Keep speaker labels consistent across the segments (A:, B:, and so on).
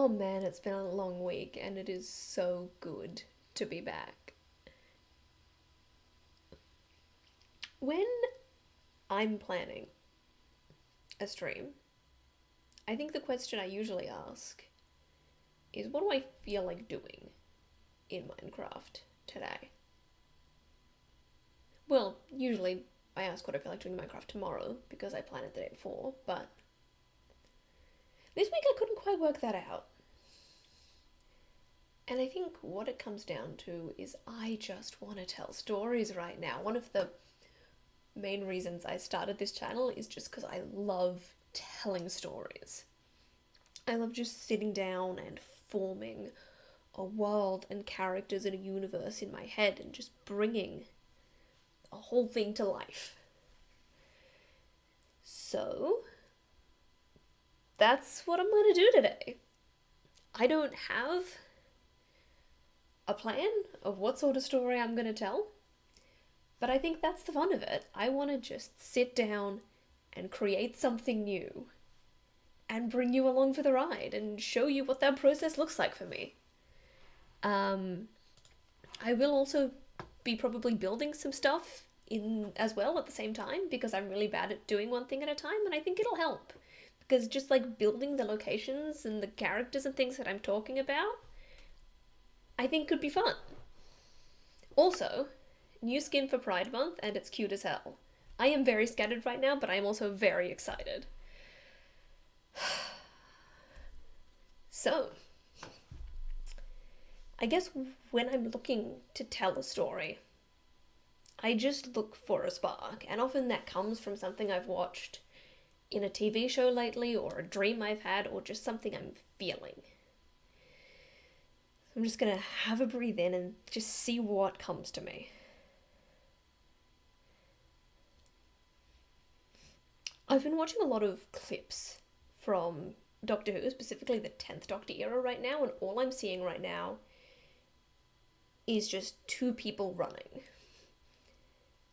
A: Oh man, it's been a long week and it is so good to be back. When I'm planning a stream, I think the question I usually ask is what do I feel like doing in Minecraft today? Well, usually I ask what I feel like doing in Minecraft tomorrow because I planned it the day before, but this week I couldn't quite work that out. And I think what it comes down to is I just want to tell stories right now. One of the main reasons I started this channel is just because I love telling stories. I love just sitting down and forming a world and characters in a universe in my head and just bringing a whole thing to life. So, that's what I'm going to do today. I don't have a plan of what sort of story I'm going to tell, but I think that's the fun of it. I want to just sit down and create something new and bring you along for the ride and show you what that process looks like for me. I will also be probably building some stuff in as well at the same time because I'm really bad at doing one thing at a time, and I think it'll help because just like building the locations and the characters and things that I'm talking about, I think could be fun. Also, new skin for Pride Month and it's cute as hell. I am very scattered right now, but I'm also very excited. So, I guess when I'm looking to tell a story, I just look for a spark, and often that comes from something I've watched in a TV show lately, or a dream I've had, or just something I'm feeling. I'm just gonna have a breathe in and just see what comes to me. I've been watching a lot of clips from Doctor Who, specifically the 10th Doctor era right now, and all I'm seeing right now is just two people running.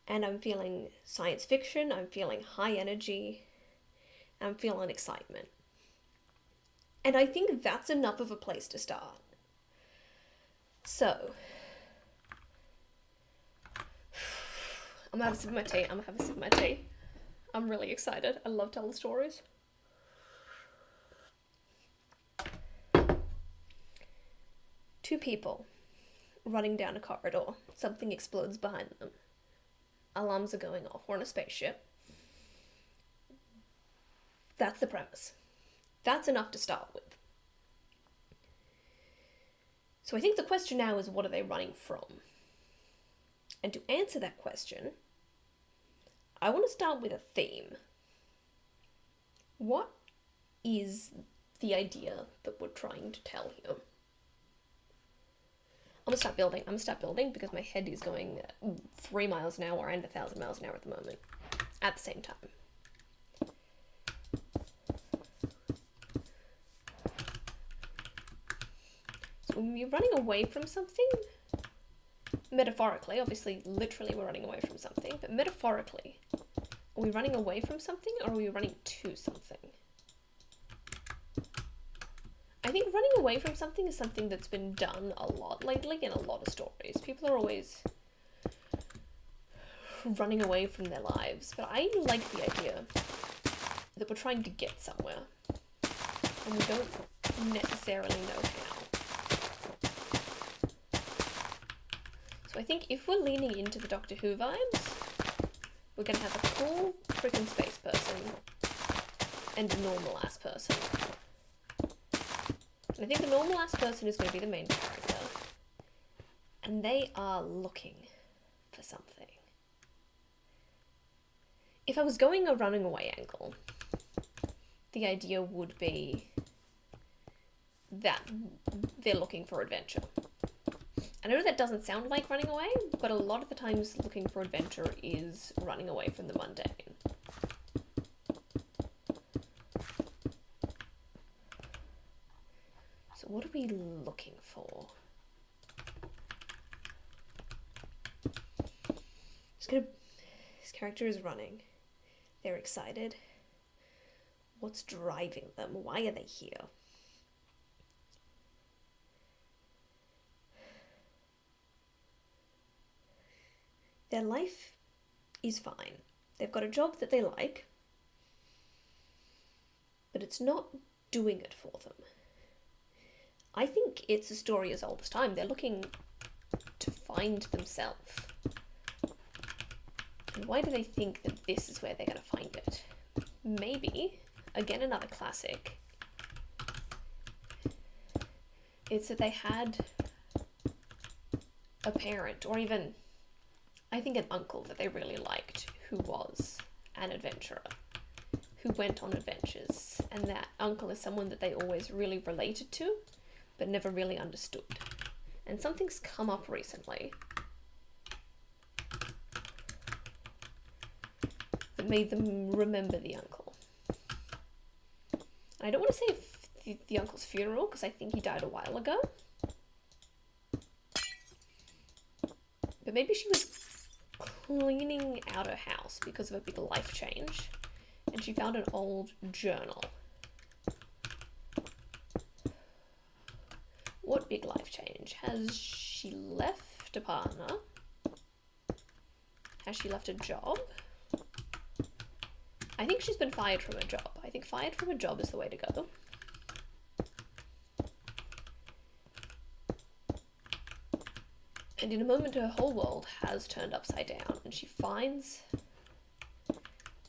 A: And I'm feeling science fiction, I'm feeling high energy, I'm feeling excitement. And I think that's enough of a place to start. So, I'm gonna have a sip of my tea. I'm really excited. I love telling stories. Two people running down a corridor. Something explodes behind them. Alarms are going off. We're on a spaceship. That's the premise. That's enough to start with. So I think the question now is, what are they running from? And to answer that question, I want to start with a theme. What is the idea that we're trying to tell here? I'm gonna start building because my head is going 3 miles an hour and 1,000 miles an hour at the moment, at the same time. So when we're running away from something, metaphorically, obviously, literally we're running away from something, but metaphorically, are we running away from something or are we running to something? I think running away from something is something that's been done a lot lately in a lot of stories. People are always running away from their lives, but I like the idea that we're trying to get somewhere and we don't necessarily know how. So I think if we're leaning into the Doctor Who vibes, we're going to have a cool freaking space person and a normal ass person. And I think the normal ass person is going to be the main character. And they are looking for something. If I was going a running away angle, the idea would be that they're looking for adventure. I know that doesn't sound like running away, but a lot of the times looking for adventure is running away from the mundane. So what are we looking for? This character is running. They're excited. What's driving them? Why are they here? Their life is fine. They've got a job that they like, but it's not doing it for them. I think it's a story as old as time. They're looking to find themselves. And why do they think that this is where they're going to find it? Maybe, again, another classic. It's that they had a parent, or even, I think, an uncle that they really liked, who was an adventurer, who went on adventures. And that uncle is someone that they always really related to, but never really understood. And something's come up recently that made them remember the uncle. And I don't want to say the uncle's funeral, because I think he died a while ago. But maybe she was cleaning out her house because of a big life change, and she found an old journal. What big life change? Has she left a partner? Has she left a job? I think she's been fired from a job. I think fired from a job is the way to go. And in a moment, her whole world has turned upside down, and she finds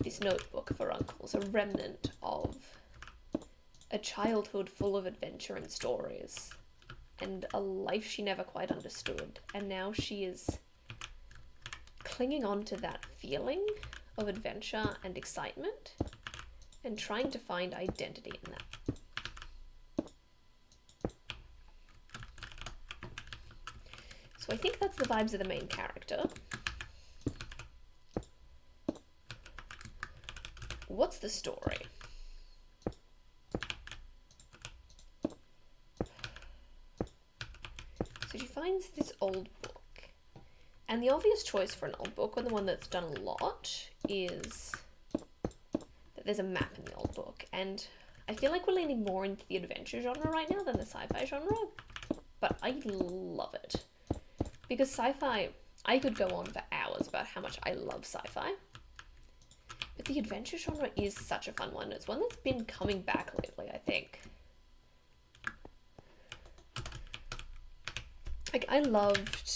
A: this notebook of her uncle's, a remnant of a childhood full of adventure and stories, and a life she never quite understood. And now she is clinging on to that feeling of adventure and excitement, and trying to find identity in that. So I think that's the vibes of the main character. What's the story? So she finds this old book. And the obvious choice for an old book, and the one that's done a lot, is that there's a map in the old book. And I feel like we're leaning more into the adventure genre right now than the sci-fi genre, but I love it. Because sci-fi, I could go on for hours about how much I love sci-fi. But the adventure genre is such a fun one. It's one that's been coming back lately, I think. Like, I loved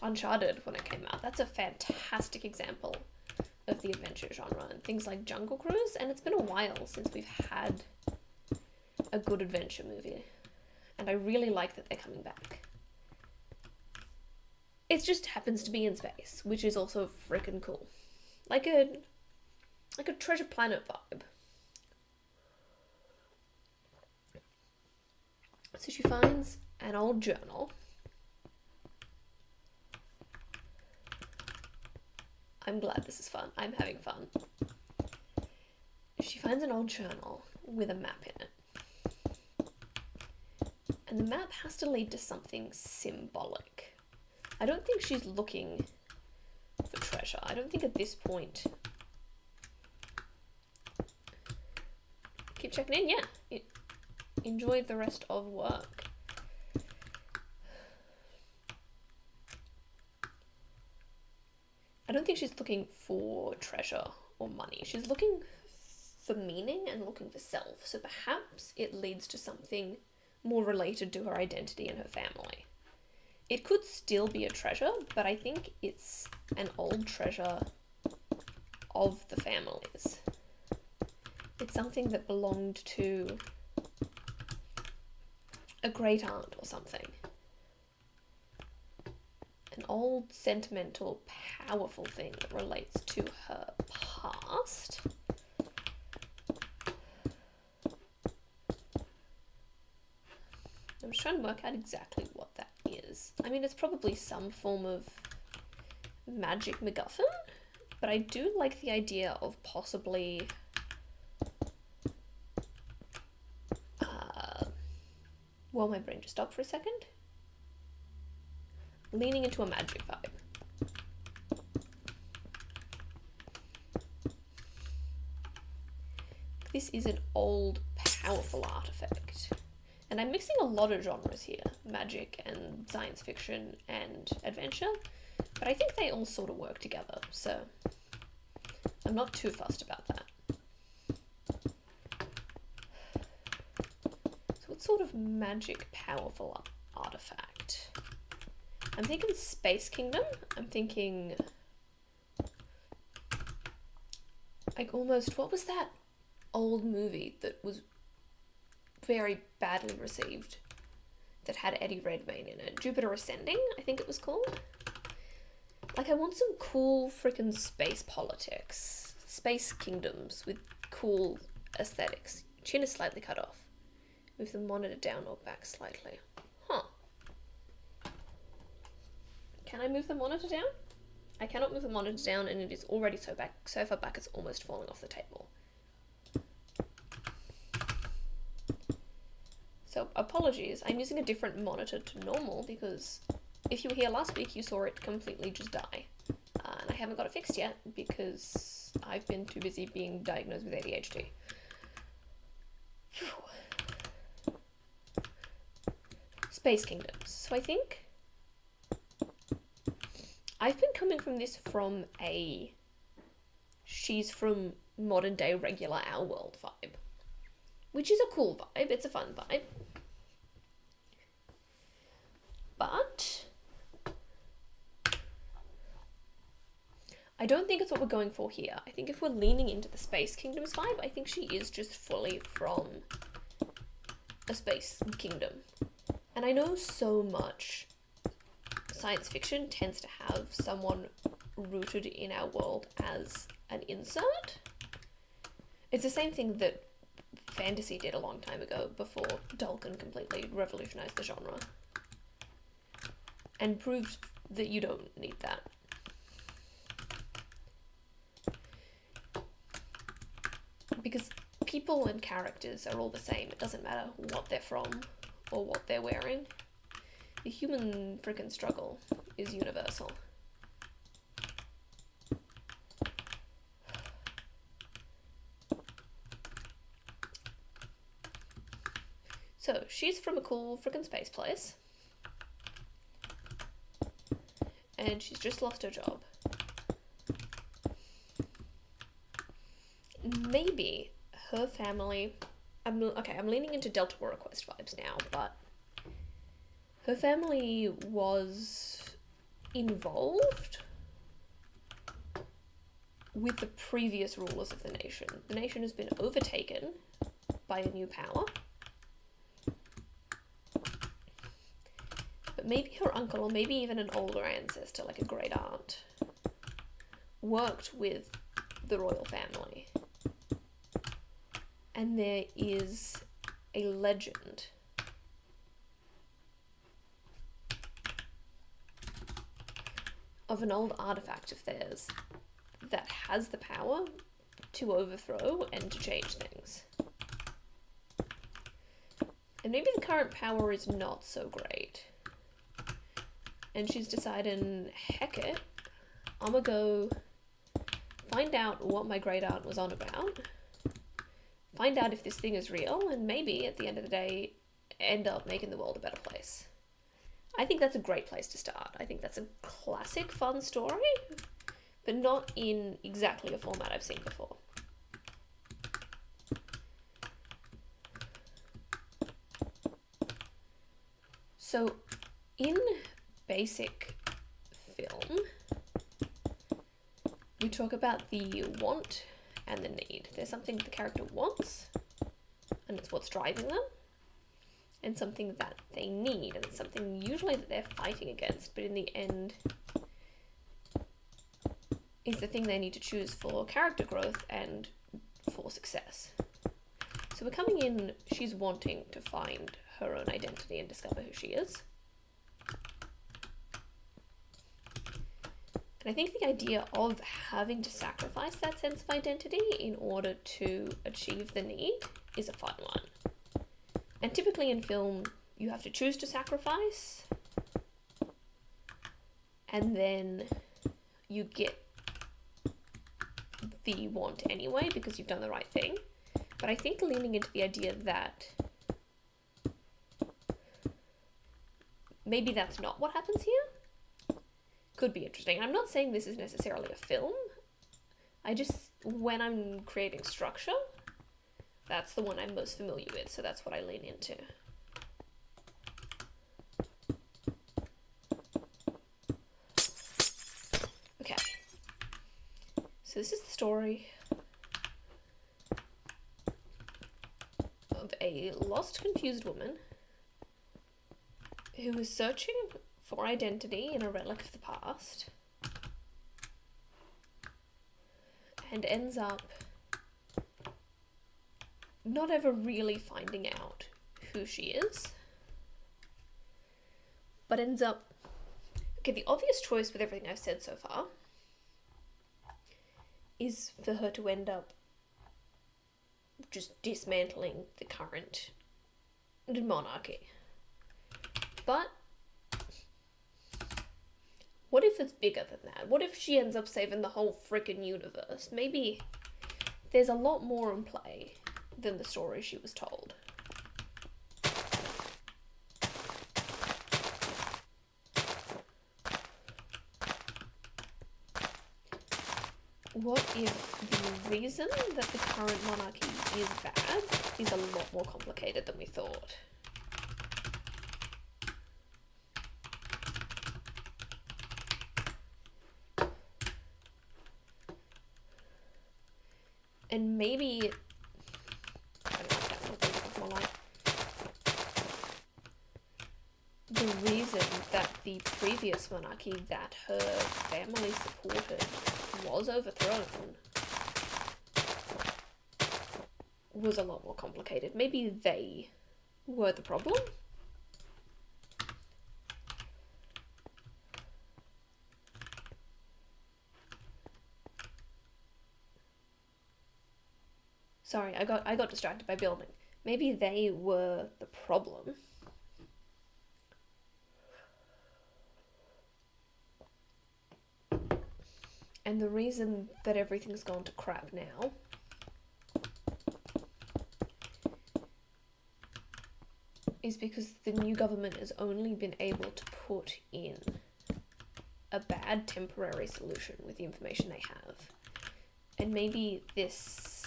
A: Uncharted when it came out. That's a fantastic example of the adventure genre. And things like Jungle Cruise. And it's been a while since we've had a good adventure movie. And I really like that they're coming back. It just happens to be in space, which is also freaking cool. Like a Treasure Planet vibe. So she finds an old journal. I'm glad this is fun. I'm having fun. She finds an old journal with a map in it. And the map has to lead to something symbolic. I don't think she's looking for treasure. I don't think at this point... Keep checking in, yeah. Enjoy the rest of work. I don't think she's looking for treasure or money. She's looking for meaning and looking for self. So perhaps it leads to something more related to her identity and her family. It could still be a treasure, but I think it's an old treasure of the family's. It's something that belonged to a great aunt or something. An old, sentimental, powerful thing that relates to her past. I'm just trying to work out exactly what that is. I mean, it's probably some form of magic MacGuffin, but I do like the idea of possibly... well, my brain just stopped for a second. Leaning into a magic vibe. This is an old, powerful artifact. And I'm mixing a lot of genres here. Magic and science fiction and adventure. But I think they all sort of work together, so I'm not too fussed about that. So what sort of magic powerful artifact? I'm thinking Space Kingdom. I'm thinking like almost, what was that old movie that was very badly received that had Eddie Redmayne in it? Jupiter Ascending, I think it was called. Like, I want some cool freaking space politics. Space kingdoms with cool aesthetics. Chin is slightly cut off. Move the monitor down or back slightly. Huh. Can I move the monitor down? I cannot move the monitor down, and it is already so far back it's almost falling off the table. So apologies, I'm using a different monitor to normal because if you were here last week you saw it completely just die. And I haven't got it fixed yet because I've been too busy being diagnosed with ADHD. Phew. Space Kingdoms. So I think I've been coming from this from a she's from modern day regular Our World vibe, which is a cool vibe, it's a fun vibe. But I don't think it's what we're going for here. I think if we're leaning into the Space Kingdoms vibe, I think she is just fully from a space kingdom. And I know so much science fiction tends to have someone rooted in our world as an insert. It's the same thing that fantasy did a long time ago before Tolkien completely revolutionized the genre and proved that you don't need that. Because people and characters are all the same. It doesn't matter what they're from or what they're wearing. The human frickin' struggle is universal. So, she's from a cool frickin' space place. And she's just lost her job. Maybe her family... I'm leaning into Delta War Quest vibes now, but her family was involved with the previous rulers of the nation. The nation has been overtaken by a new power. But maybe her uncle, or maybe even an older ancestor, like a great aunt, worked with the royal family. And there is a legend of an old artifact of theirs that has the power to overthrow and to change things. And maybe the current power is not so great. And she's deciding, heck it, I'm gonna go find out what my great aunt was on about, find out if this thing is real, and maybe at the end of the day end up making the world a better place. I think that's a great place to start. I think that's a classic fun story, but not in exactly a format I've seen before. So in basic film, we talk about the want and the need. There's something the character wants, and it's what's driving them, and something that they need, and it's something usually that they're fighting against, but in the end is the thing they need to choose for character growth and for success. So we're coming in, she's wanting to find her own identity and discover who she is. And I think the idea of having to sacrifice that sense of identity in order to achieve the need is a fun one. And typically in film, you have to choose to sacrifice, and then you get the want anyway because you've done the right thing. But I think leaning into the idea that maybe that's not what happens here, could be interesting. I'm not saying this is necessarily a film. I just, when I'm creating structure, that's the one I'm most familiar with, so that's what I lean into. Okay. So this is the story of a lost, confused woman who is searching for identity in a relic of the past and ends up not ever really finding out who she is, but ends up... Okay, the obvious choice with everything I've said so far is for her to end up just dismantling the current monarchy. But what if it's bigger than that? What if she ends up saving the whole frickin' universe? Maybe there's a lot more in play than the story she was told. What if the reason that the current monarchy is bad is a lot more complicated than we thought? And maybe... I don't like that little bit more like... The reason that the previous monarchy that her family supported was overthrown was a lot more complicated. Maybe they were the problem? Sorry, I got distracted by building. Maybe they were the problem. And the reason that everything's gone to crap now is because the new government has only been able to put in a bad temporary solution with the information they have. And maybe this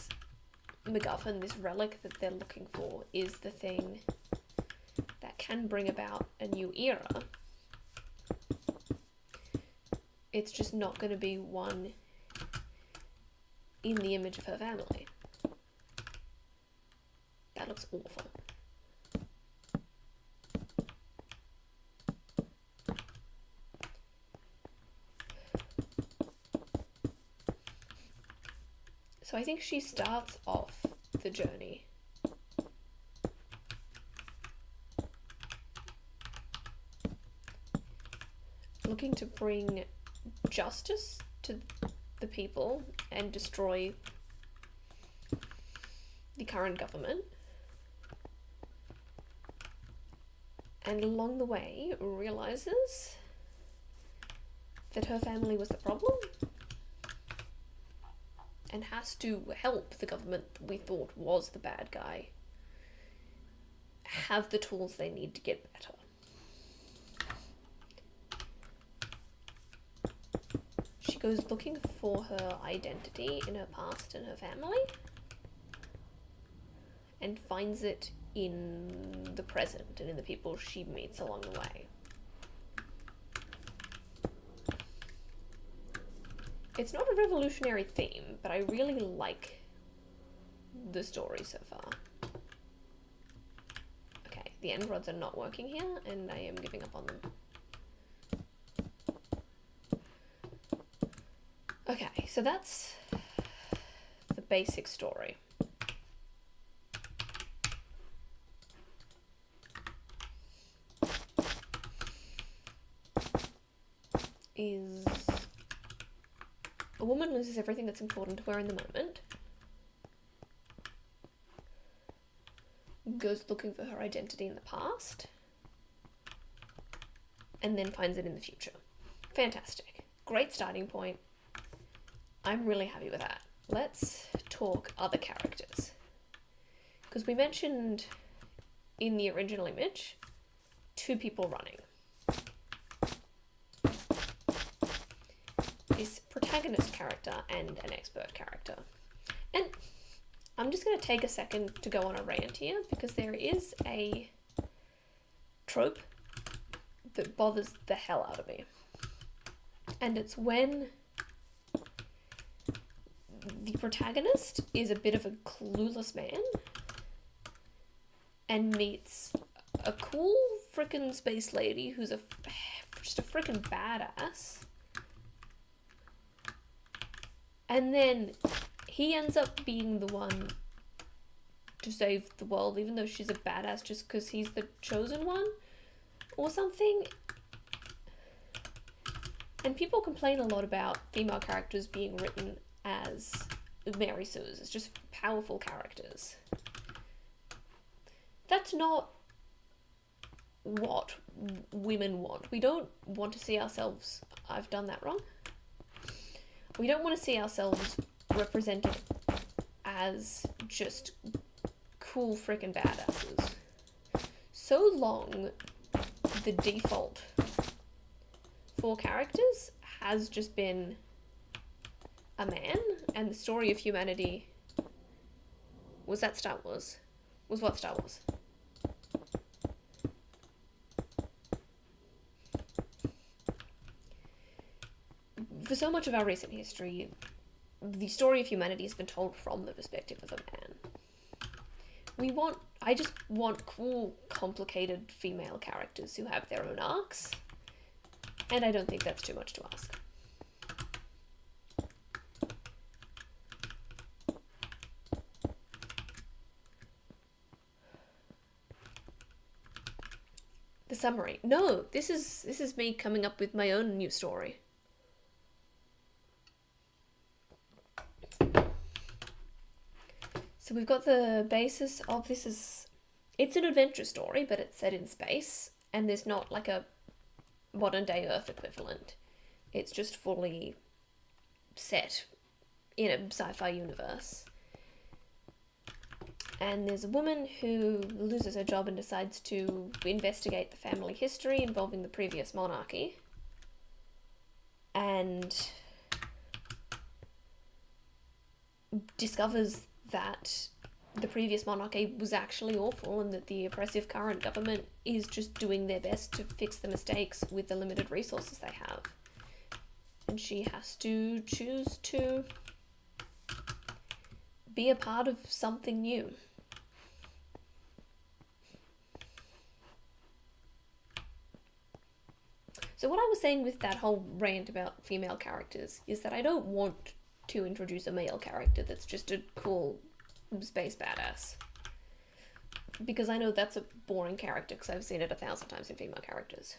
A: MacGuffin, this relic that they're looking for, is the thing that can bring about a new era. It's just not going to be one in the image of her family. That looks awful. So I think she starts off the journey looking to bring justice to the people and destroy the current government, and along the way realizes that her family was the problem and has to help the government that we thought was the bad guy have the tools they need to get better. She goes looking for her identity in her past and her family and finds it in the present and in the people she meets along the way. It's not a revolutionary theme, but I really like the story so far. Okay, the end rods are not working here, and I am giving up on them. Okay, so that's the basic story. Is a woman loses everything that's important to her in the moment, goes looking for her identity in the past, and then finds it in the future. Fantastic. Great starting point. I'm really happy with that. Let's talk other characters. Because we mentioned in the original image 2 people running. protagonist character and an expert character. And I'm just going to take a second to go on a rant here, because there is a trope that bothers the hell out of me. And it's when the protagonist is a bit of a clueless man and meets a cool frickin' space lady who's just a frickin' badass. And then he ends up being the one to save the world, even though she's a badass just because he's the chosen one or something. And people complain a lot about female characters being written as Mary Sue's, as just powerful characters. That's not what women want. We don't want to see ourselves... I've done that wrong. We don't want to see ourselves represented as just cool frickin' badasses. So long, the default for characters has just been a man, and the story of humanity was that Star Wars. Was what Star Wars. For so much of our recent history, the story of humanity has been told from the perspective of a man. I just want cool, complicated female characters who have their own arcs, and I don't think that's too much to ask. The summary. No, this is me coming up with my own new story. So we've got the basis of it's an adventure story, but it's set in space, and there's not like a modern day Earth equivalent. It's just fully set in a sci-fi universe. And there's a woman who loses her job and decides to investigate the family history involving the previous monarchy. And discovers that the previous monarchy was actually awful and that the oppressive current government is just doing their best to fix the mistakes with the limited resources they have. And she has to choose to be a part of something new. So what I was saying with that whole rant about female characters is that I don't want to introduce a male character that's just a cool space badass. Because I know that's a boring character, because I've seen it 1,000 times in female characters.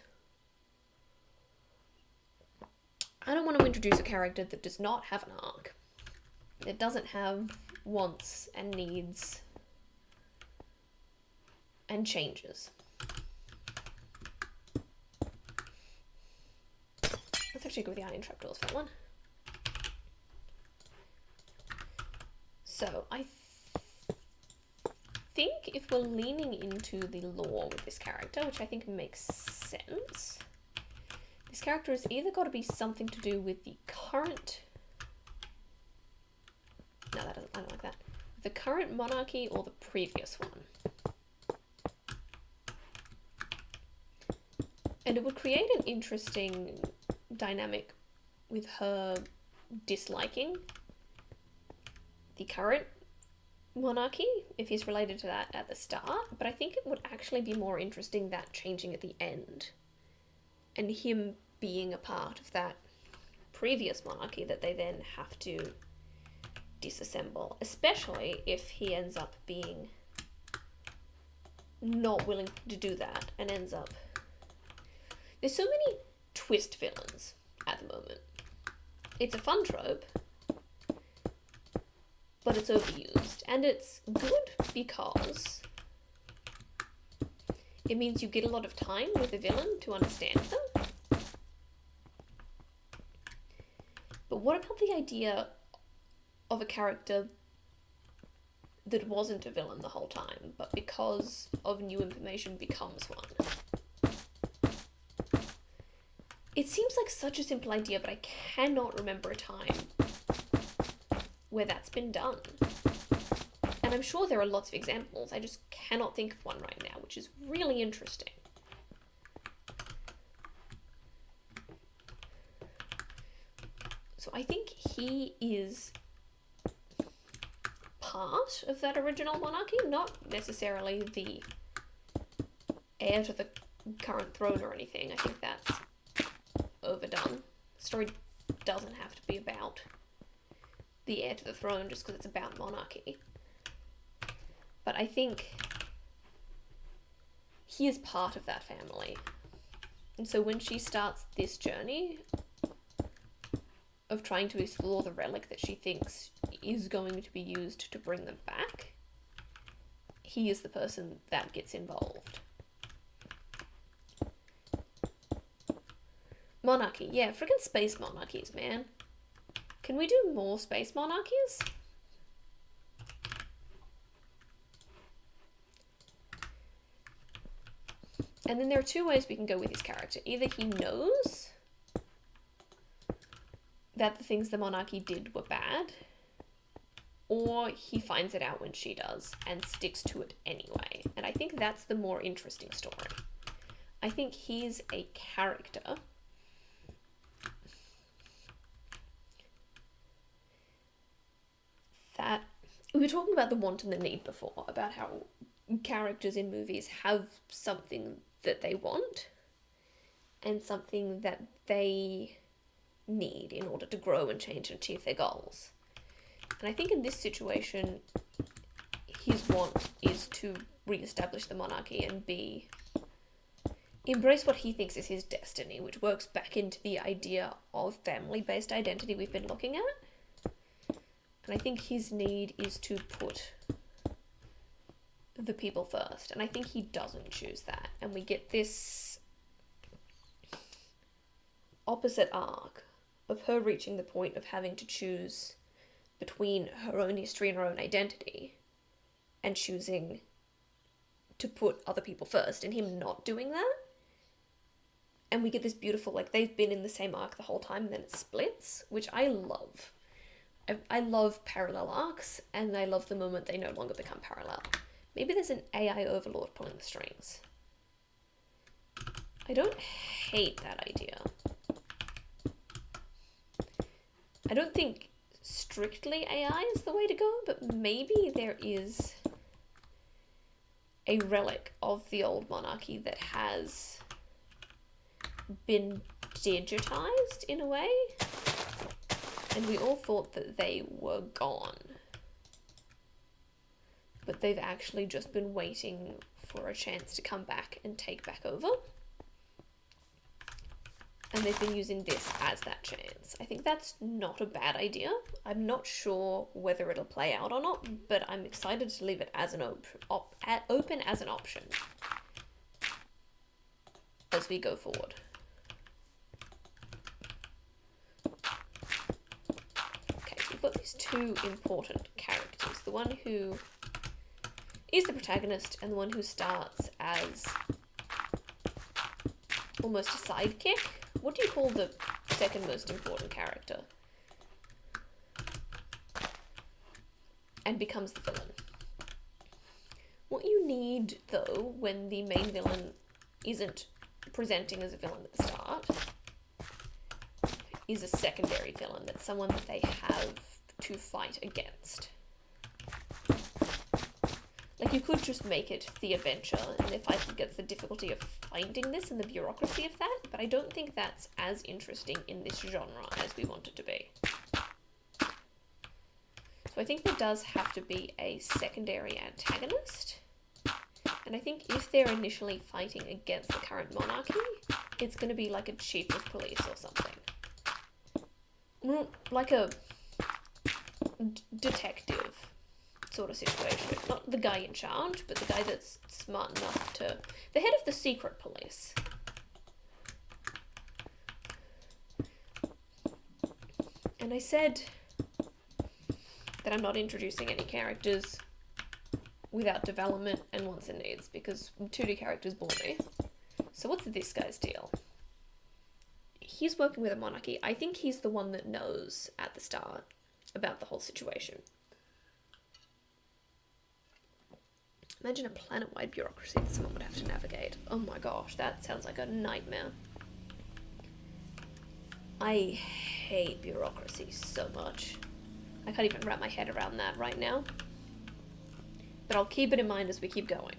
A: I don't want to introduce a character that does not have an arc. That doesn't have wants and needs and changes. Let's actually go with the Iron Trapdoors for that one. So, I think if we're leaning into the lore with this character, which I think makes sense, this character has either got to be something to do with the current... No, I don't like that. The current monarchy or the previous one. And it would create an interesting dynamic with her disliking the current monarchy, if he's related to that at the start, but I think it would actually be more interesting that changing at the end, and him being a part of that previous monarchy that they then have to disassemble, especially if he ends up being not willing to do that and ends up... There's so many twist villains at the moment. It's a fun trope, but it's overused, and it's good because it means you get a lot of time with the villain to understand them. But what about the idea of a character that wasn't a villain the whole time, but because of new information becomes one? It seems like such a simple idea, but I cannot remember a time where that's been done. And I'm sure there are lots of examples, I just cannot think of one right now, which is really interesting. So I think he is part of that original monarchy, not necessarily the heir to the current throne or anything. I think that's overdone. The story doesn't have to be about the heir to the throne just because it's about monarchy. But I think he is part of that family. And so when she starts this journey of trying to explore the relic that she thinks is going to be used to bring them back, he is the person that gets involved. Monarchy. Yeah, freaking space monarchies, man. Can we do more space monarchies? And then there are two ways we can go with his character. Either he knows that the things the monarchy did were bad, or he finds it out when she does and sticks to it anyway. And I think that's the more interesting story. I think he's a character that... We were talking about the want and the need before, about how characters in movies have something that they want and something that they need in order to grow and change and achieve their goals. And I think in this situation, his want is to re-establish the monarchy and embrace what he thinks is his destiny, which works back into the idea of family-based identity we've been looking at. And I think his need is to put the people first, and I think he doesn't choose that, and we get this opposite arc of her reaching the point of having to choose between her own history and her own identity and choosing to put other people first, and him not doing that. And we get this beautiful, like, they've been in the same arc the whole time and then it splits, which I love. I love parallel arcs, and I love the moment they no longer become parallel. Maybe there's an AI overlord pulling the strings. I don't hate that idea. I don't think strictly AI is the way to go, but maybe there is a relic of the old monarchy that has been digitized in a way, and we all thought that they were gone. But they've actually just been waiting for a chance to come back and take back over. And they've been using this as that chance. I think that's not a bad idea. I'm not sure whether it'll play out or not, but I'm excited to leave it as an open as an option as we go forward. Okay, so we've got these two important characters. The one who is the protagonist and the one who starts as almost a sidekick. What do you call the second most important character? And becomes the villain. What you need, though, when the main villain isn't presenting as a villain at the start, is a secondary villain. That's someone that they have to fight against. Like, you could just make it the adventure, and the fight gets the difficulty of finding this and the bureaucracy of that, but I don't think that's as interesting in this genre as we want it to be. So I think there does have to be a secondary antagonist, and I think if they're initially fighting against the current monarchy, it's going to be like a chief of police or something. Like a detective sort of situation. Not the guy in charge, but the guy that's smart enough to... The head of the secret police. And I said that I'm not introducing any characters without development and wants and needs, because 2D characters bore me. So what's this guy's deal? he's working with a monarchy. I think he's the one that knows at the start about the whole situation. Imagine a planet-wide bureaucracy that someone would have to navigate. Oh my gosh, that sounds like a nightmare. I hate bureaucracy so much. I can't even wrap my head around that right now. But I'll keep it in mind as we keep going.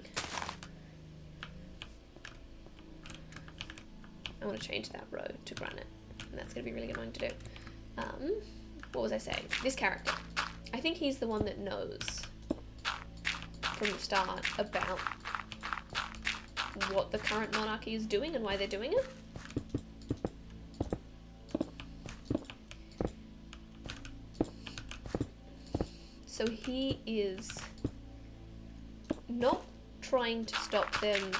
A: I want to change that row to granite. And that's going to be really annoying to do. What was I saying? This character. I think he's the one that knows from the start about what the current monarchy is doing and why they're doing it. So he is not trying to stop them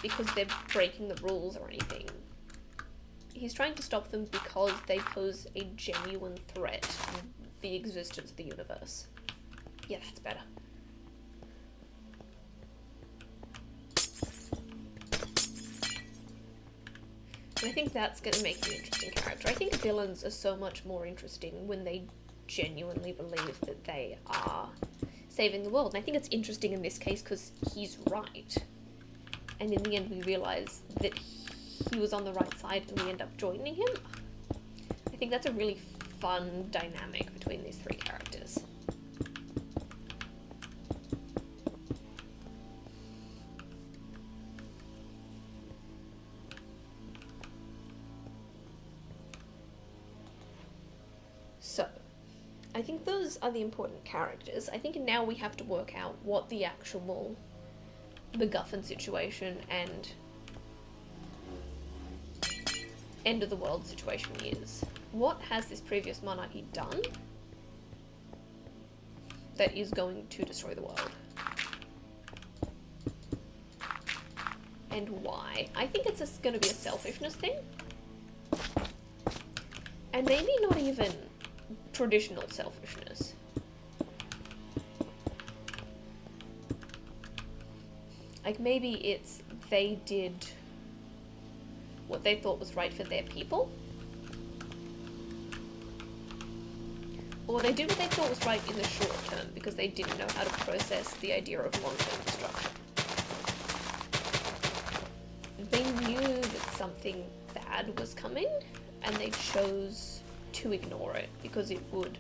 A: because they're breaking the rules or anything. He's trying to stop them because they pose a genuine threat to the existence of the universe. Yeah, that's better. And I think that's going to make an interesting character. I think villains are so much more interesting when they genuinely believe that they are saving the world. And I think it's interesting in this case because he's right. And in the end we realise that he was on the right side and we end up joining him. I think that's a really fun dynamic between these three characters. So, I think those are the important characters. I think now we have to work out what the actual MacGuffin situation and end of the world situation is. What has this previous monarchy done that is going to destroy the world? And why? I think it's going to be a selfishness thing. And maybe not even traditional selfishness. Like maybe it's they did what they thought was right for their people. Or they did what they thought was right in the short term because they didn't know how to process the idea of long-term destruction. They knew that something bad was coming and they chose to ignore it because it would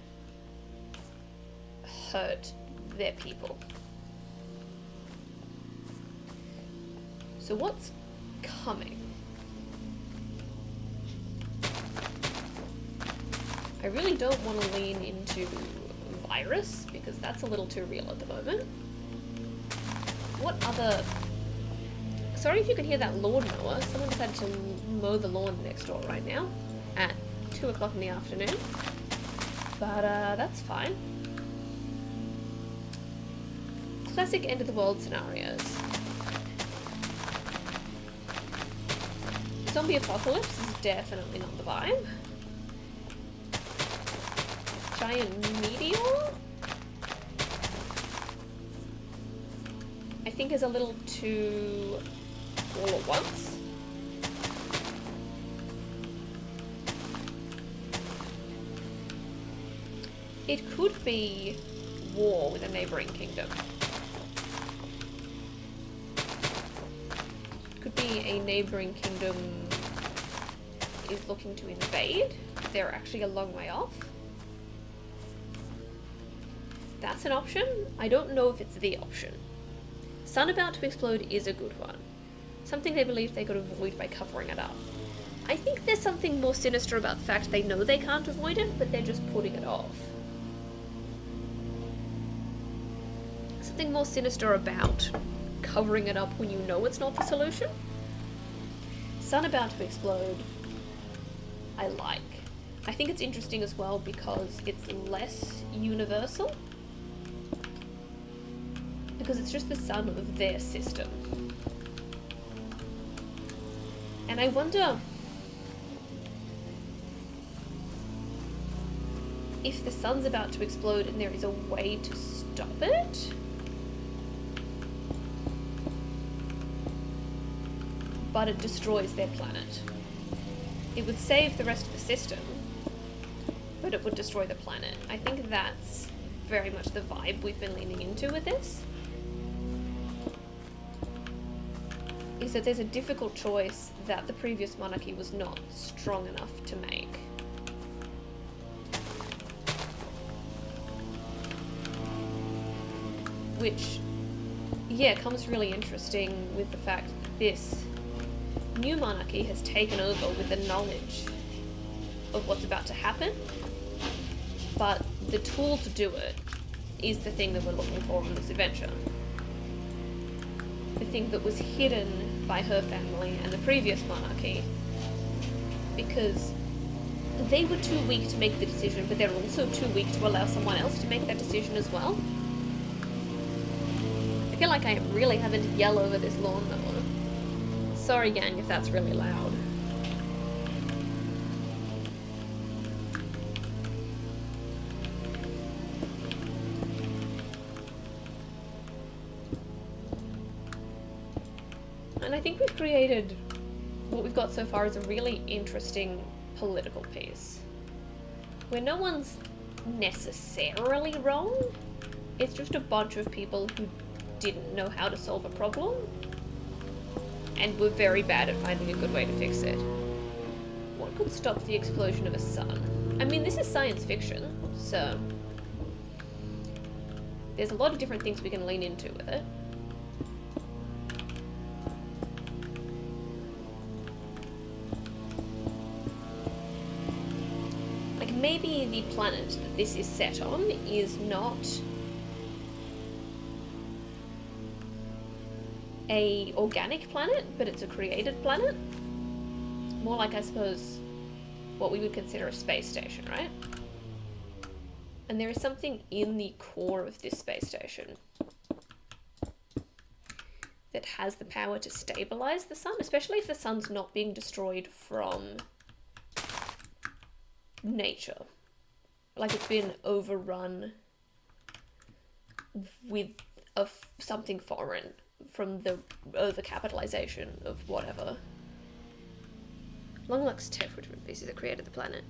A: hurt their people. So what's coming? I really don't want to lean into virus because that's a little too real at the moment. What other... Sorry if you can hear that lawnmower. Someone decided to mow the lawn next door right now at 2 o'clock in the afternoon. But that's fine. Classic end of the world scenarios. Zombie apocalypse is definitely not the vibe. Giant meteor? I think is a little too all at once. It could be war with a neighbouring kingdom. It could be a neighbouring kingdom is looking to invade. They're actually a long way off. That's an option. I don't know if it's the option. Sun about to explode is a good one. Something they believe they could avoid by covering it up. I think there's something more sinister about the fact they know they can't avoid it, but they're just putting it off. Something more sinister about covering it up when you know it's not the solution. Sun about to explode, I like. I think it's interesting as well because it's less universal. Because it's just the sun of their system. And I wonder if the sun's about to explode and there is a way to stop it. But it destroys their planet. It would save the rest of the system, but it would destroy the planet. I think that's very much the vibe we've been leaning into with this. Is that there's a difficult choice that the previous monarchy was not strong enough to make. Which, yeah, comes really interesting with the fact that this new monarchy has taken over with the knowledge of what's about to happen, but the tool to do it is the thing that we're looking for in this adventure. The thing that was hidden by her family and the previous monarchy, because they were too weak to make the decision, but they're also too weak to allow someone else to make that decision as well. I feel like I am really having to yell over this lawnmower. Sorry gang if that's really loud. And I think we've created, what we've got so far is a really interesting political piece, where no one's necessarily wrong, it's just a bunch of people who didn't know how to solve a problem, and were very bad at finding a good way to fix it. What could stop the explosion of a sun? I mean, this is science fiction, so there's a lot of different things we can lean into with it. Maybe the planet that this is set on is not a organic planet, but it's a created planet. More like, I suppose, what we would consider a space station, right? And there is something in the core of this space station that has the power to stabilize the sun, especially if the sun's not being destroyed from nature. Like it's been overrun with something foreign from the overcapitalization of whatever. Long Lux Tef, which species that created the planet.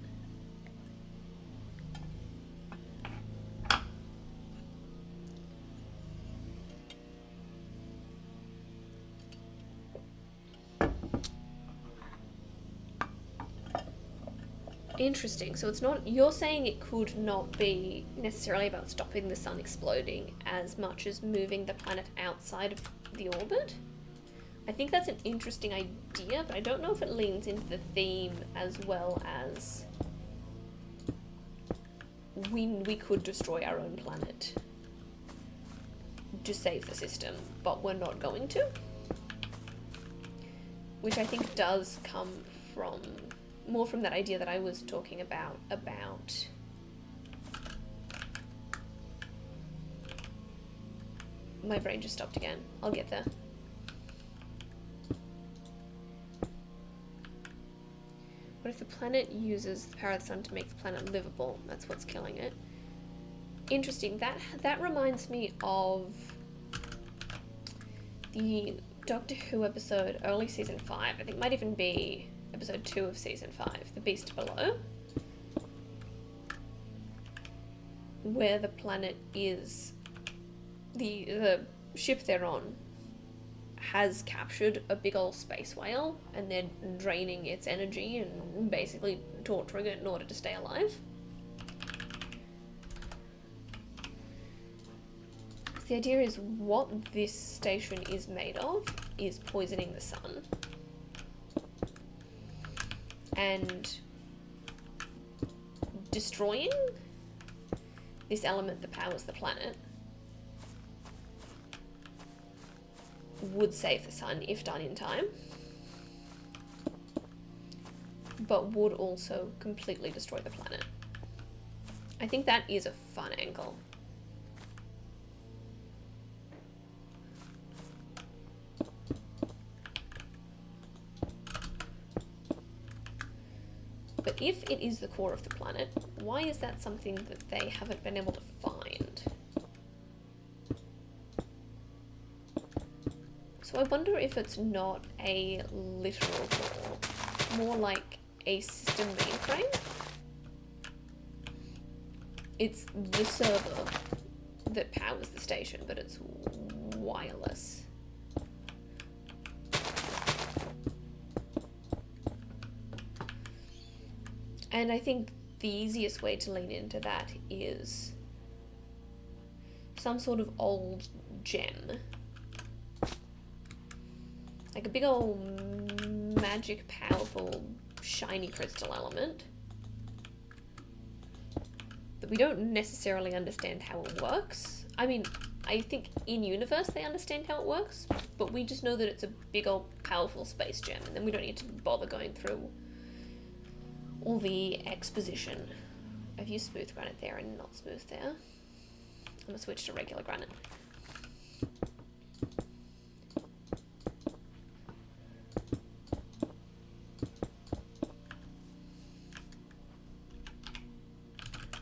A: Interesting. So it's not, you're saying it could not be necessarily about stopping the sun exploding as much as moving the planet outside of the orbit? I think that's an interesting idea, but I don't know if it leans into the theme as well as we could destroy our own planet to save the system, but we're not going to. Which I think does come from more from that idea that I was talking about my brain just stopped again. I'll get there. What if the planet uses the power of the sun to make the planet livable? That's what's killing it. Interesting. That reminds me of the Doctor Who episode, early season 5. I think it might even be episode 2 of season 5, The Beast Below, where the planet is, the ship they're on has captured a big old space whale and they're draining its energy and basically torturing it in order to stay alive. So the idea is what this station is made of is poisoning the sun. And destroying this element that powers the planet would save the sun if done in time, but would also completely destroy the planet. I think that is a fun angle. But if it is the core of the planet, why is that something that they haven't been able to find? So I wonder if it's not a literal core, more like a system mainframe. It's the server that powers the station, but it's wireless. And I think the easiest way to lean into that is some sort of old gem. Like a big old magic, powerful, shiny crystal element that we don't necessarily understand how it works. I mean, I think in universe they understand how it works, but we just know that it's a big old powerful space gem, and then we don't need to bother going through all the exposition. I've used smooth granite there and not smooth there. I'm gonna switch to regular granite.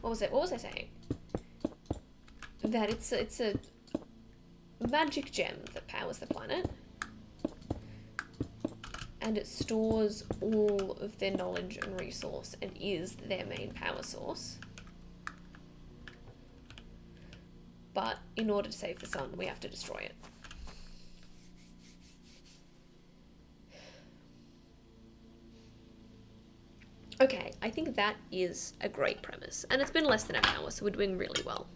A: What was I saying? That it's a magic gem that powers the planet, and it stores all of their knowledge and resource and is their main power source. But in order to save the sun, we have to destroy it. Okay, I think that is a great premise. And it's been less than an hour, so we're doing really well.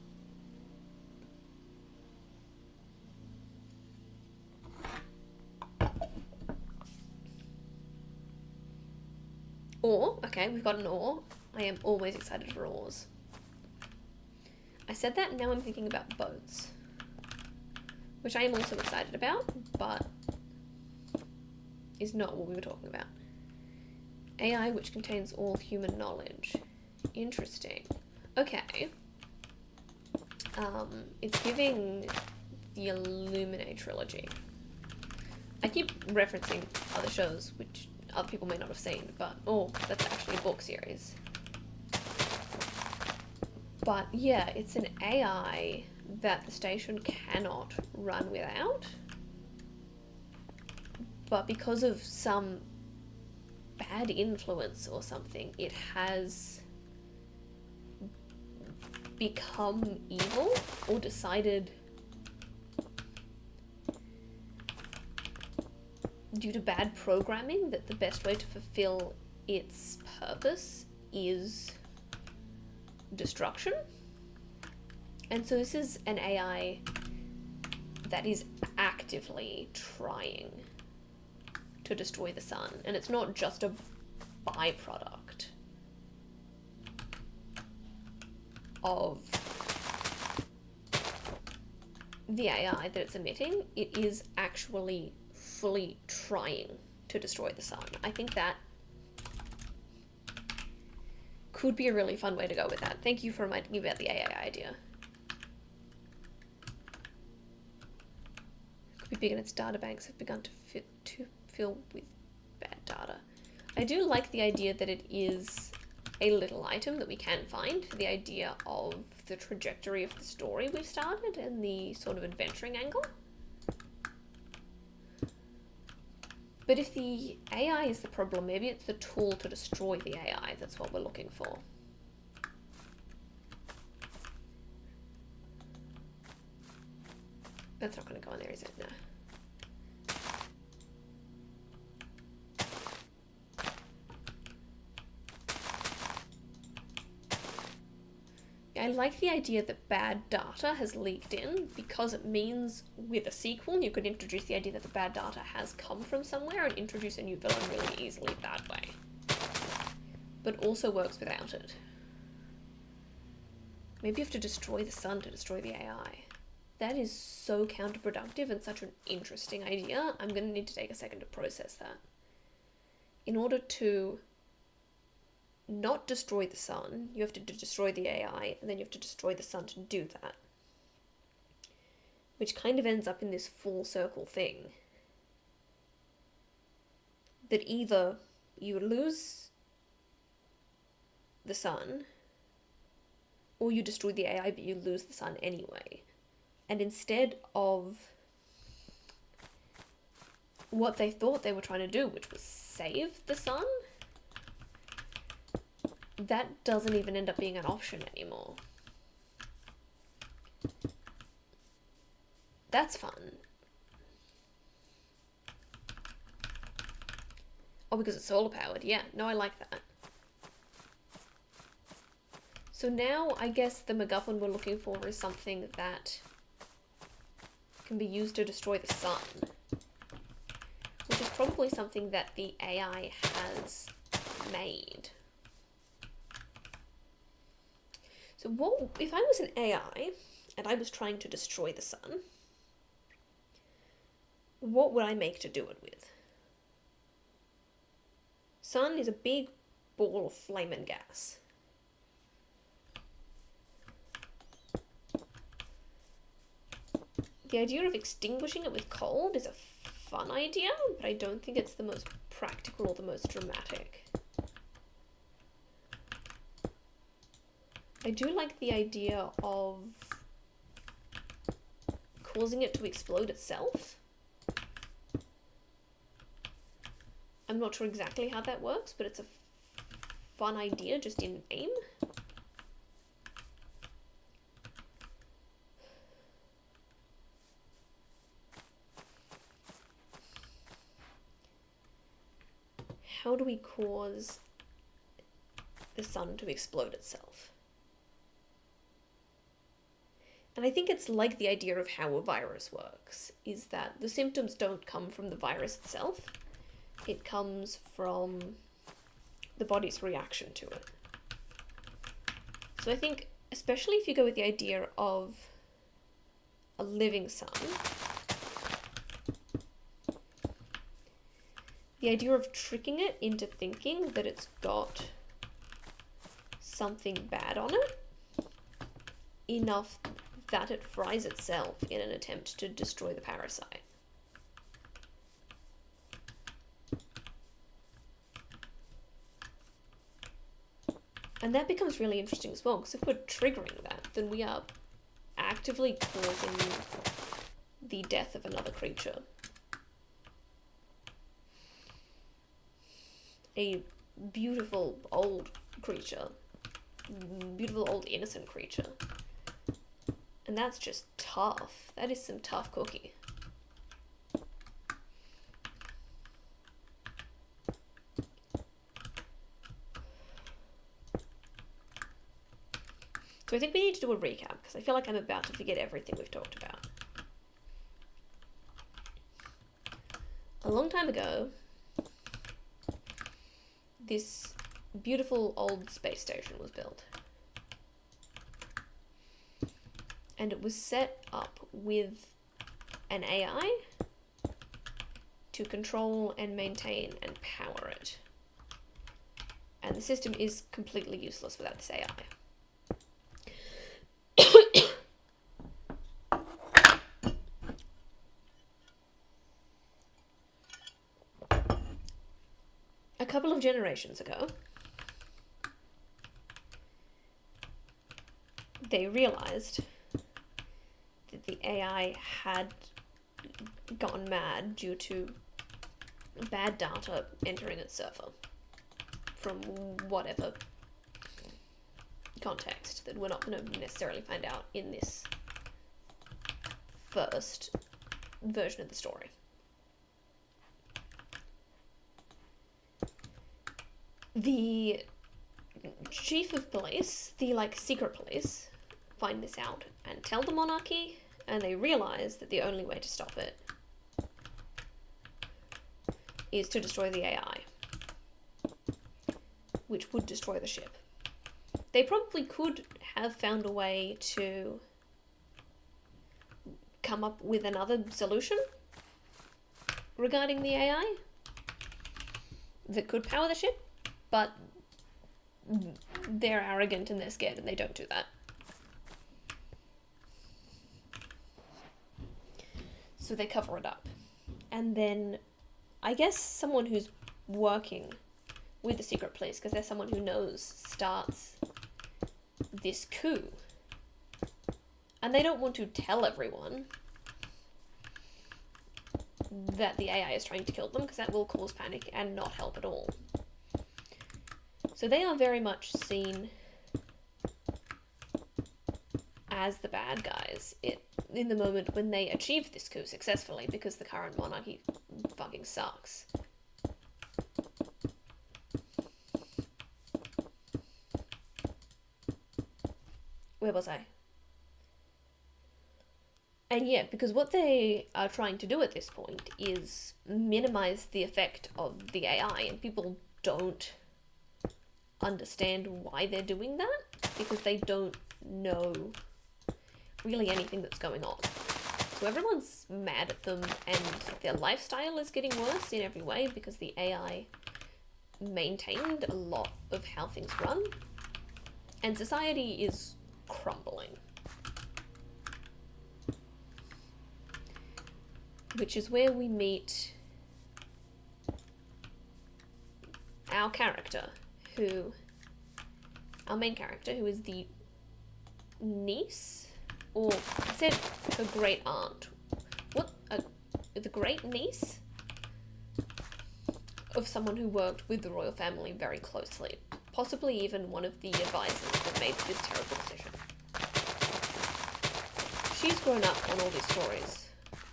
A: Ore, okay, we've got an ore. I am always excited for ores. I said that, and now I'm thinking about boats, which I am also excited about, but is not what we were talking about. AI which contains all human knowledge. Interesting. Okay. It's giving the Illuminate trilogy. I keep referencing other shows which other people may not have seen, but that's actually a book series. But yeah, it's an AI that the station cannot run without. But because of some bad influence or something, it has become evil or decided due to bad programming that the best way to fulfill its purpose is destruction. And so this is an AI that is actively trying to destroy the sun, and it's not just a byproduct of the AI that it's emitting. It is actually fully trying to destroy the sun. I think that could be a really fun way to go with that. Thank you for reminding me about the AI idea. Could be big, and its databanks have begun to fill with bad data. I do like the idea that it is a little item that we can find for the idea of the trajectory of the story we've started and the sort of adventuring angle. But if the AI is the problem, maybe it's the tool to destroy the AI that's what we're looking for. That's not going to go in there, is it? No. I like the idea that bad data has leaked in, because it means with a sequel you could introduce the idea that the bad data has come from somewhere and introduce a new villain really easily that way. But also works without it. Maybe you have to destroy the sun to destroy the AI. That is so counterproductive and such an interesting idea. I'm going to need to take a second to process that. In order to not destroy the sun, you have to destroy the AI, and then you have to destroy the sun to do that. Which kind of ends up in this full circle thing. That either you lose the sun, or you destroy the AI but you lose the sun anyway. And instead of what they thought they were trying to do, which was save the sun, that doesn't even end up being an option anymore. That's fun. Oh, because it's solar powered. Yeah, no, I like that. So now I guess the MacGuffin we're looking for is something that can be used to destroy the sun, which is probably something that the AI has made. So what if I was an AI and I was trying to destroy the sun? What would I make to do it with? Sun is a big ball of flaming gas. The idea of extinguishing it with cold is a fun idea, but I don't think it's the most practical or the most dramatic. I do like the idea of causing it to explode itself. I'm not sure exactly how that works, but it's a fun idea just in name. How do we cause the sun to explode itself? And I think it's like the idea of how a virus works, is that the symptoms don't come from the virus itself. It comes from the body's reaction to it. So I think, especially if you go with the idea of a living sun, the idea of tricking it into thinking that it's got something bad on it, enough that it fries itself in an attempt to destroy the parasite. And that becomes really interesting as well, because if we're triggering that, then we are actively causing the death of another creature. A beautiful old creature. Beautiful old innocent creature. And that's just tough. That is some tough cookie. So I think we need to do a recap, because I feel like I'm about to forget everything we've talked about. A long time ago, this beautiful old space station was built. And it was set up with an AI to control and maintain and power it. And the system is completely useless without this AI. A couple of generations ago, they realized that the AI had gone mad due to bad data entering its server from whatever context that we're not going to necessarily find out in this first version of the story. The chief of police, the secret police, find this out and tell the monarchy, and they realize that the only way to stop it is to destroy the AI, which would destroy the ship. They probably could have found a way to come up with another solution regarding the AI that could power the ship, but they're arrogant and they're scared and they don't do that. So they cover it up. And then I guess someone who's working with the secret police, because they're someone who knows, starts this coup. And they don't want to tell everyone that the AI is trying to kill them, because that will cause panic and not help at all. So they are very much seen as the bad guys in the moment when they achieve this coup successfully, because the current monarchy fucking sucks. Where was I? And yeah, because what they are trying to do at this point is minimize the effect of the AI, and people don't understand why they're doing that, because they don't know really anything that's going on. So everyone's mad at them, and their lifestyle is getting worse in every way because the AI maintained a lot of how things run, and society is crumbling. Which is where we meet our character, our main character, who is the niece, or I said her great aunt. The great niece of someone who worked with the royal family very closely. Possibly even one of the advisors that made this terrible decision. She's grown up on all these stories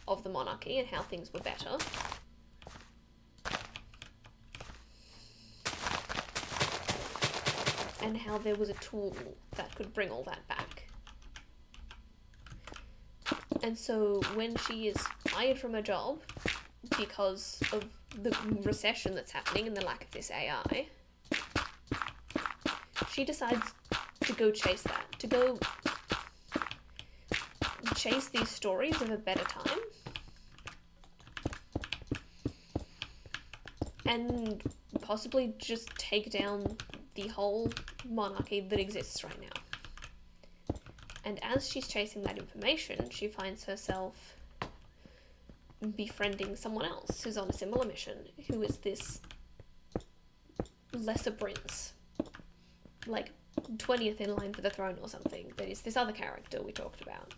A: of the monarchy and how things were better. And how there was a tool that could bring all that back. And so when she is fired from her job because of the recession that's happening and the lack of this AI, she decides to go chase that, to go chase these stories of a better time, and possibly just take down the whole monarchy that exists right now. And as she's chasing that information, she finds herself befriending someone else who's on a similar mission, who is this lesser prince, like 20th in line for the throne or something, that is this other character we talked about,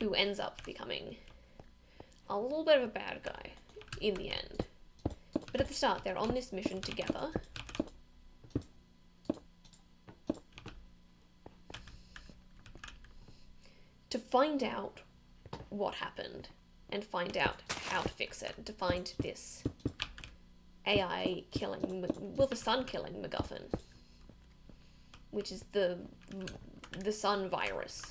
A: who ends up becoming a little bit of a bad guy in the end. But at the start, they're on this mission together. To find out what happened and find out how to fix it, and to find this AI killing, the sun killing MacGuffin, which is the sun virus.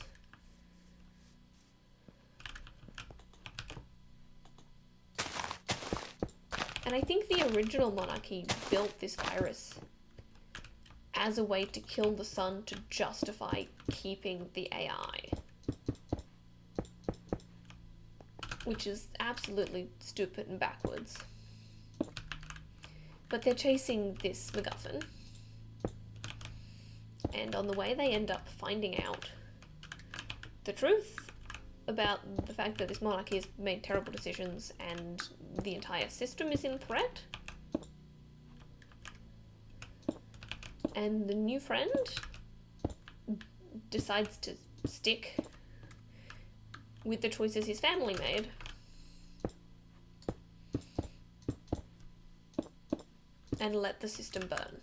A: And I think the original monarchy built this virus as a way to kill the sun to justify keeping the AI. Which is absolutely stupid and backwards. But they're chasing this MacGuffin. And on the way they end up finding out the truth about the fact that this monarchy has made terrible decisions and the entire system is in threat. And the new friend decides to stick with the choices his family made. And let the system burn.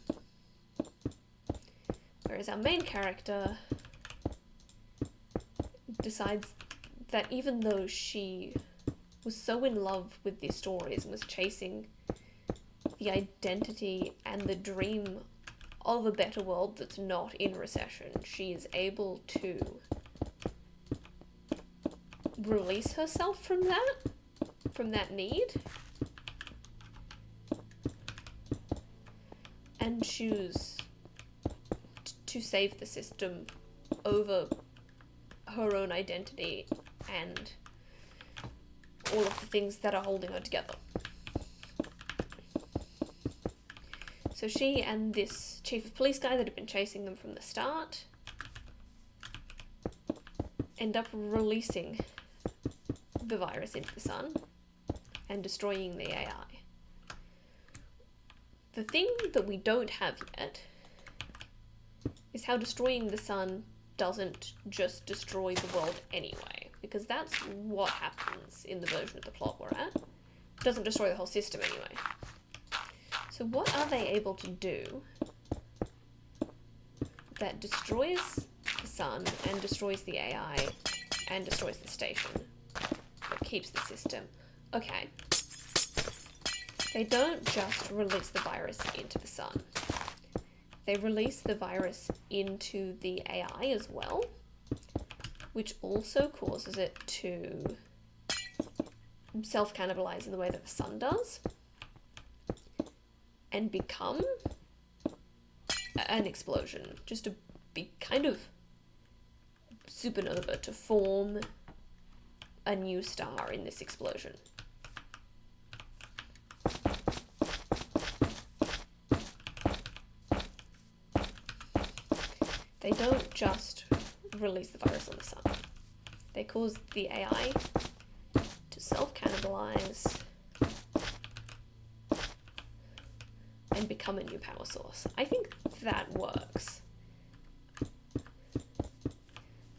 A: Whereas our main character decides that even though she was so in love with these stories and was chasing the identity and the dream of a better world that's not in recession, she is able to release herself from that need, and choose to save the system over her own identity and all of the things that are holding her together. So she and this chief of police guy that had been chasing them from the start end up releasing the virus into the sun and destroying the AI. The thing that we don't have yet is how destroying the sun doesn't just destroy the world anyway, because that's what happens in the version of the plot we're at. It doesn't destroy the whole system anyway. So what are they able to do that destroys the sun and destroys the AI and destroys the station, but keeps the system. Okay. They don't just release the virus into the sun. They release the virus into the AI as well, which also causes it to self-cannibalize in the way that the sun does and become an explosion, just to be kind of supernova, to form a new star in this explosion. They don't just release the virus on the sun. They cause the AI to self-cannibalize and become a new power source. I think that works.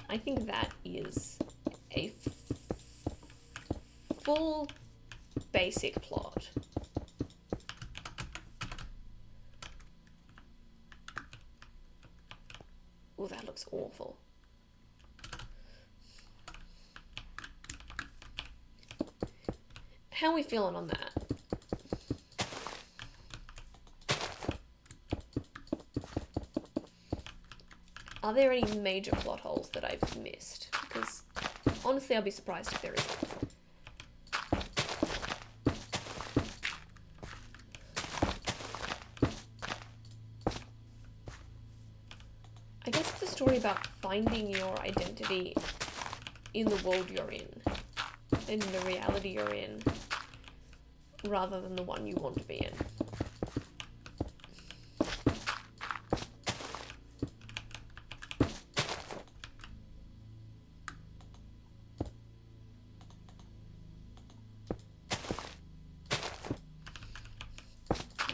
A: I think that is a full basic plot. Oh, that looks awful. How are we feeling on that? Are there any major plot holes that I've missed? Because honestly, I'll be surprised if there isn't. I guess it's a story about finding your identity in the world you're in the reality you're in, rather than the one you want to be in.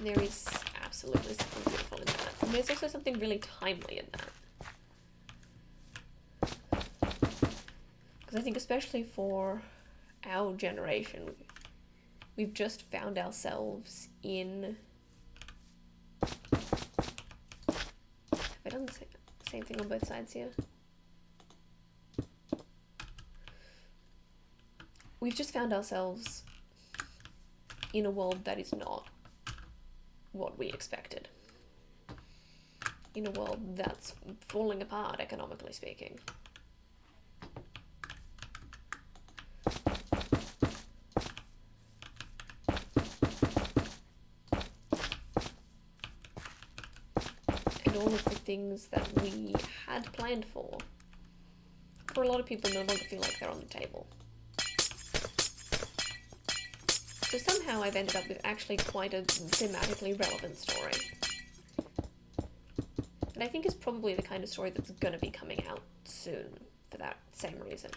A: There is absolutely something beautiful in that. And there's also something really timely in that. Because I think especially for our generation, we've just found ourselves in... Have I done the same thing on both sides here? We've just found ourselves in a world that is not what we expected. In a world that's falling apart, economically speaking. And all of the things that we had planned for a lot of people no longer feel like they're on the table. So somehow I've ended up with actually quite a thematically relevant story. And I think it's probably the kind of story that's going to be coming out soon for that same reason.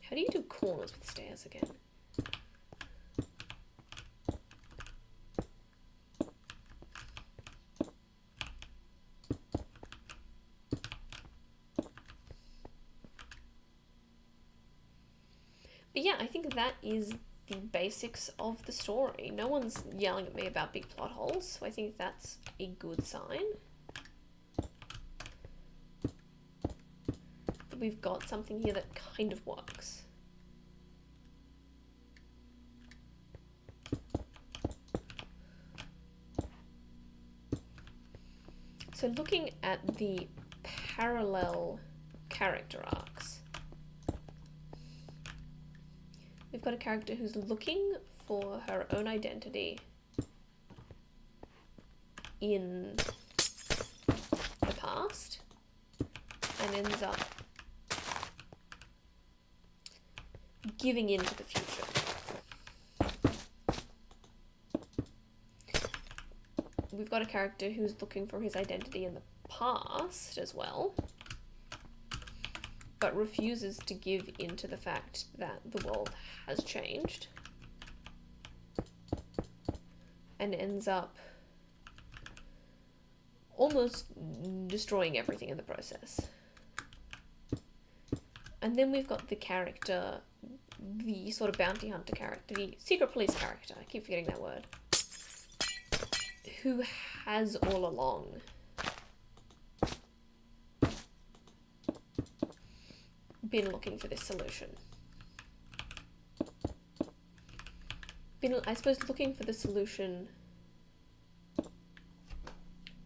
A: How do you do corners with stairs again? But yeah, I think that is the basics of the story. No one's yelling at me about big plot holes, so I think that's a good sign. But we've got something here that kind of works. So looking at the parallel character arcs, we've got a character who's looking for her own identity in the past and ends up giving in to the future. We've got a character who's looking for his identity in the past as well but refuses to give in to the fact that the world has changed and ends up almost destroying everything in the process. And then we've got the character, the sort of bounty hunter character, the secret police character, I keep forgetting that word, who has all along been looking for this solution. I suppose looking for the solution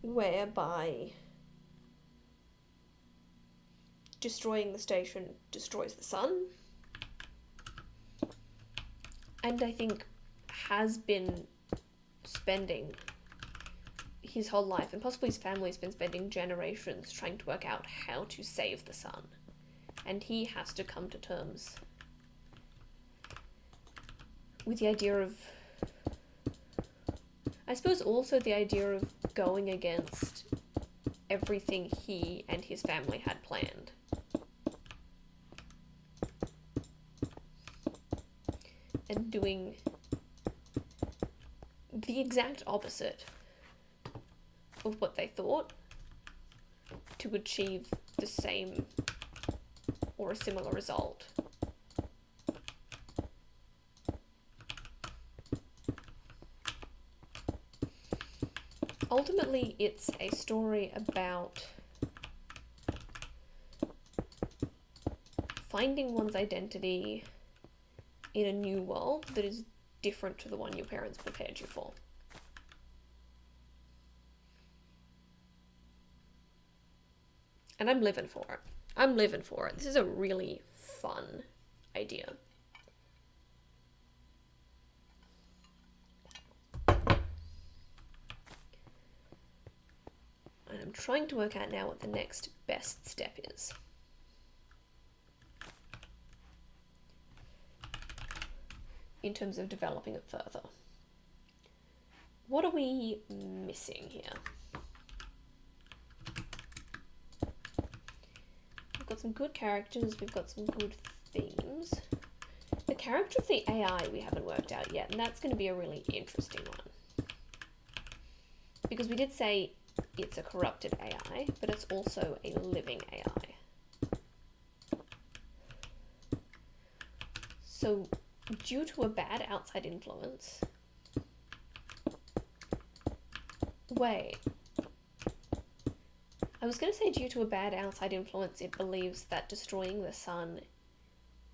A: whereby destroying the station destroys the sun, and I think has been spending his whole life, and possibly his family's been spending generations trying to work out how to save the sun, and he has to come to terms with the idea of, I suppose also the idea of going against everything he and his family had planned. And doing the exact opposite of what they thought to achieve the same or a similar result. Ultimately, it's a story about finding one's identity in a new world that is different to the one your parents prepared you for. And I'm living for it. I'm living for it. This is a really fun idea. And I'm trying to work out now what the next best step is. In terms of developing it further. What are we missing here? We've got some good characters, we've got some good themes. The character of the AI we haven't worked out yet, and that's going to be a really interesting one. Because we did say it's a corrupted AI, but it's also a living AI. So, due to a bad outside influence... Wait. I was going to say due to a bad outside influence, it believes that destroying the sun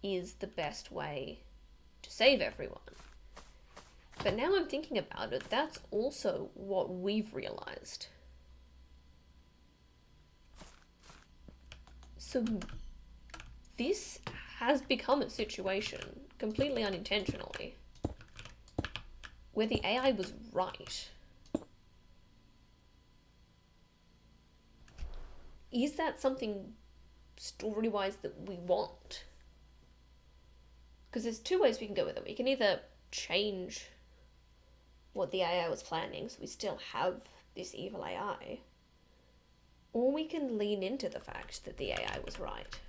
A: is the best way to save everyone. But now I'm thinking about it, that's also what we've realized. So this has become a situation, completely unintentionally, where the AI was right. Is that something story-wise that we want? Because there's two ways we can go with it. We can either change what the AI was planning, so we still have this evil AI, or we can lean into the fact that the AI was right.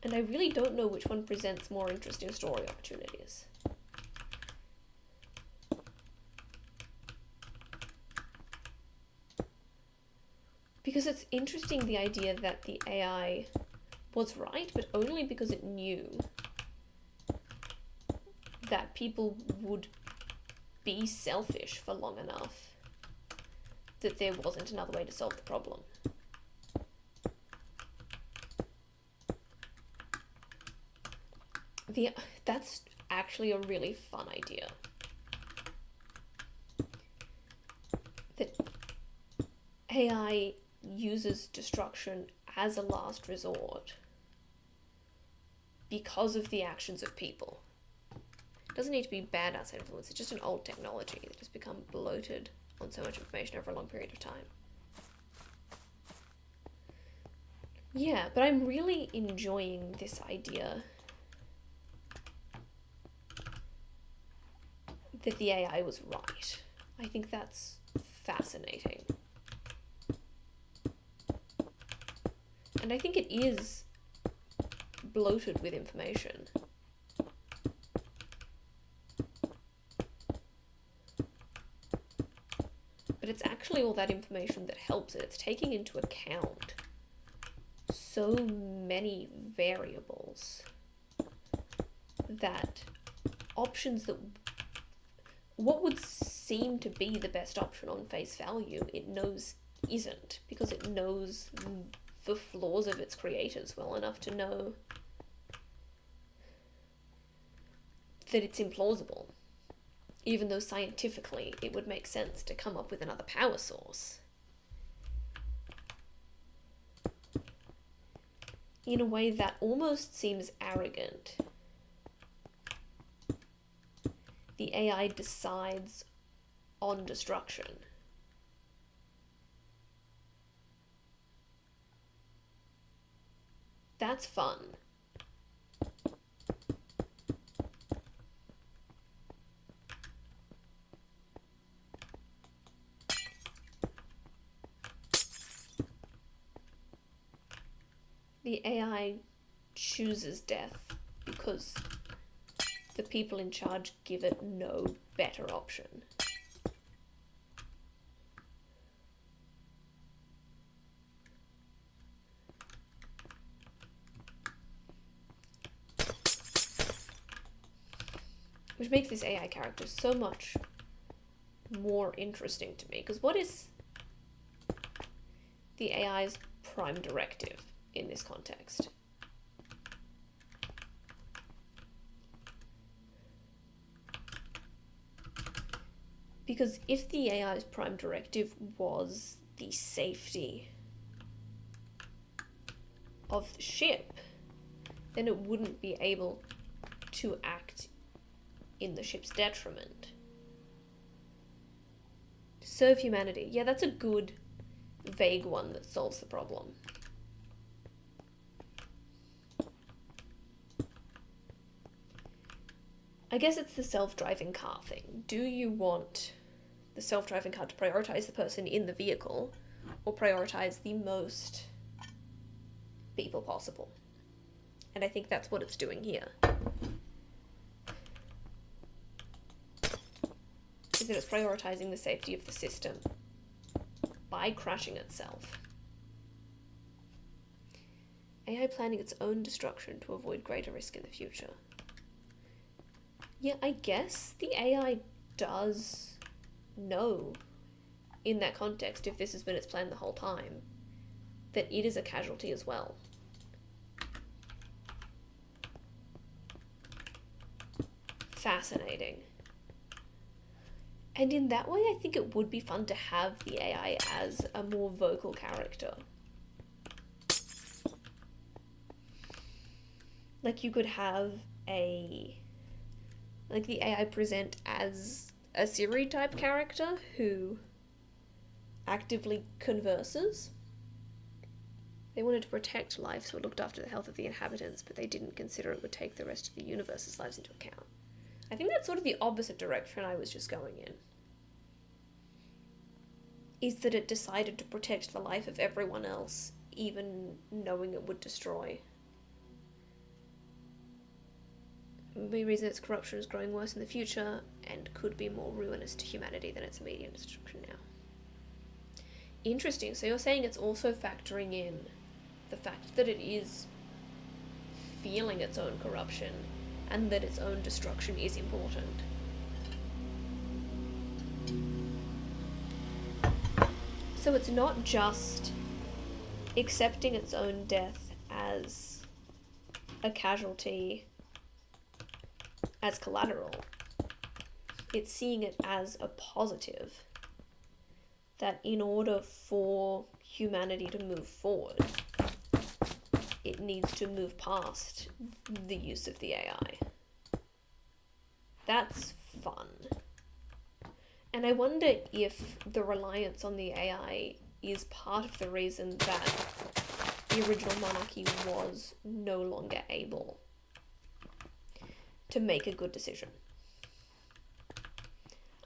A: And I really don't know which one presents more interesting story opportunities. Because it's interesting, the idea that the AI was right, but only because it knew that people would be selfish for long enough that there wasn't another way to solve the problem. That's actually a really fun idea. That AI uses destruction as a last resort because of the actions of people. It doesn't need to be bad outside influence, it's just an old technology that has become bloated on so much information over a long period of time. Yeah, but I'm really enjoying this idea that the AI was right. I think that's fascinating. And I think it is bloated with information. But it's actually all that information that helps it. It's taking into account so many variables that options that what would seem to be the best option on face value, it knows isn't, because it knows the flaws of its creators well enough to know that it's implausible, even though scientifically it would make sense to come up with another power source. In a way that almost seems arrogant. The AI decides on destruction. That's fun. The AI chooses death because the people in charge give it no better option. Which makes this AI character so much more interesting to me, because what is the AI's prime directive in this context? Because if the AI's prime directive was the safety of the ship, then it wouldn't be able to act in the ship's detriment. Serve humanity. Yeah, that's a good, vague one that solves the problem. I guess it's the self-driving car thing. Do you want the self-driving car to prioritize the person in the vehicle or prioritize the most people possible? And I think that's what it's doing here. Is that it's prioritizing the safety of the system by crashing itself. AI planning its own destruction to avoid greater risk in the future. Yeah, I guess the AI does know, in that context, if this has been its plan the whole time, that it is a casualty as well. Fascinating. And in that way, I think it would be fun to have the AI as a more vocal character. Like, you could have the AI present as a Siri-type character who actively converses. They wanted to protect life, so it looked after the health of the inhabitants, but they didn't consider it would take the rest of the universe's lives into account. I think that's sort of the opposite direction I was just going in. Is that it decided to protect the life of everyone else, even knowing it would destroy. The reason its corruption is growing worse in the future and could be more ruinous to humanity than its immediate destruction now. Interesting. So you're saying it's also factoring in the fact that it is feeling its own corruption and that its own destruction is important. So it's not just accepting its own death as a casualty, as collateral. It's seeing it as a positive, that in order for humanity to move forward, it needs to move past the use of the AI. That's fun. And I wonder if the reliance on the AI is part of the reason that the original monarchy was no longer able to make a good decision.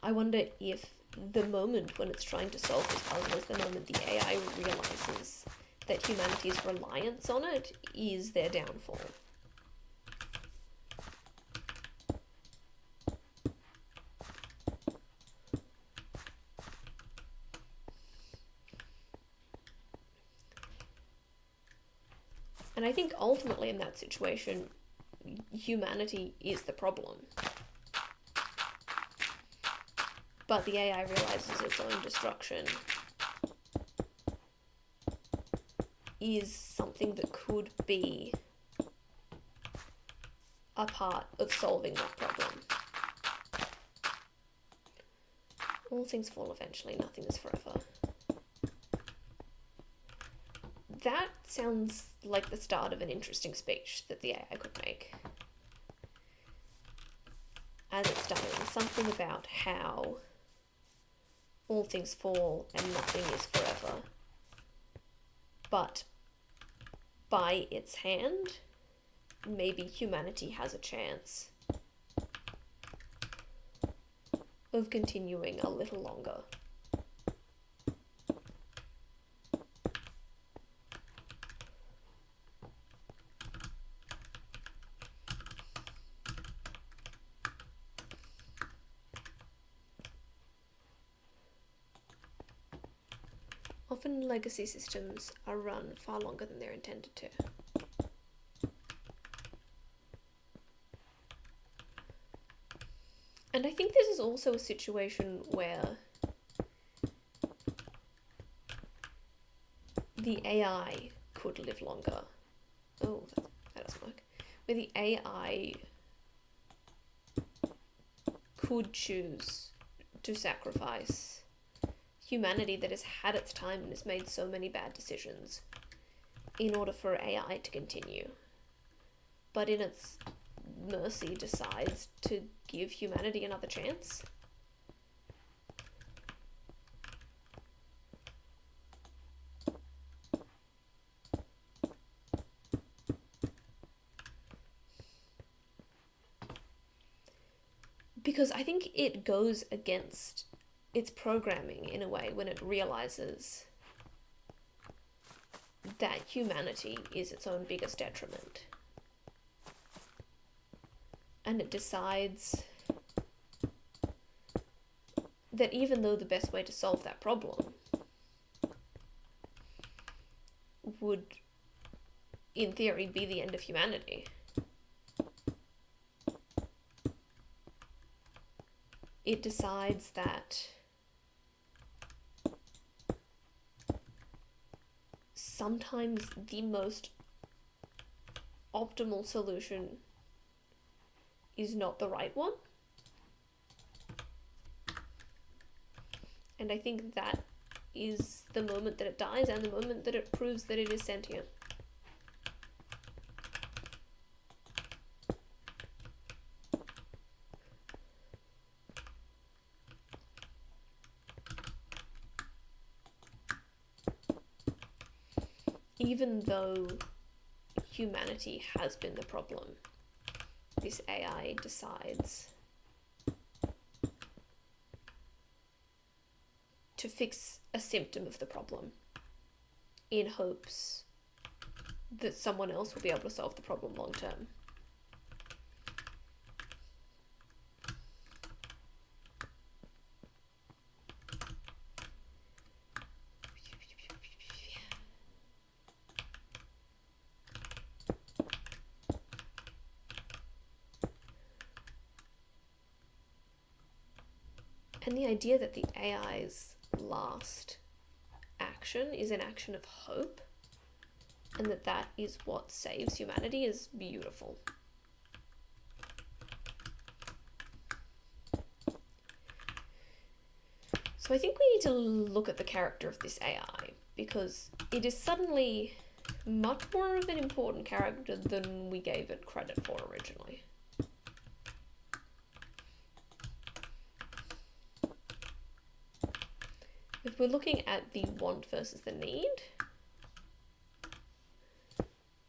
A: I wonder if the moment when it's trying to solve this puzzle is the moment the AI realizes that humanity's reliance on it is their downfall. And I think ultimately in that situation, humanity is the problem. But the AI realizes its own destruction is something that could be a part of solving that problem. All things fall eventually, nothing is forever. That sounds like the start of an interesting speech that the AI could make. As it's done, something about how all things fall and nothing is forever. But by its hand, maybe humanity has a chance of continuing a little longer. Often legacy systems are run far longer than they're intended to. And I think this is also a situation where the AI could live longer. Oh, that doesn't work. Where the AI could choose to sacrifice humanity that has had its time and has made so many bad decisions in order for AI to continue. But in its mercy decides to give humanity another chance. Because I think it goes against its programming in a way when it realizes that humanity is its own biggest detriment. And it decides that even though the best way to solve that problem would, in theory, be the end of humanity, it decides that sometimes the most optimal solution is not the right one. And I think that is the moment that it dies and the moment that it proves that it is sentient. Even though humanity has been the problem, this AI decides to fix a symptom of the problem in hopes that someone else will be able to solve the problem long term. And the idea that the AI's last action is an action of hope, and that is what saves humanity, is beautiful. So I think we need to look at the character of this AI, because it is suddenly much more of an important character than we gave it credit for originally. If we're looking at the want versus the need,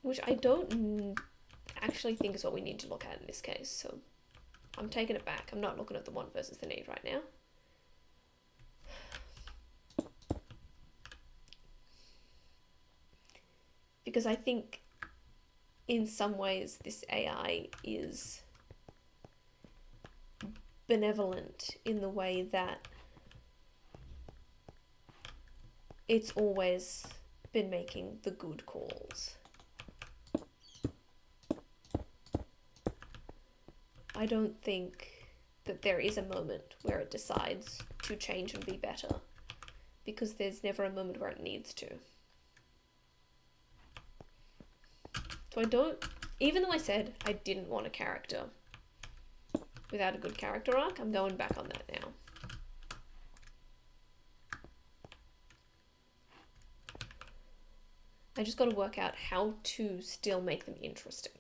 A: which I don't actually think is what we need to look at in this case, so I'm taking it back. I'm not looking at the want versus the need right now. Because I think in some ways this AI is benevolent in the way that it's always been making the good calls. I don't think that there is a moment where it decides to change and be better, because there's never a moment where it needs to. So I don't, even though I said I didn't want a character without a good character arc, I'm going back on that now. I just got to work out how to still make them interesting.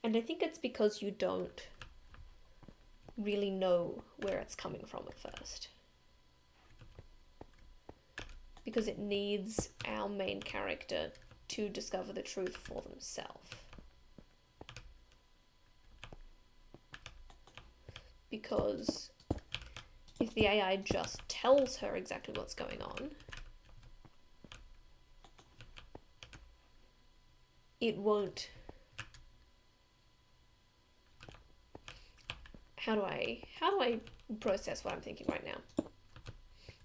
A: And I think it's because you don't really know where it's coming from at first. Because it needs our main character to discover the truth for themselves. Because if the AI just tells her exactly what's going on, it won't... How do I process what I'm thinking right now?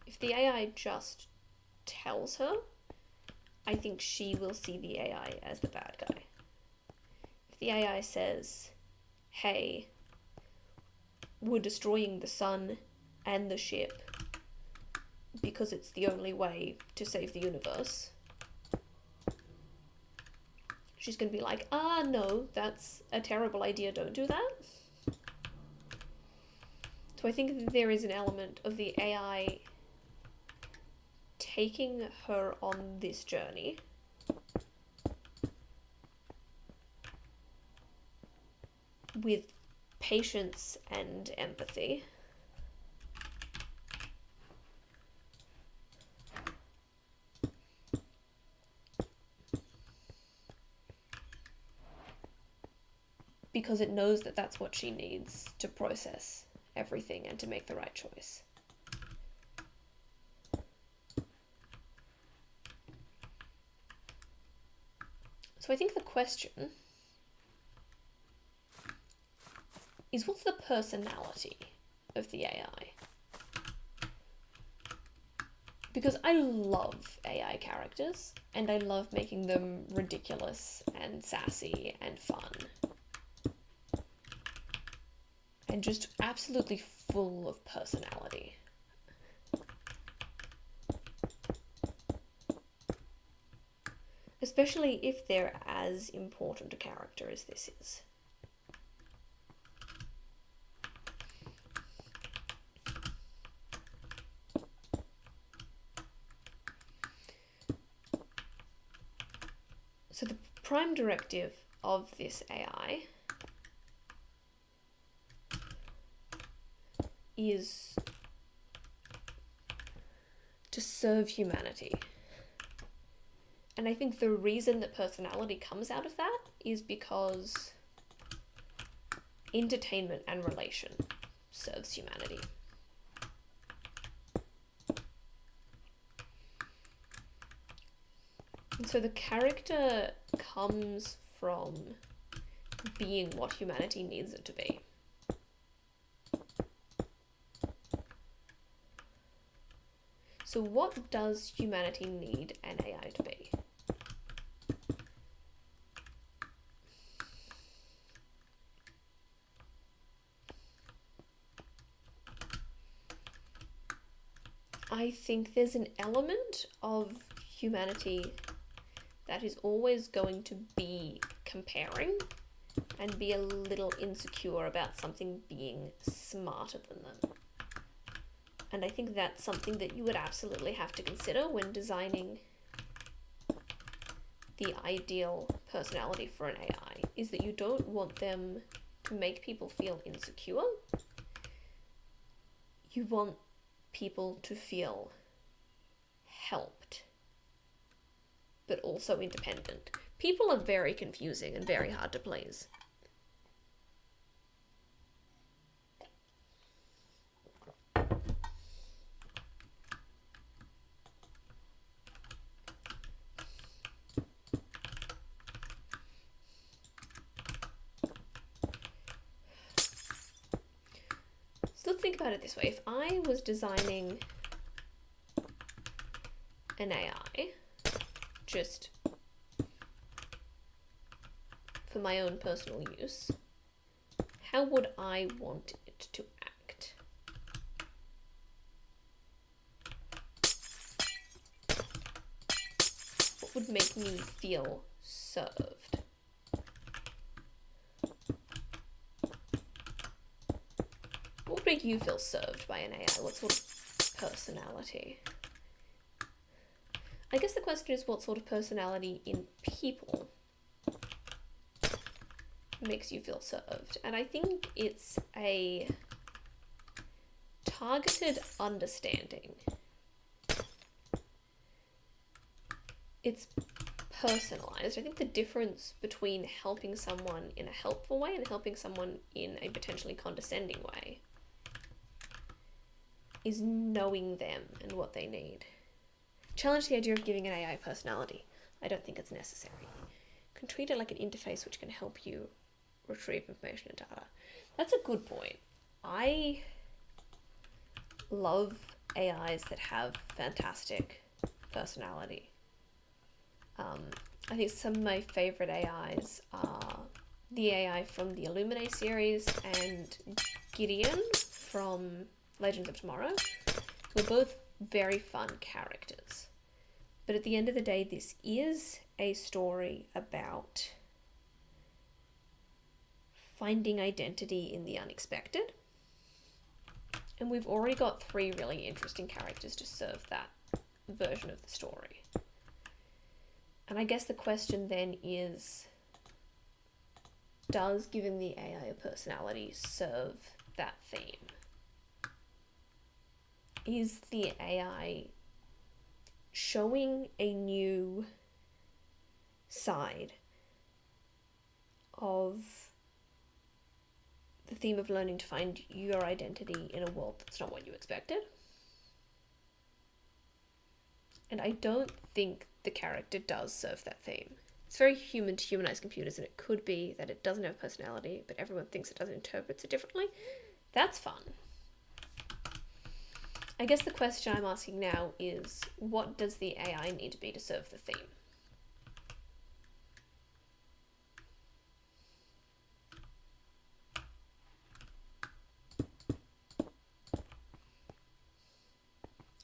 A: If the AI just tells her, I think she will see the AI as the bad guy. If the AI says, hey, we're destroying the sun and the ship because it's the only way to save the universe, she's going to be like, no, that's a terrible idea, don't do that. So I think that there is an element of the AI taking her on this journey with patience and empathy. Because it knows that that's what she needs to process everything and to make the right choice. So I think the question is, what's the personality of the AI? Because I love AI characters, and I love making them ridiculous and sassy and fun. And just absolutely full of personality. Especially if they're as important a character as this is. So the prime directive of this AI is to serve humanity. And I think the reason that personality comes out of that is because entertainment and relation serves humanity. And so the character comes from being what humanity needs it to be. So what does humanity need an AI to be? I think there's an element of humanity that is always going to be comparing and be a little insecure about something being smarter than them. And I think that's something that you would absolutely have to consider when designing the ideal personality for an AI, is that you don't want them to make people feel insecure. You want people to feel helped, but also independent. People are very confusing and very hard to please. think about it this way. If I was designing an AI just for my own personal use, how would I want it to act? What would make me feel served? What would make you feel served by an AI? What sort of personality? I guess the question is what sort of personality in people makes you feel served. And I think it's a targeted understanding. It's personalized. I think the difference between helping someone in a helpful way and helping someone in a potentially condescending way is knowing them and what they need. Challenge the idea of giving an AI personality. I don't think it's necessary. You can treat it like an interface which can help you retrieve information and data. That's a good point. I love AIs that have fantastic personality. I think some of my favorite AIs are the AI from the Illuminate series and Gideon from Legends of Tomorrow. We're both very fun characters. But at the end of the day, this is a story about finding identity in the unexpected. And we've already got 3 really interesting characters to serve that version of the story. And I guess the question then is, does giving the AI a personality serve that theme? Is the AI showing a new side of the theme of learning to find your identity in a world that's not what you expected? And I don't think the character does serve that theme. It's very human to humanize computers, and it could be that it doesn't have personality, but everyone thinks it does and interprets it differently. That's fun. I guess the question I'm asking now is, what does the AI need to be to serve the theme?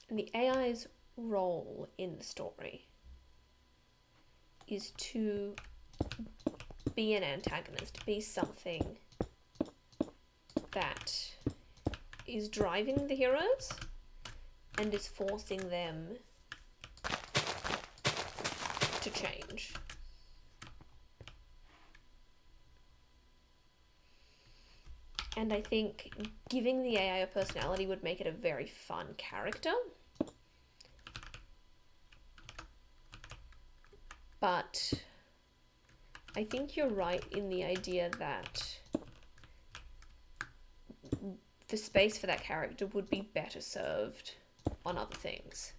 A: And the AI's role in the story is to be an antagonist, be something that is driving the heroes and is forcing them to change. And I think giving the AI a personality would make it a very fun character. But I think you're right in the idea that the space for that character would be better served on other things.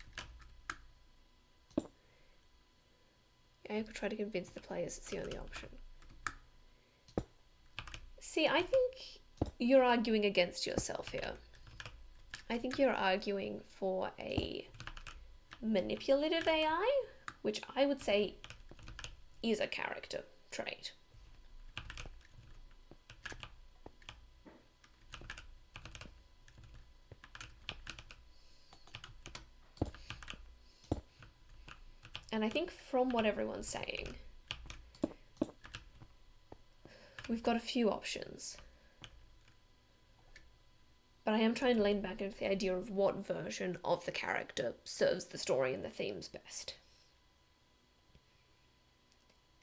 A: I could try to convince the players it's the only option. See, I think you're arguing against yourself here. I think you're arguing for a manipulative AI, which I would say is a character trait. And I think from what everyone's saying, we've got a few options. But I am trying to lean back into the idea of what version of the character serves the story and the themes best.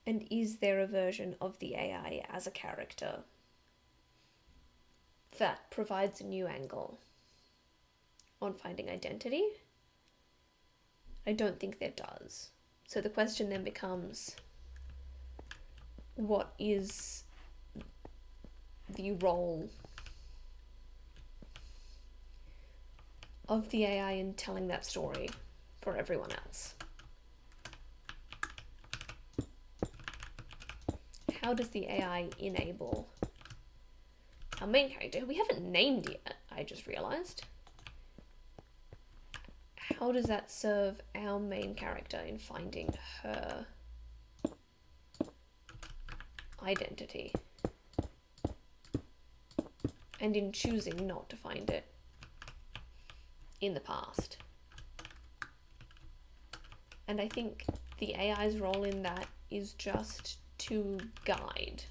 A: And is there a version of the AI as a character that provides a new angle on finding identity? I don't think there does. So the question then becomes, what is the role of the AI in telling that story for everyone else? How does the AI enable our main character, who we haven't named yet? I just realized. How does that serve our main character in finding her identity? And in choosing not to find it in the past. And I think the AI's role in that is just to guide.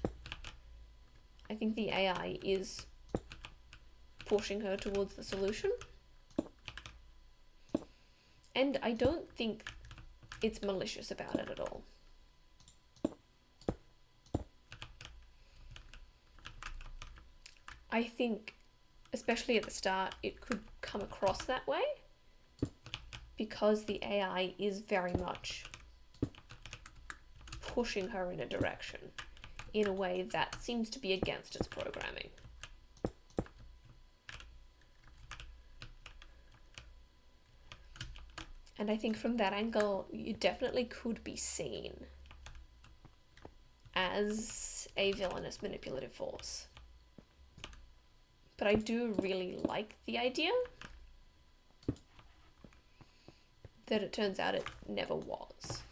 A: I think the AI is pushing her towards the solution. And I don't think it's malicious about it at all. I think, especially at the start, it could come across that way because the AI is very much pushing her in a direction in a way that seems to be against its programming. And I think from that angle, you definitely could be seen as a villainous manipulative force. But I do really like the idea that it turns out it never was.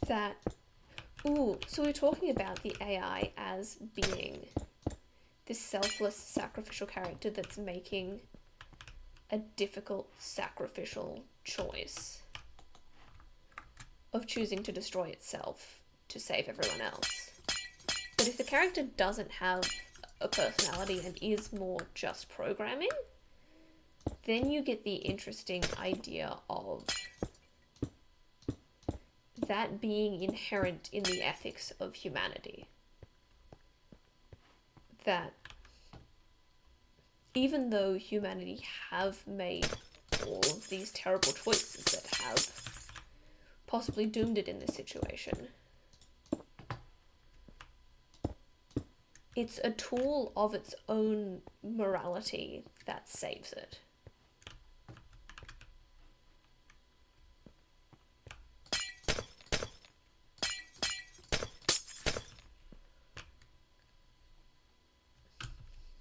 A: That, so we're talking about the AI as being this selfless, sacrificial character that's making a difficult, sacrificial choice of choosing to destroy itself to save everyone else. But if the character doesn't have a personality and is more just programming, then you get the interesting idea of that being inherent in the ethics of humanity. That even though humanity have made all of these terrible choices that have possibly doomed it in this situation, it's a tool of its own morality that saves it.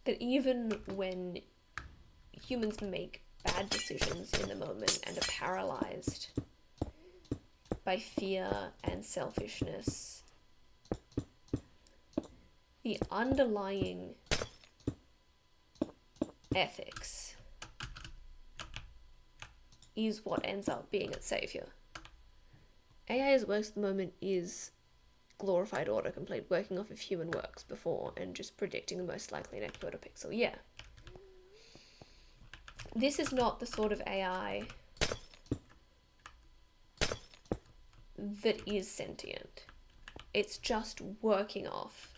A: That even when humans make bad decisions in the moment and are paralyzed by fear and selfishness, the underlying ethics is what ends up being its savior. AI as works at the moment is glorified autocomplete, working off of human works before and just predicting the most likely next word or pixel. Yeah. This is not the sort of AI that is sentient. It's just working off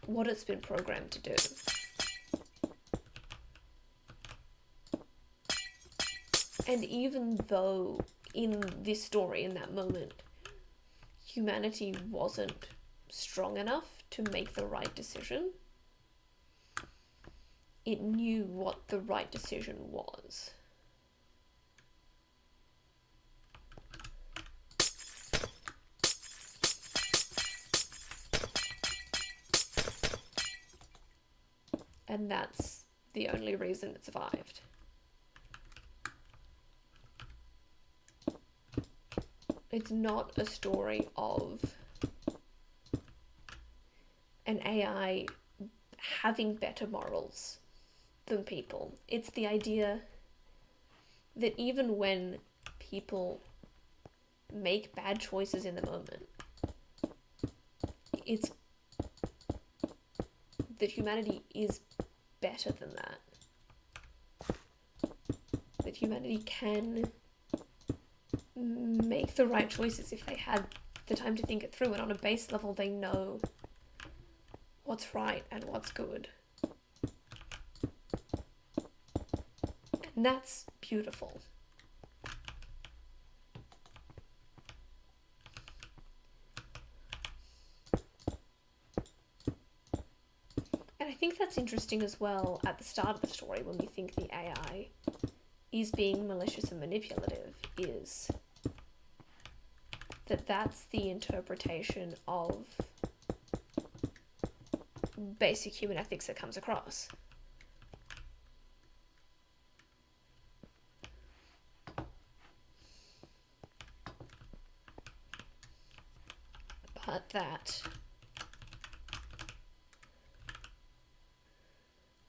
A: what it's been programmed to do. And even though in this story, in that moment, humanity wasn't strong enough to make the right decision, it knew what the right decision was. And that's the only reason it survived. It's not a story of an AI having better morals than people. It's the idea that even when people make bad choices in the moment, it's that humanity is better than that. That humanity can make the right choices if they had the time to think it through, and on a base level they know what's right and what's good. And that's beautiful. And I think that's interesting as well at the start of the story when we think the AI is being malicious and manipulative is that that's the interpretation of basic human ethics that comes across. But that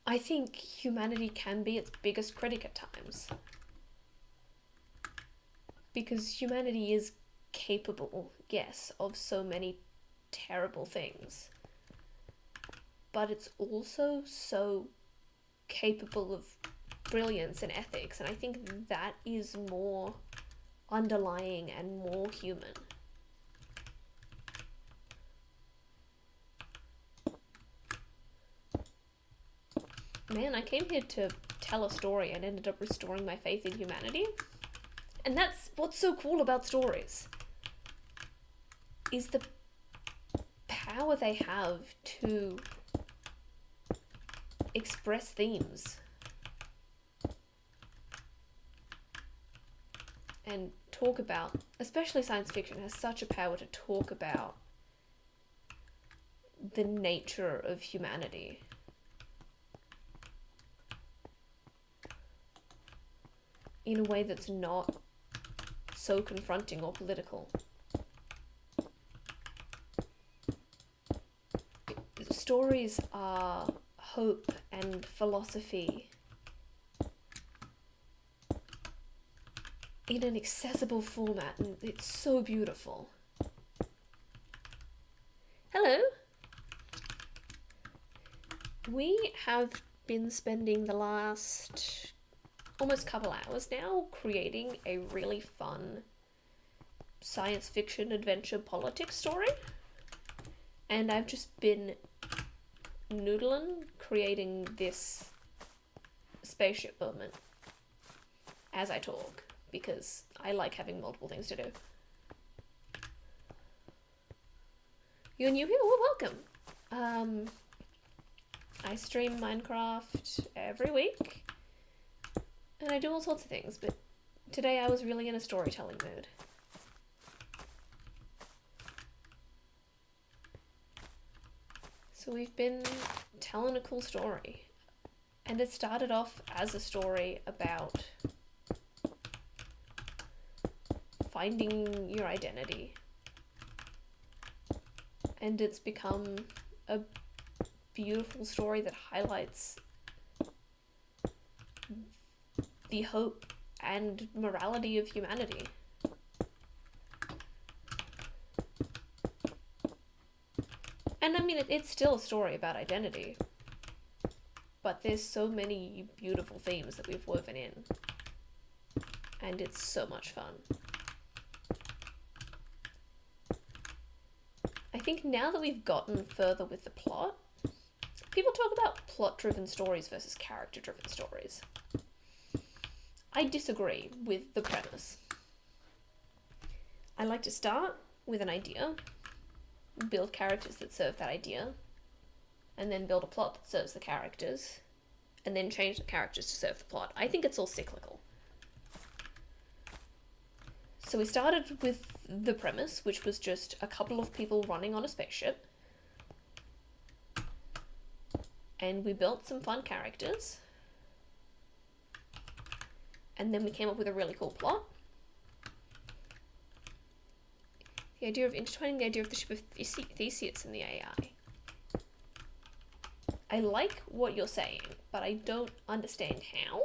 A: I think humanity can be its biggest critic at times. Because humanity is capable, yes, of so many terrible things. But it's also so capable of brilliance and ethics, and I think that is more underlying and more human. Man, I came here to tell a story and ended up restoring my faith in humanity. And that's what's so cool about stories, is the power they have to express themes and talk about, especially science fiction has such a power to talk about the nature of humanity. In a way that's not so confronting or political. Stories are hope and philosophy in an accessible format, and it's so beautiful. Hello! We have been spending the last almost couple hours now creating a really fun science fiction adventure politics story, and I've just been noodling creating this spaceship moment as I talk, because I like having multiple things to do. You're new here? Well, welcome. I stream Minecraft every week. And I do all sorts of things, but today I was really in a storytelling mood. So we've been telling a cool story. And it started off as a story about finding your identity. And it's become a beautiful story that highlights the hope and morality of humanity. And I mean, it's still a story about identity, but there's so many beautiful themes that we've woven in, and it's so much fun. I think now that we've gotten further with the plot, people talk about plot-driven stories versus character-driven stories. I disagree with the premise. I like to start with an idea, build characters that serve that idea, and then build a plot that serves the characters, and then change the characters to serve the plot. I think it's all cyclical. So we started with the premise, which was just a couple of people running on a spaceship, and we built some fun characters. And then we came up with a really cool plot. The idea of intertwining the idea of the ship of Theseus and the AI. I like what you're saying, but I don't understand how.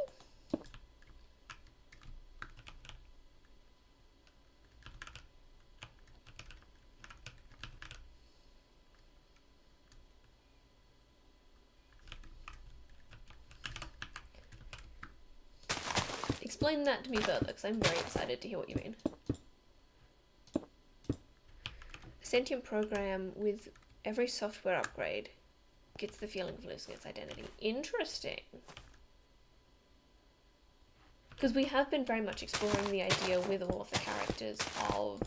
A: Explain that to me further, because I'm very excited to hear what you mean. A sentient program with every software upgrade gets the feeling of losing its identity. Interesting. Because we have been very much exploring the idea with all of the characters of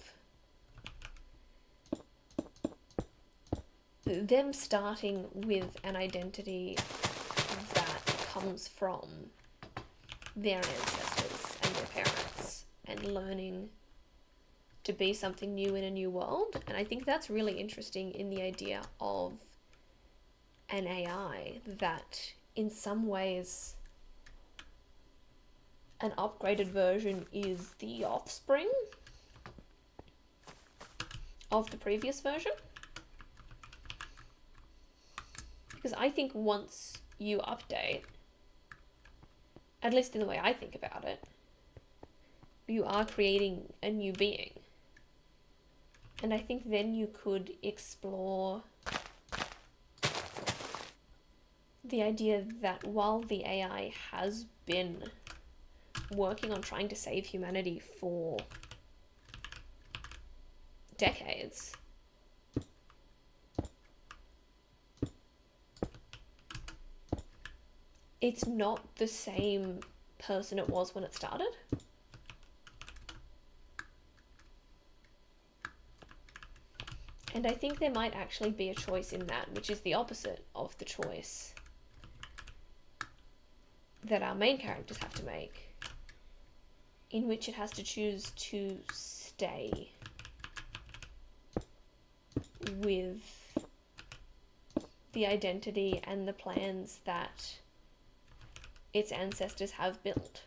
A: them starting with an identity that comes from their ancestors and their parents and learning to be something new in a new world. And I think that's really interesting in the idea of an AI that in some ways an upgraded version is the offspring of the previous version. Because I think once you update, at least in the way I think about it, you are creating a new being. And I think then you could explore the idea that while the AI has been working on trying to save humanity for decades, it's not the same person it was when it started. And I think there might actually be a choice in that, which is the opposite of the choice that our main characters have to make, in which it has to choose to stay with the identity and the plans that its ancestors have built.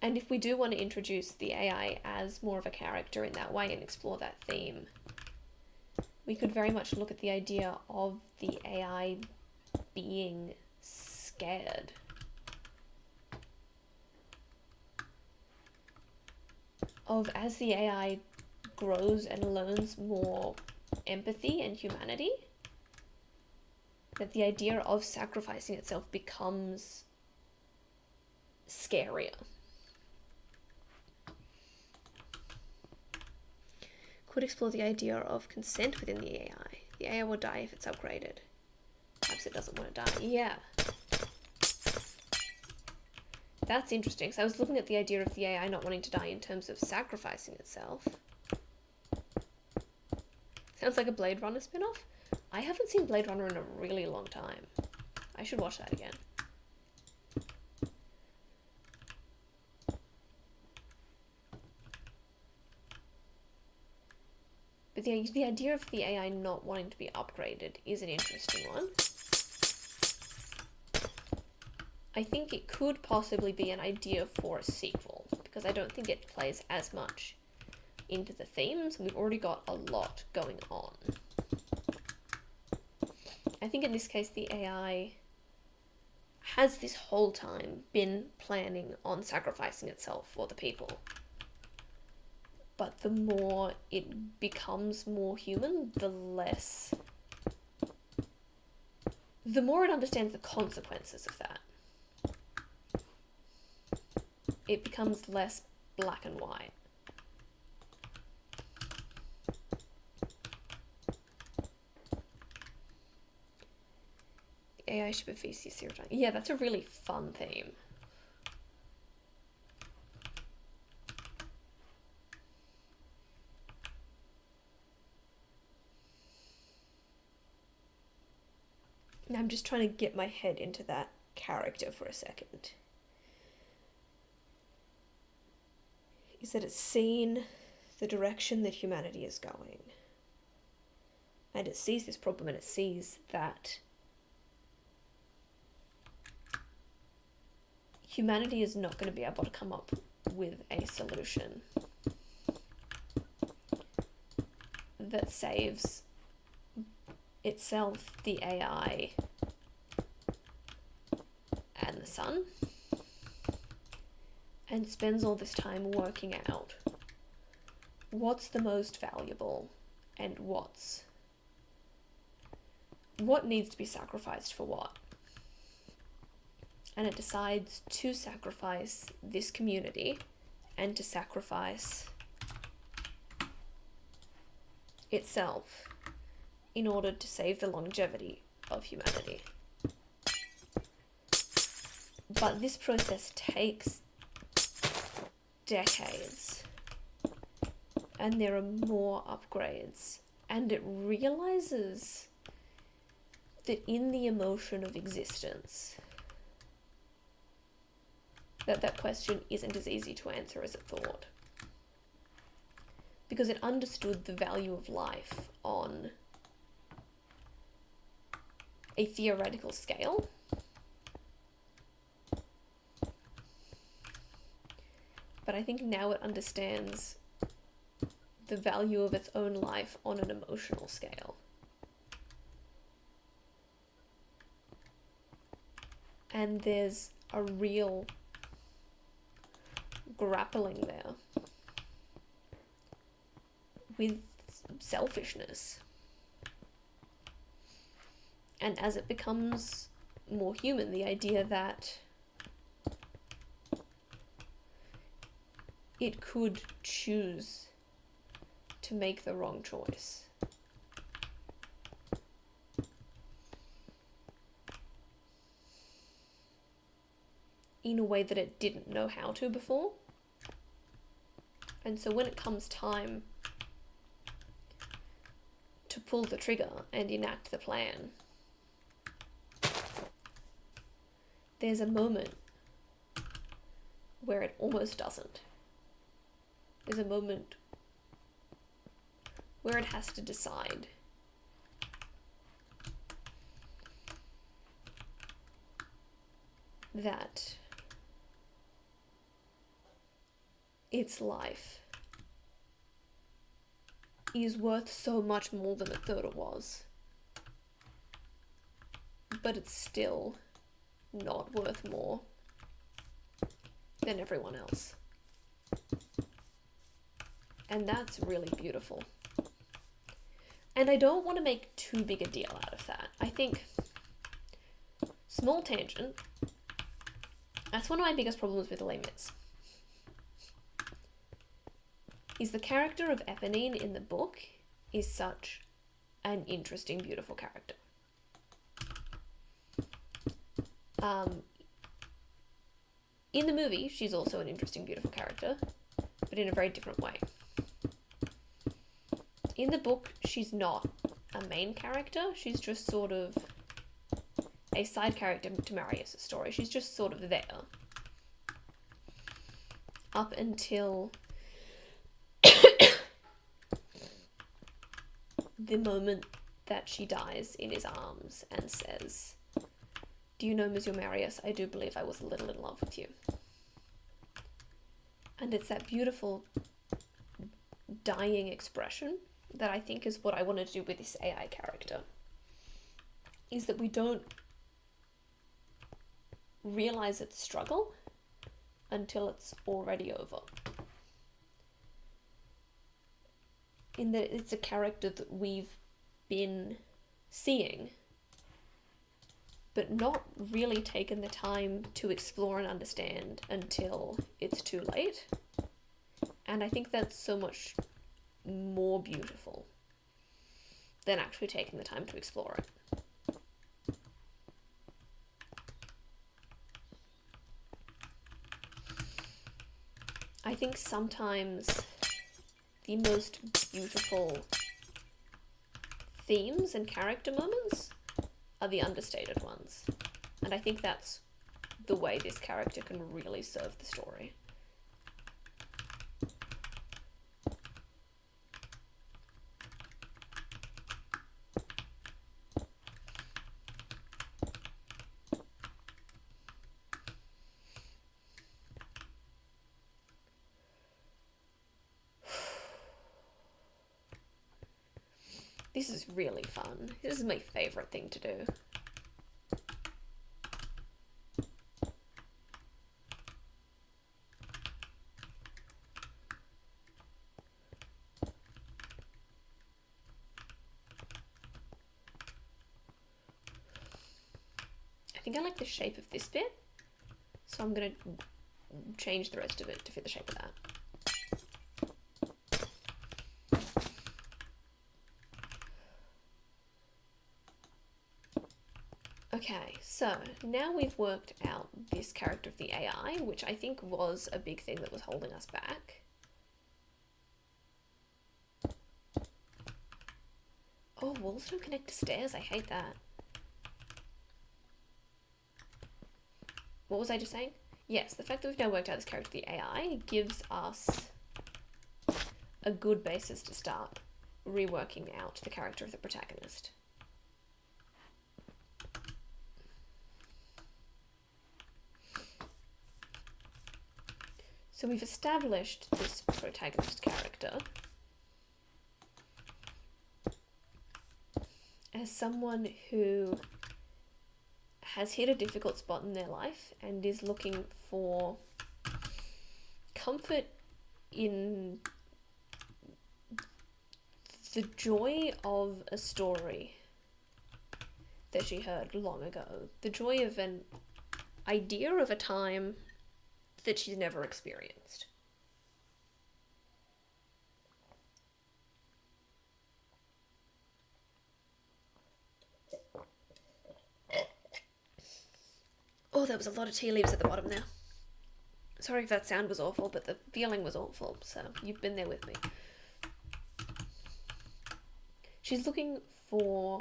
A: And if we do want to introduce the AI as more of a character in that way and explore that theme, we could very much look at the idea of the AI being scared. Of as the AI grows and learns more empathy and humanity, that the idea of sacrificing itself becomes scarier. Could explore the idea of consent within the AI. The AI will die if it's upgraded. Perhaps it doesn't want to die. Yeah. That's interesting. So I was looking at the idea of the AI not wanting to die in terms of sacrificing itself. Sounds like a Blade Runner spin-off. I haven't seen Blade Runner in a really long time. I should watch that again. But the idea of the AI not wanting to be upgraded is an interesting one. I think it could possibly be an idea for a sequel, because I don't think it plays as much into the themes. We've already got a lot going on. I think in this case the AI has this whole time been planning on sacrificing itself for the people. But the more it becomes more human, the more it understands the consequences of that. It becomes less black and white. The AI ship of VC zero time. Yeah, that's a really fun theme. I'm just trying to get my head into that character for a second. Is that it's seen the direction that humanity is going. And it sees this problem and it sees that humanity is not going to be able to come up with a solution that saves itself, the AI, and the sun, and spends all this time working out what's the most valuable and what needs to be sacrificed for what. And it decides to sacrifice this community and to sacrifice itself in order to save the longevity of humanity. But this process takes decades, and there are more upgrades, and it realizes that in the emotion of existence, that question isn't as easy to answer as it thought. Because it understood the value of life on a theoretical scale. But I think now it understands the value of its own life on an emotional scale. And there's a real grappling there with selfishness. And as it becomes more human, the idea that it could choose to make the wrong choice. In a way that it didn't know how to before. And so when it comes time to pull the trigger and enact the plan, there's a moment where it almost doesn't. There's a moment where it has to decide that its life is worth so much more than it thought it was. But it's still not worth more than everyone else. And that's really beautiful. And I don't want to make too big a deal out of that. I think, small tangent, that's one of my biggest problems with Les Mis. Is the character of Eponine in the book is such an interesting, beautiful character. In the movie, she's also an interesting, beautiful character, but in a very different way. In the book, she's not a main character. She's just sort of a side character to Marius' story. She's just sort of there. Up until the moment that she dies in his arms and says, "Do you know, Monsieur Marius, I do believe I was a little in love with you." And it's that beautiful dying expression that I think is what I wanted to do with this AI character. Is that we don't realize its struggle until it's already over. In that it's a character that we've been seeing, but not really taken the time to explore and understand until it's too late. And I think that's so much more beautiful than actually taking the time to explore it. I think sometimes the most beautiful themes and character moments are the understated ones. And I think that's the way this character can really serve the story. This is really fun. This is my favorite thing to do. I think I like the shape of this bit, so I'm going to change the rest of it to fit the shape of that. Okay, so now we've worked out this character of the AI, which I think was a big thing that was holding us back. Oh, walls don't connect to stairs. I hate that. What was I just saying? yes, the fact that we've now worked out this character, the AI, gives us a good basis to start reworking out the character of the protagonist. So we've established this protagonist character as someone who has hit a difficult spot in their life and is looking for comfort in the joy of a story that she heard long ago. The joy of an idea of a time that she's never experienced. Oh, there was a lot of tea leaves at the bottom there. Sorry if that sound was awful, but the feeling was awful, so you've been there with me. She's looking for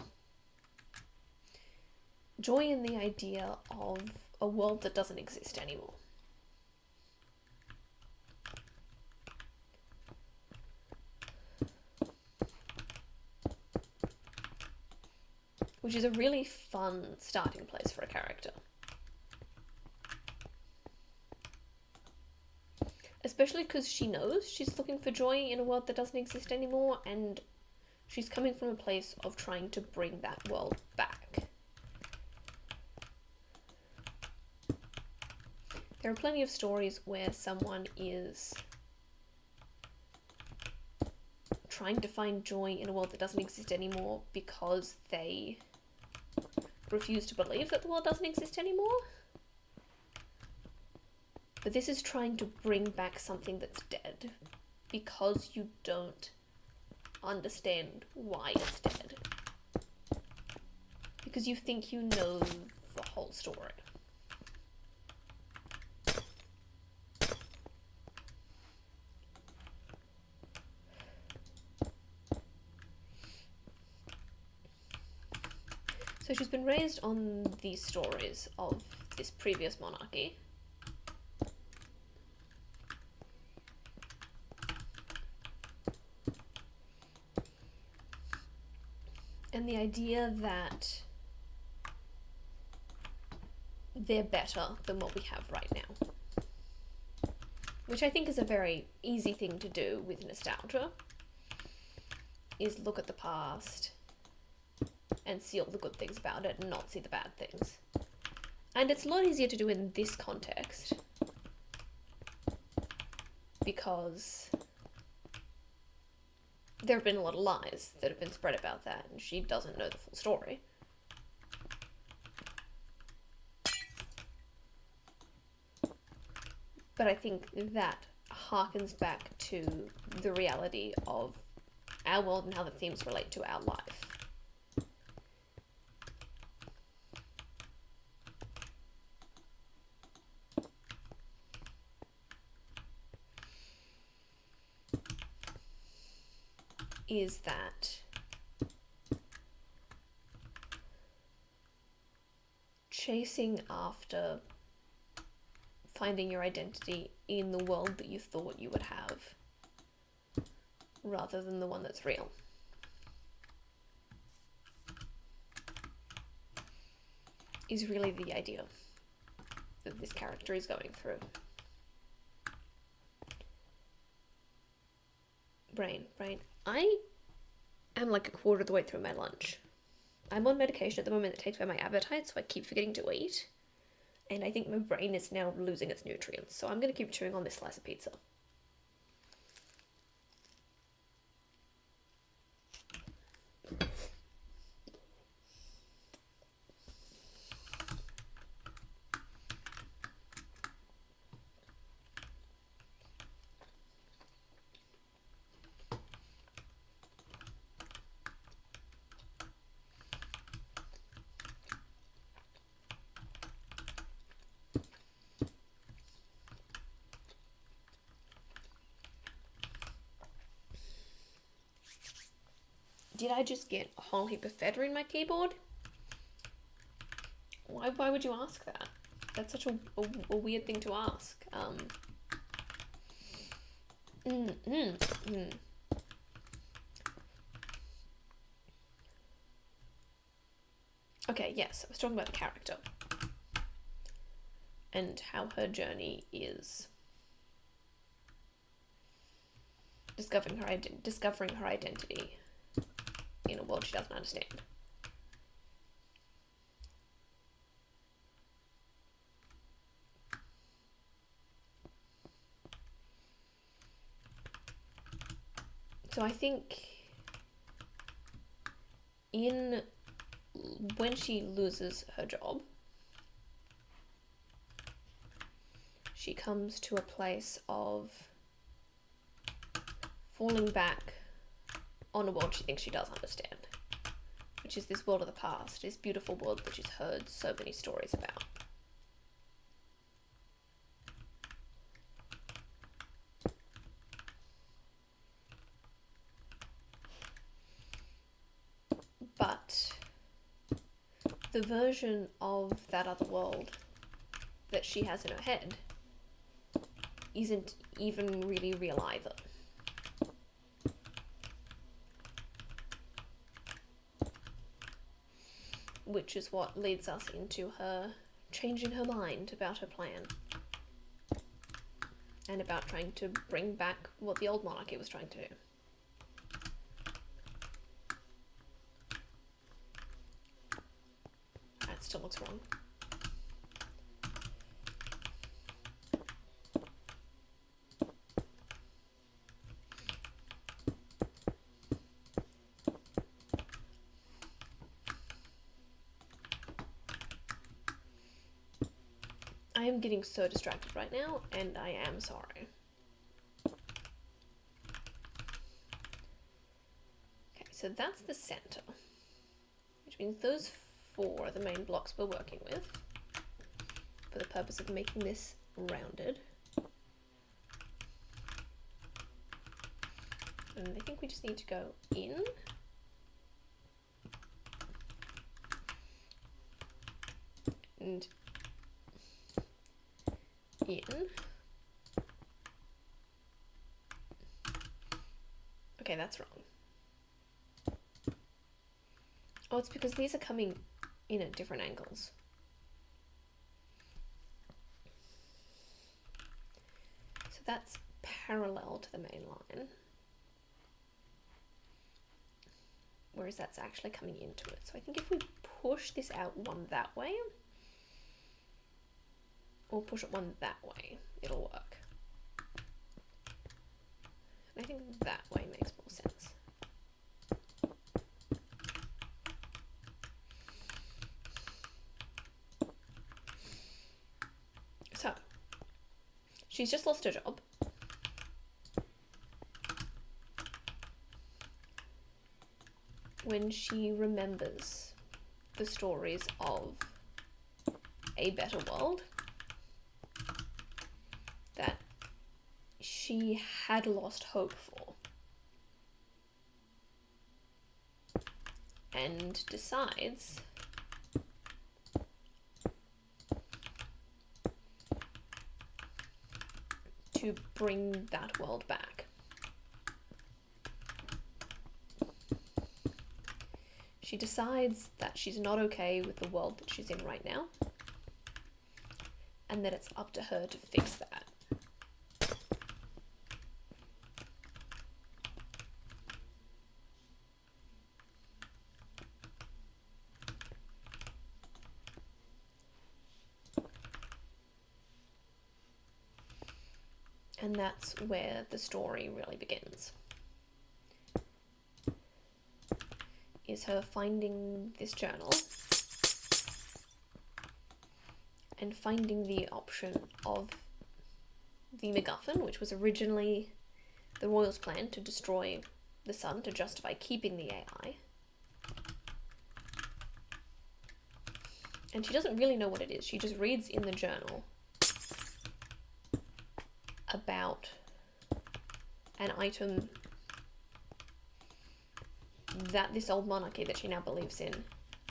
A: joy in the idea of a world that doesn't exist anymore. Which is a really fun starting place for a character. Especially because she knows she's looking for joy in a world that doesn't exist anymore, and she's coming from a place of trying to bring that world back. There are plenty of stories where someone is trying to find joy in a world that doesn't exist anymore because they refuse to believe that the world doesn't exist anymore. But this is trying to bring back something that's dead because you don't understand why it's dead. Because you think you know the whole story. So she's been raised on these stories of this previous monarchy. And the idea that they're better than what we have right now. Which I think is a very easy thing to do with nostalgia, is look at the past and see all the good things about it and not see the bad things. And it's a lot easier to do in this context because there have been a lot of lies that have been spread about that, and she doesn't know the full story. But I think that harkens back to the reality of our world and how the themes relate to our life. Is that chasing after finding your identity in the world that you thought you would have rather than the one that's real. Is really the idea that this character is going through. Brain. I am like a quarter of the way through my lunch. I'm on medication at the moment that takes away my appetite, so I keep forgetting to eat. And I think my brain is now losing its nutrients, so I'm going to keep chewing on this slice of pizza. Did I just get a whole heap of feta in my keyboard? Why would you ask that? That's such a weird thing to ask. Okay, yes, I was talking about the character and how her journey is discovering her identity in a world she doesn't understand. So I think when she loses her job, she comes to a place of falling back on a world she thinks she does understand, which is this world of the past, this beautiful world that she's heard so many stories about. But the version of that other world that she has in her head isn't even really real either. Which is what leads us into her changing her mind about her plan. And about trying to bring back what the old monarchy was trying to do. That still looks wrong. I am getting so distracted right now, and I am sorry. Okay, so that's the center, which means those 4 are the main blocks we're working with for the purpose of making this rounded. And I think we just need to go in. And in. Okay, that's wrong. Oh, it's because these are coming in at different angles. So that's parallel to the main line. Whereas that's actually coming into it. So I think if we push this out one that way, or push it one that way, it'll work. And I think that way makes more sense. So, she's just lost her job. When she remembers the stories of a better world that she had lost hope for, and decides to bring that world back. She decides that she's not okay with the world that she's in right now, and that it's up to her to fix that. And that's where the story really begins. Is her finding this journal and finding the option of the MacGuffin, which was originally the Royals' plan to destroy the sun to justify keeping the AI. And she doesn't really know what it is. She just reads in the journal about an item that this old monarchy that she now believes in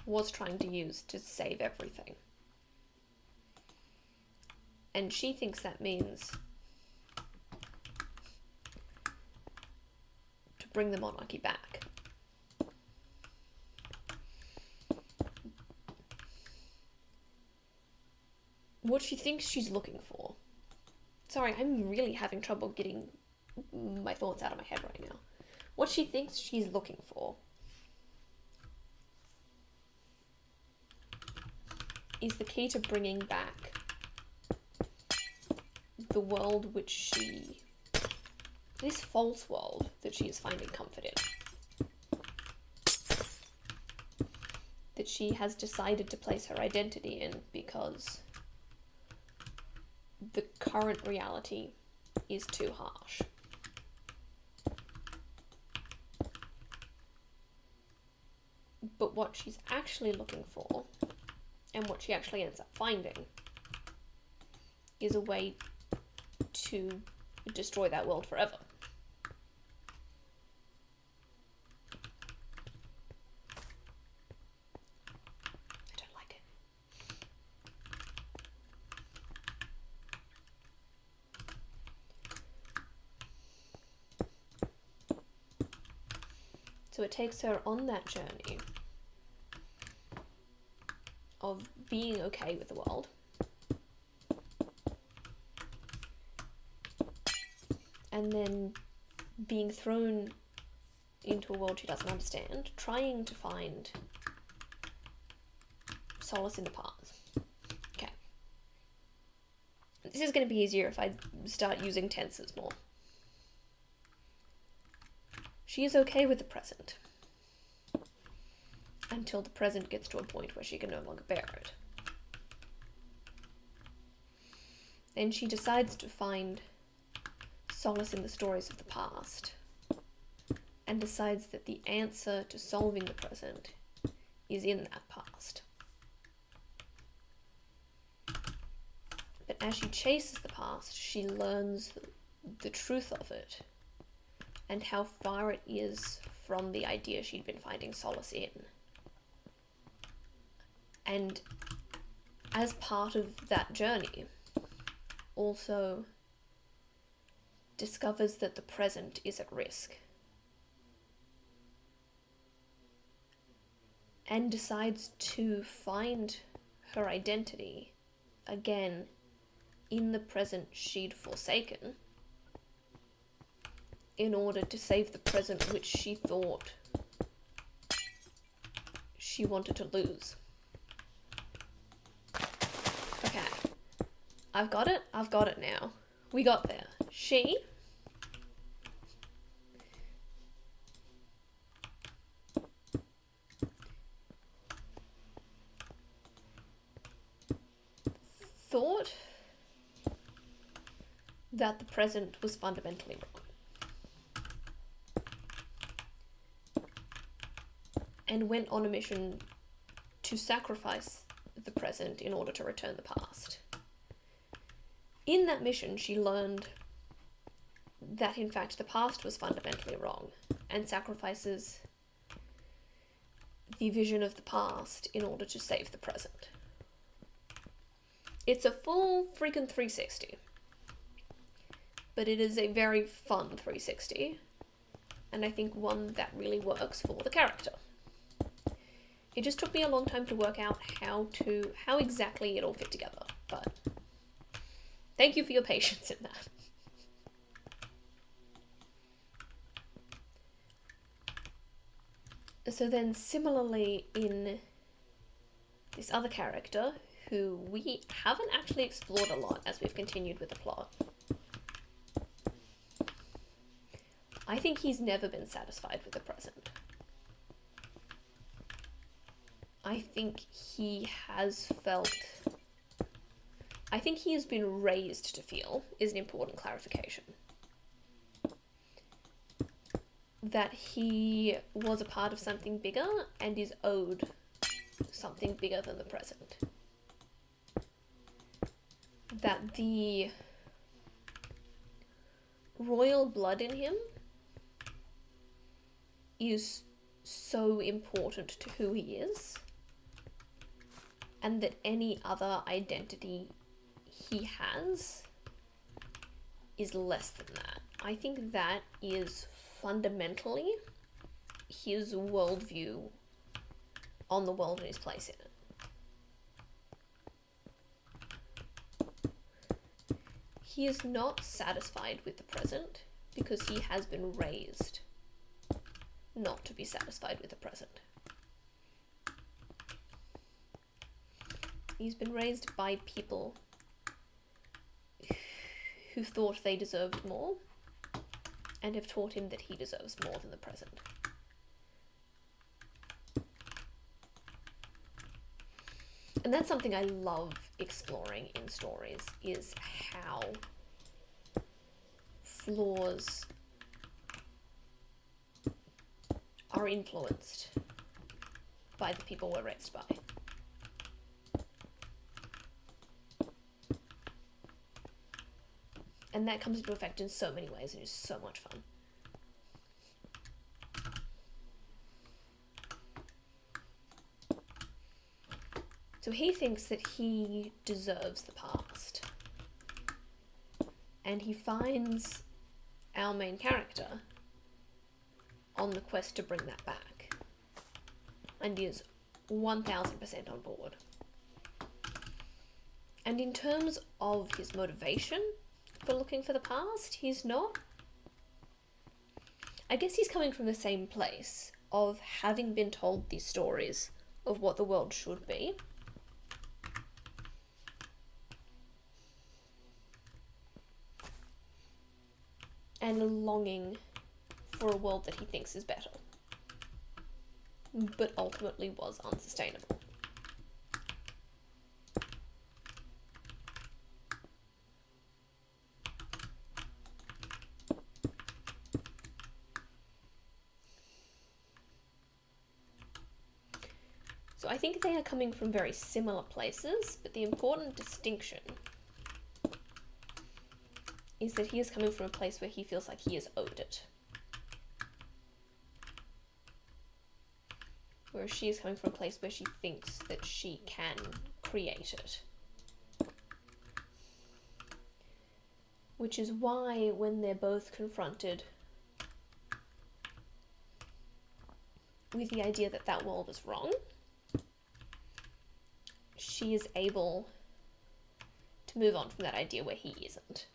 A: was trying to use to save everything. And she thinks that means to bring the monarchy back. What she thinks she's looking for. Sorry, I'm really having trouble getting my thoughts out of my head right now. What she thinks she's looking for is the key to bringing back the world which she... this false world that she is finding comfort in. That she has decided to place her identity in because the current reality is too harsh. But what she's actually looking for, and what she actually ends up finding, is a way to destroy that world forever. I don't like it. So it takes her on that journey of being okay with the world, and then being thrown into a world she doesn't understand, trying to find solace in the past. Okay. This is going to be easier if I start using tenses more. She is okay with the present until the present gets to a point where she can no longer bear it. Then she decides to find solace in the stories of the past, and decides that the answer to solving the present is in that past. But as she chases the past, she learns the truth of it, and how far it is from the idea she'd been finding solace in. And as part of that journey, also discovers that the present is at risk. And decides to find her identity again in the present she'd forsaken, in order to save the present which she thought she wanted to lose. Okay. I've got it now. We got there. She thought that the present was fundamentally wrong, and went on a mission to sacrifice the present in order to return the past. In that mission, she learned that in fact the past was fundamentally wrong, and sacrifices the vision of the past in order to save the present. It's a full freaking 360, but it is a very fun 360, and I think one that really works for the character. It just took me a long time to work out how exactly it all fit together, but thank you for your patience in that. So then similarly in this other character, who we haven't actually explored a lot as we've continued with the plot, I think he's never been satisfied with the present. I think he has been raised to feel, is an important clarification, that he was a part of something bigger and is owed something bigger than the present. That the royal blood in him is so important to who he is, and that any other identity he has is less than that. I think that is fundamentally his worldview on the world and his place in it. He is not satisfied with the present because he has been raised not to be satisfied with the present. He's been raised by people who thought they deserved more and have taught him that he deserves more than the present. And that's something I love exploring in stories, is how flaws are influenced by the people we're raised by. And that comes into effect in so many ways and is so much fun. So he thinks that he deserves the past. And he finds our main character on the quest to bring that back. And he is 1000% on board. And in terms of his motivation for looking for the past, he's not... I guess he's coming from the same place of having been told these stories of what the world should be. And longing for a world that he thinks is better, but ultimately was unsustainable. So I think they are coming from very similar places, but the important distinction is that he is coming from a place where he feels like he is owed it. Whereas she is coming from a place where she thinks that she can create it. Which is why when they're both confronted with the idea that that world is wrong, she is able to move on from that idea where he isn't.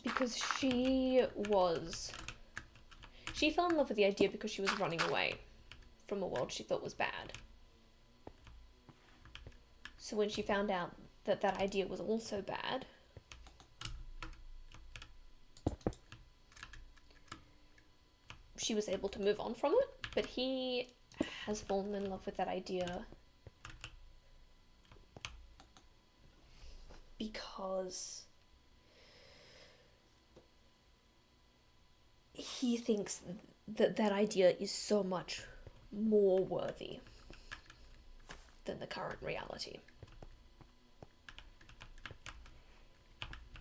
A: Because she fell in love with the idea because she was running away from a world she thought was bad. So when she found out that that idea was also bad, she was able to move on from it, but he has fallen in love with that idea because he thinks that that idea is so much more worthy than the current reality.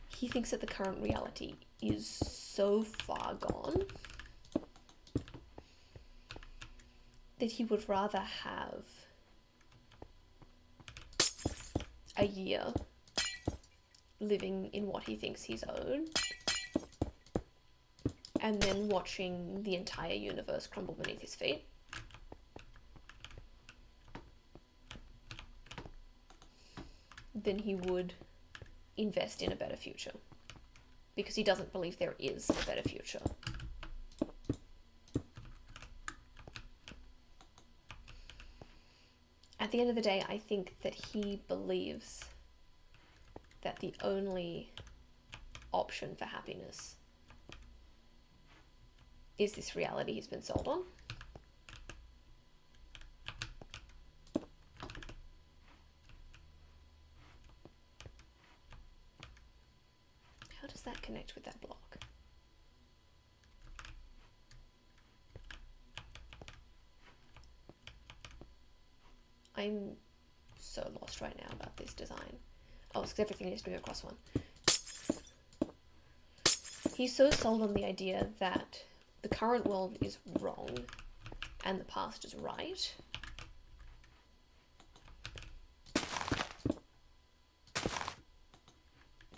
A: He thinks that the current reality is so far gone that he would rather have a year living in what he thinks he's owed and then watching the entire universe crumble beneath his feet, than he would invest in a better future, because he doesn't believe there is a better future. At the end of the day, I think that he believes that the only option for happiness is this reality he's been sold on. How does that connect with that block? I'm so lost right now about this design. Oh, it's because everything needs to go across one. He's so sold on the idea that the current world is wrong and the past is right,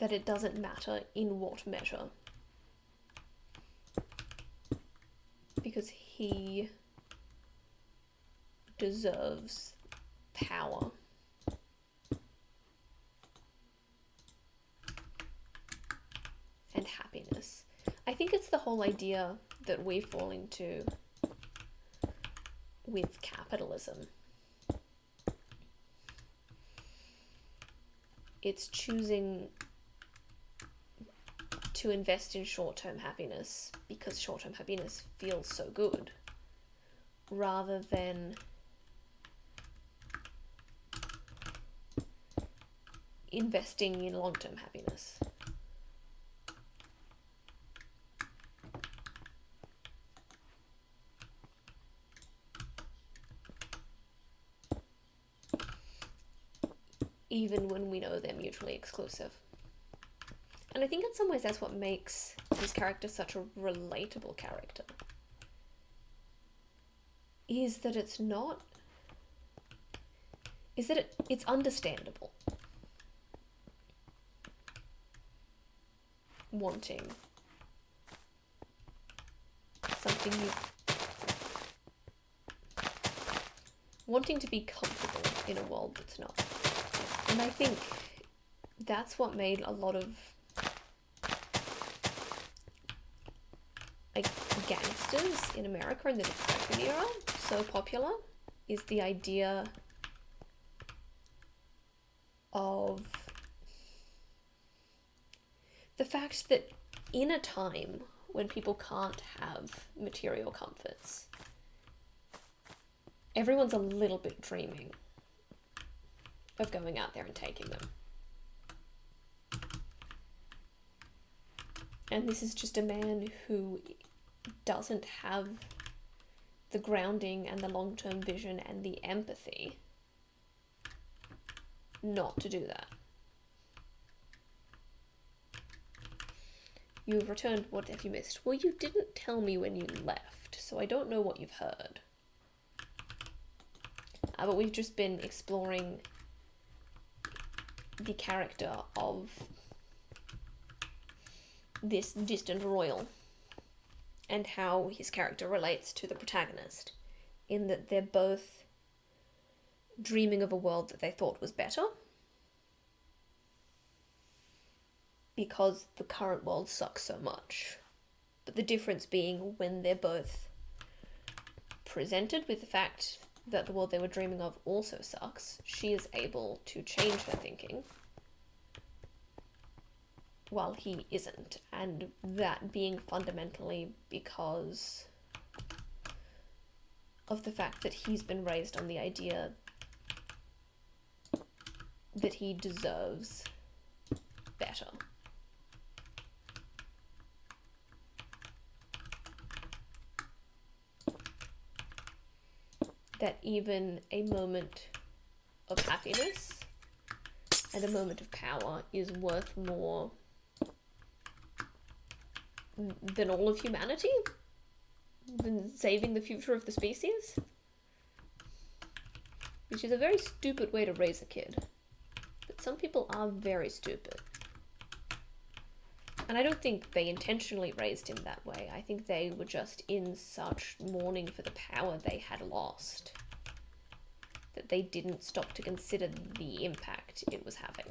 A: that it doesn't matter in what measure. Because he deserves power. And happiness. I think it's the whole idea that we fall into with capitalism. It's choosing to invest in short-term happiness because short-term happiness feels so good, rather than investing in long-term happiness. Even when we know they're mutually exclusive. And I think in some ways that's what makes this character such a relatable character. Is that it's not... Is that it's understandable. Wanting something new. Wanting to be comfortable in a world that's not. And I think that's what made a lot of like gangsters in America in the Depression era so popular, is the idea of the fact that in a time when people can't have material comforts, everyone's a little bit dreaming of going out there and taking them. And this is just a man who doesn't have the grounding and the long-term vision and the empathy not to do that. You've returned, what have you missed? Well, you didn't tell me when you left, so I don't know what you've heard. But we've just been exploring the character of this distant royal and how his character relates to the protagonist, in that they're both dreaming of a world that they thought was better because the current world sucks so much. But the difference being when they're both presented with the fact that the world they were dreaming of also sucks, she is able to change her thinking while he isn't, and that being fundamentally because of the fact that he's been raised on the idea that he deserves better. That even a moment of happiness and a moment of power is worth more than all of humanity, than saving the future of the species, which is a very stupid way to raise a kid. But some people are very stupid. And I don't think they intentionally raised him that way. I think they were just in such mourning for the power they had lost that they didn't stop to consider the impact it was having.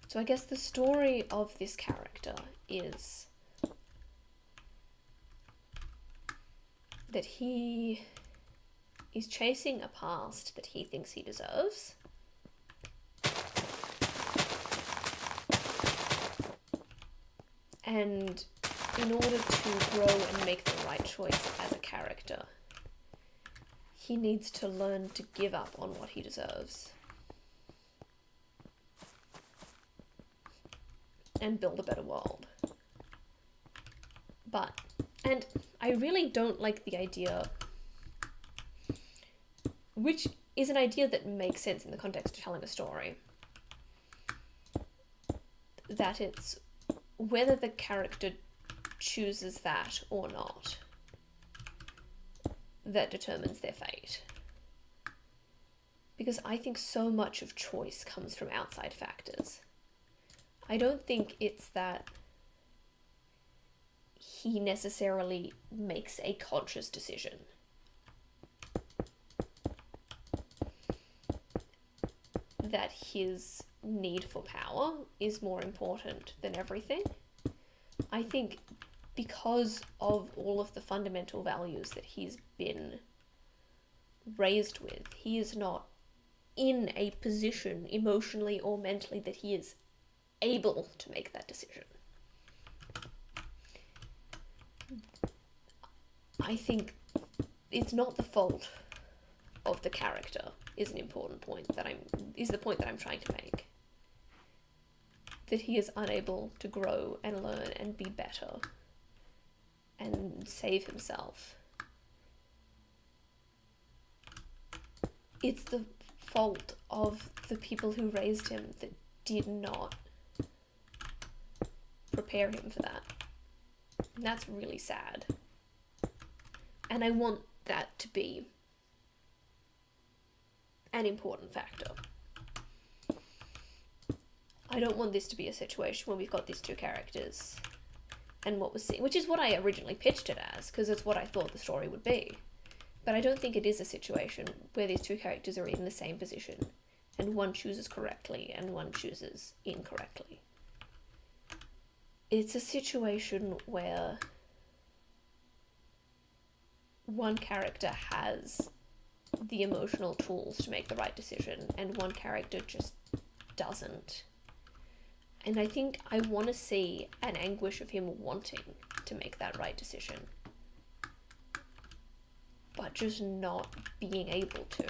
A: So I guess the story of this character is that he is chasing a past that he thinks he deserves. And in order to grow and make the right choice as a character, he needs to learn to give up on what he deserves and build a better world. And I really don't like the idea, which is an idea that makes sense in the context of telling a story, that it's whether the character chooses that or not, that determines their fate. Because I think so much of choice comes from outside factors. I don't think it's that he necessarily makes a conscious decision. That his need for power is more important than everything. I think because of all of the fundamental values that he's been raised with, he is not in a position emotionally or mentally that he is able to make that decision. I think it's not the fault of the character is an important point is the point that I'm trying to make. That he is unable to grow and learn and be better and save himself. It's the fault of the people who raised him that did not prepare him for that. And that's really sad. And I want that to be an important factor. I don't want this to be a situation where we've got these two characters and what was seen, which is what I originally pitched it as, because it's what I thought the story would be. But I don't think it is a situation where these two characters are in the same position and one chooses correctly and one chooses incorrectly. It's a situation where one character has the emotional tools to make the right decision and one character just doesn't. And I think I want to see an anguish of him wanting to make that right decision, but just not being able to.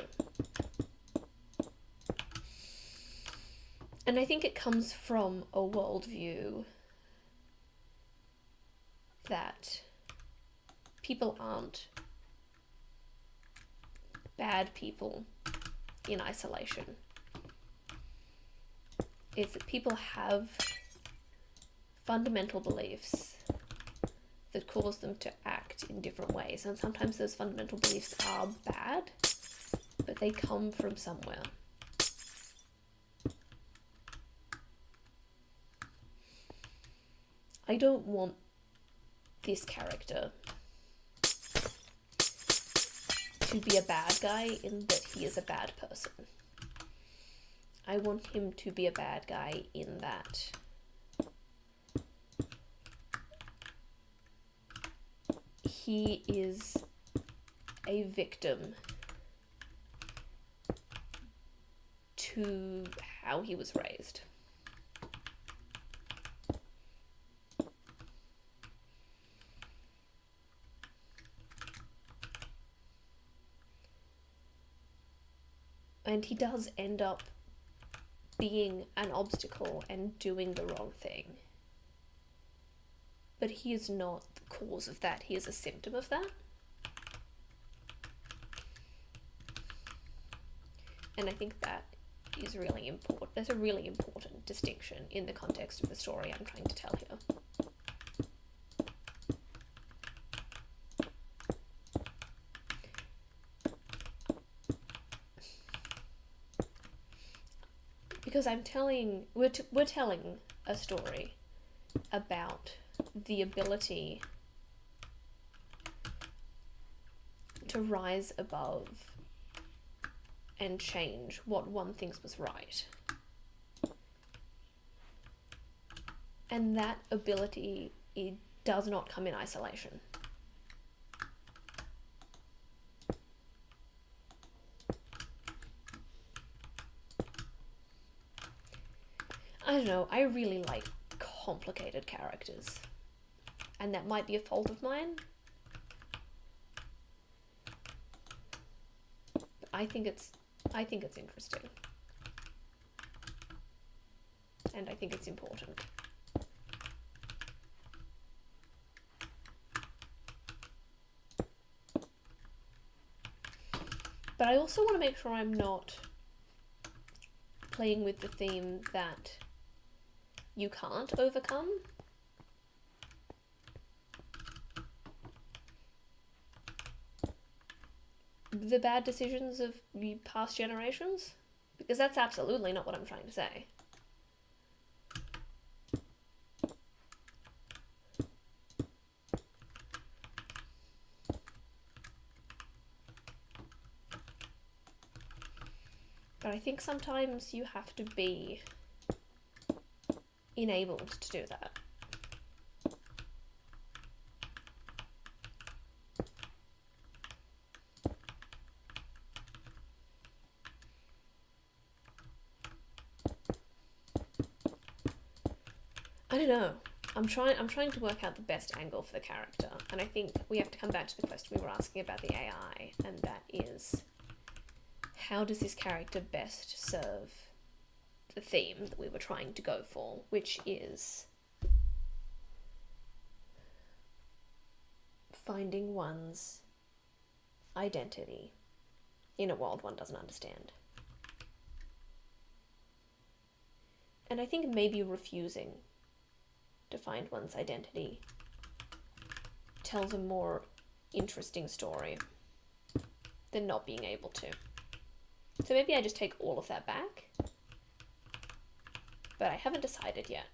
A: And I think it comes from a worldview that people aren't bad people in isolation. It's that people have fundamental beliefs that cause them to act in different ways. And sometimes those fundamental beliefs are bad, but they come from somewhere. I don't want this character to be a bad guy in that he is a bad person. I want him to be a bad guy in that he is a victim to how he was raised. And he does end up being an obstacle and doing the wrong thing. But he is not the cause of that. He is a symptom of that. And I think that is really important. There's a really important distinction in the context of the story I'm trying to tell here. Because we're telling a story about the ability to rise above and change what one thinks was right. And that ability, it does not come in isolation. I don't know, I really like complicated characters. And that might be a fault of mine. But I think it's interesting. And I think it's important. But I also want to make sure I'm not playing with the theme that you can't overcome. the bad decisions of past generations? Because that's absolutely not what I'm trying to say. But I think sometimes you have to be enabled to do that. I don't know. I'm trying to work out the best angle for the character, and I think we have to come back to the question we were asking about the AI, and that is, how does this character best serve the theme that we were trying to go for, which is finding one's identity in a world one doesn't understand. And I think maybe refusing to find one's identity tells a more interesting story than not being able to. So maybe I just take all of that back, but I haven't decided yet.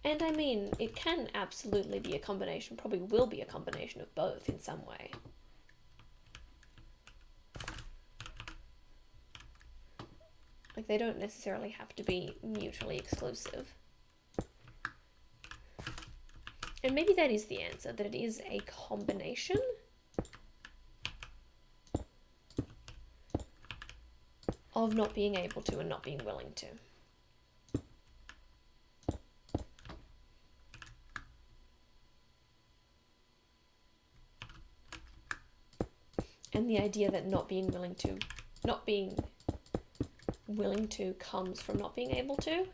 A: And I mean, it can absolutely be a combination, probably will be a combination of both in some way. Like, they don't necessarily have to be mutually exclusive. And maybe that is the answer, that it is a combination of not being able to and not being willing to. And the idea that not being willing to comes from not being able to.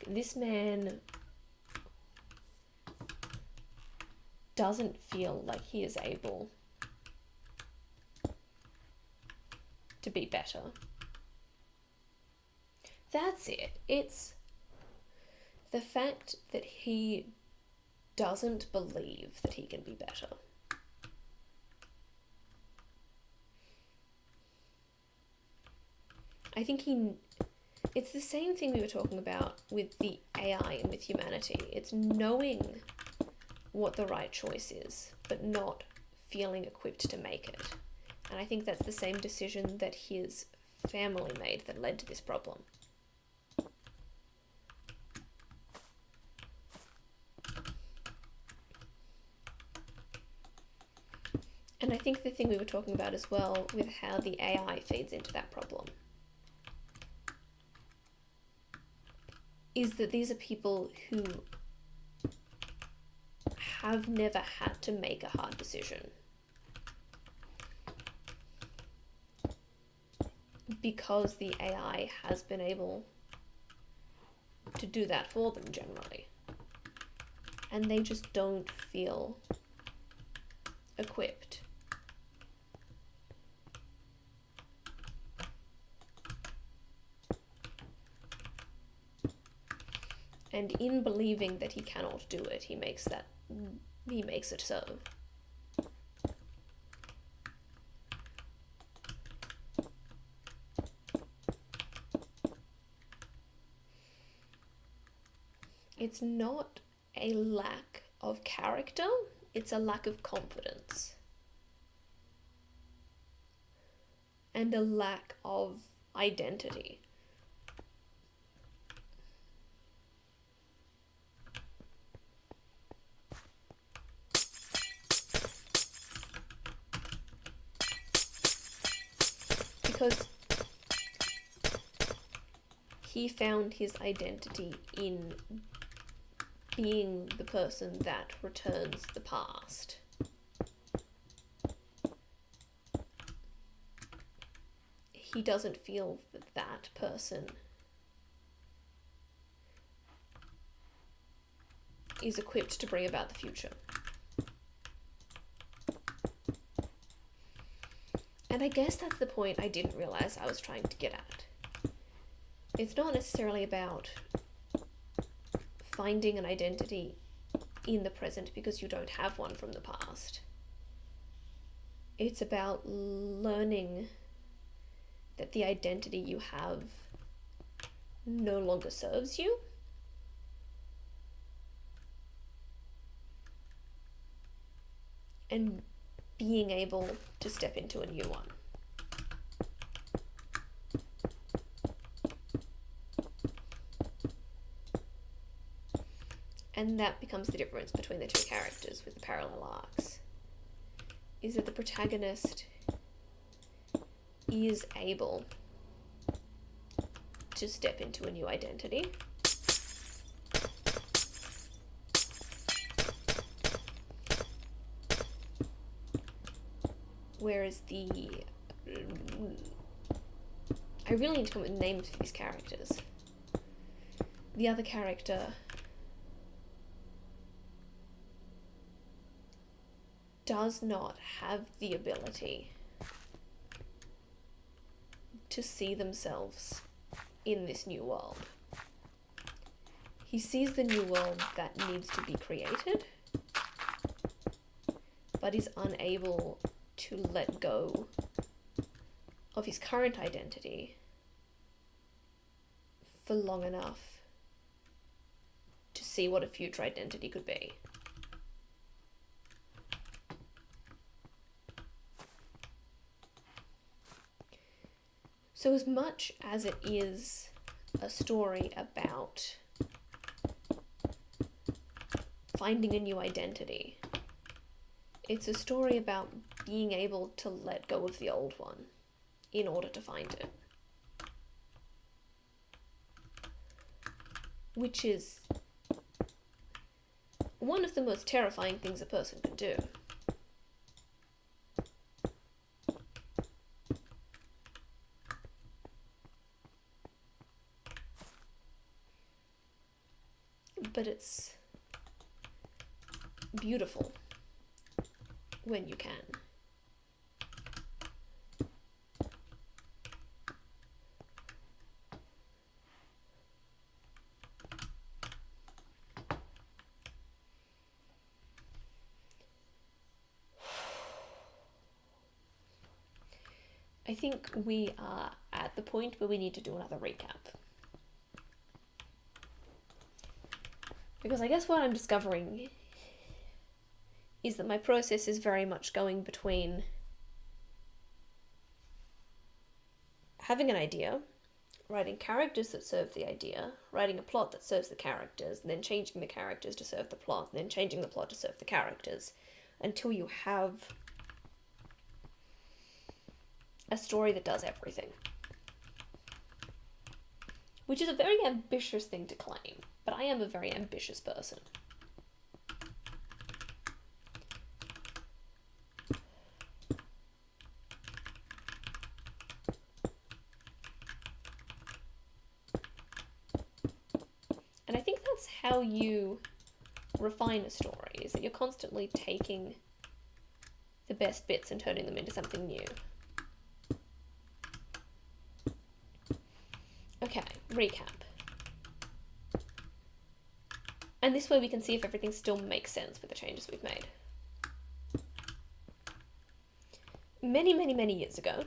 A: This man doesn't feel like he is able to be better. That's it. It's the fact that he doesn't believe that he can be better. I think it's the same thing we were talking about with the AI and with humanity. It's knowing what the right choice is, but not feeling equipped to make it. And I think that's the same decision that his family made that led to this problem. And I think the thing we were talking about as well with how the AI feeds into that problem is that these are people who have never had to make a hard decision because the AI has been able to do that for them generally. And they just don't feel equipped. And in believing that he cannot do it, he makes it so. It's not a lack of character, it's a lack of confidence. And a lack of identity. Because he found his identity in being the person that returns the past. He doesn't feel that that person is equipped to bring about the future. And I guess that's the point I didn't realize I was trying to get at. It's not necessarily about finding an identity in the present because you don't have one from the past. It's about learning that the identity you have no longer serves you. And being able to step into a new one. And that becomes the difference between the two characters with the parallel arcs. Is that the protagonist is able to step into a new identity. Whereas I really need to come up with names for these characters. The other character does not have the ability to see themselves in this new world. He sees the new world that needs to be created, but is unable to let go of his current identity for long enough to see what a future identity could be. So as much as it is a story about finding a new identity, it's a story about being able to let go of the old one in order to find it. Which is one of the most terrifying things a person can do. But it's beautiful when you can. I think we are at the point where we need to do another recap. Because I guess what I'm discovering is that my process is very much going between having an idea, writing characters that serve the idea, writing a plot that serves the characters, and then changing the characters to serve the plot, and then changing the plot to serve the characters, until you have a story that does everything. Which is a very ambitious thing to claim, but I am a very ambitious person. And I think that's how you refine a story, is that you're constantly taking the best bits and turning them into something new. Okay, recap. And this way we can see if everything still makes sense with the changes we've made. Many, many, many years ago,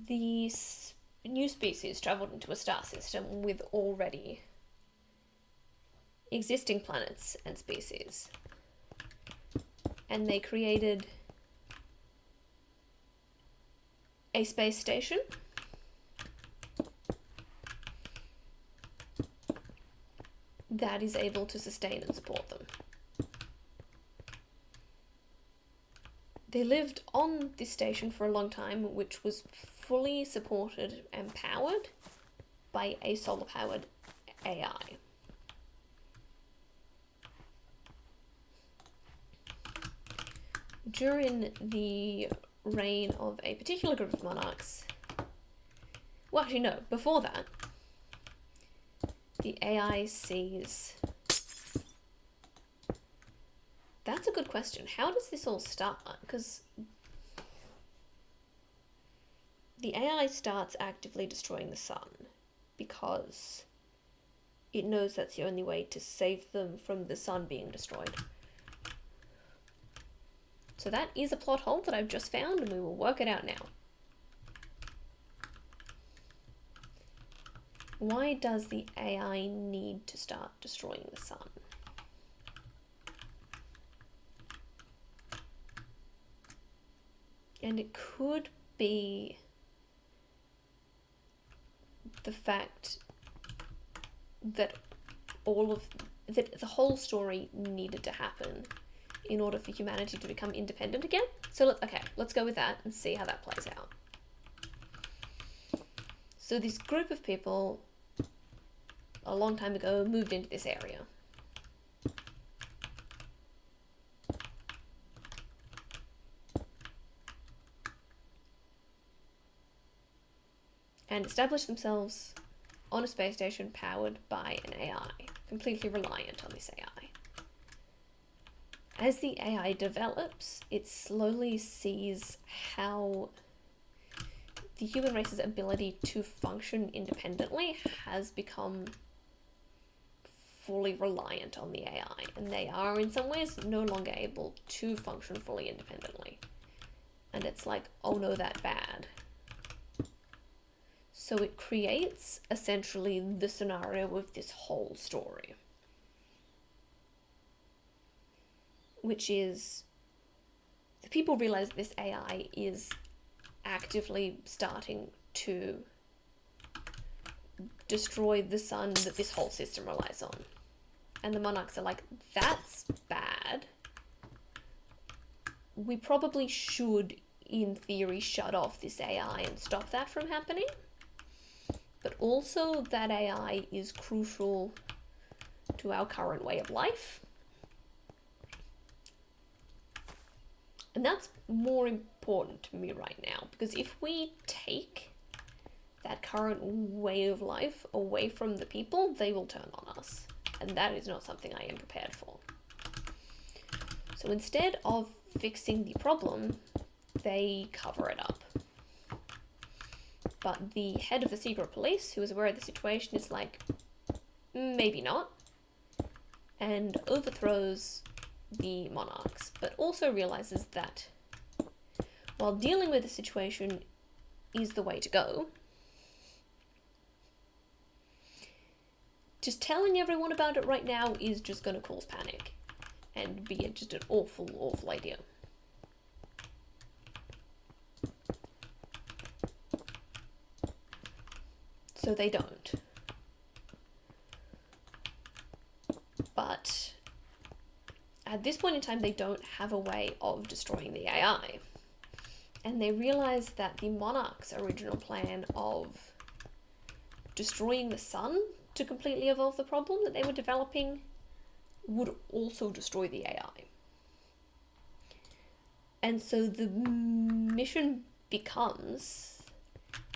A: the new species travelled into a star system with already existing planets and species. And they created a space station that is able to sustain and support them. They lived on this station for a long time, which was fully supported and powered by a solar-powered AI. During the reign of a particular group of monarchs, well actually no, before that, the AI sees... That's a good question. How does this all start? Because the AI starts actively destroying the sun because it knows that's the only way to save them from the sun being destroyed. So that is a plot hole that I've just found, and we will work it out now. Why does the AI need to start destroying the sun? And it could be the fact that the whole story needed to happen in order for humanity to become independent again. So let's go with that and see how that plays out. So this group of people a long time ago moved into this area. And established themselves on a space station powered by an AI, completely reliant on this AI. As the AI develops, it slowly sees how the human race's ability to function independently has become fully reliant on the AI, and they are in some ways no longer able to function fully independently. And it's like, oh no, that's bad. So it creates essentially the scenario of this whole story, which is the people realize this AI is actively starting to destroy the sun that this whole system relies on. And the monarchs are like, that's bad. We probably should, in theory, shut off this AI and stop that from happening. But also that AI is crucial to our current way of life. And that's more important to me right now, because if we take that current way of life away from the people, they will turn on us. And that is not something I am prepared for. So instead of fixing the problem, they cover it up. But the head of the secret police, who is aware of the situation, is like, maybe not, and overthrows the monarchs, but also realizes that while dealing with the situation is the way to go, just telling everyone about it right now is just going to cause panic and be just an awful, awful idea. So they don't. But at this point in time, they don't have a way of destroying the AI. And they realize that the monarch's original plan of destroying the sun to completely evolve the problem that they were developing would also destroy the AI. And so the mission becomes,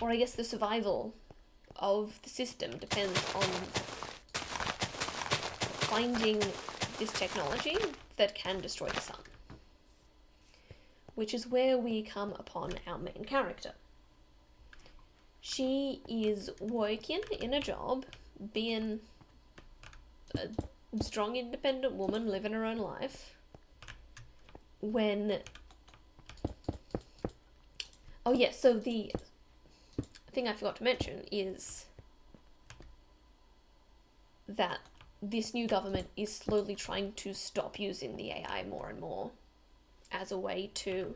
A: or I guess the survival of the system depends on finding this technology that can destroy the sun. Which is where we come upon our main character. She is working in a job, being a strong, independent woman, living her own life, when... Oh yes, so the thing I forgot to mention is that this new government is slowly trying to stop using the AI more and more as a way to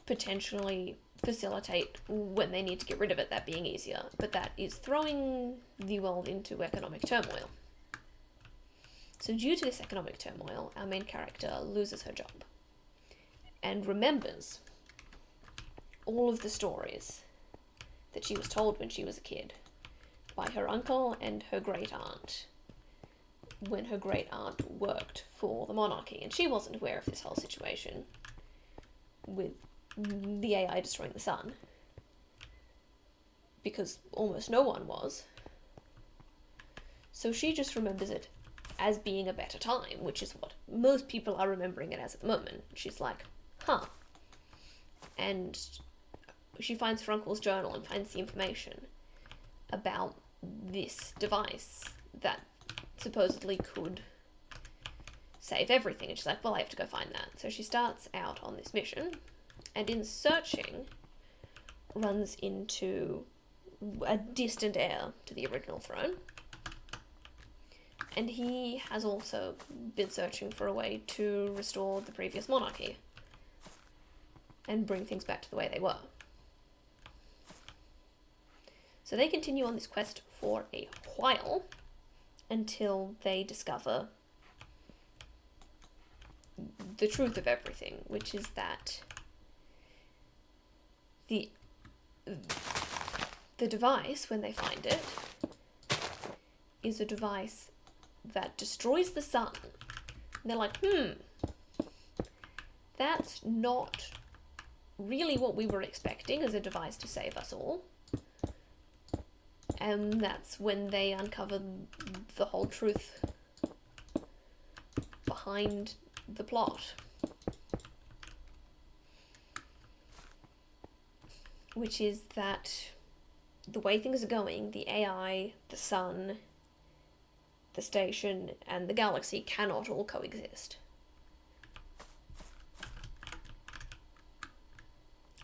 A: potentially facilitate when they need to get rid of it, that being easier. But that is throwing the world into economic turmoil. So due to this economic turmoil, our main character loses her job and remembers all of the stories that she was told when she was a kid by her uncle and her great aunt when her great aunt worked for the monarchy, and she wasn't aware of this whole situation with the AI destroying the sun because almost no one was. So she just remembers it as being a better time, which is what most people are remembering it as at the moment. She's like, huh. And she finds her uncle's journal and finds the information about this device that supposedly could save everything. And she's like, well, I have to go find that. So she starts out on this mission, and in searching, runs into a distant heir to the original throne. And he has also been searching for a way to restore the previous monarchy and bring things back to the way they were. So they continue on this quest for a while until they discover the truth of everything, which is that the device, when they find it, is a device that destroys the sun. And they're like, that's not really what we were expecting as a device to save us all. And that's when they uncover the whole truth behind the plot. Which is that the way things are going, the AI, the sun, the station, and the galaxy cannot all coexist.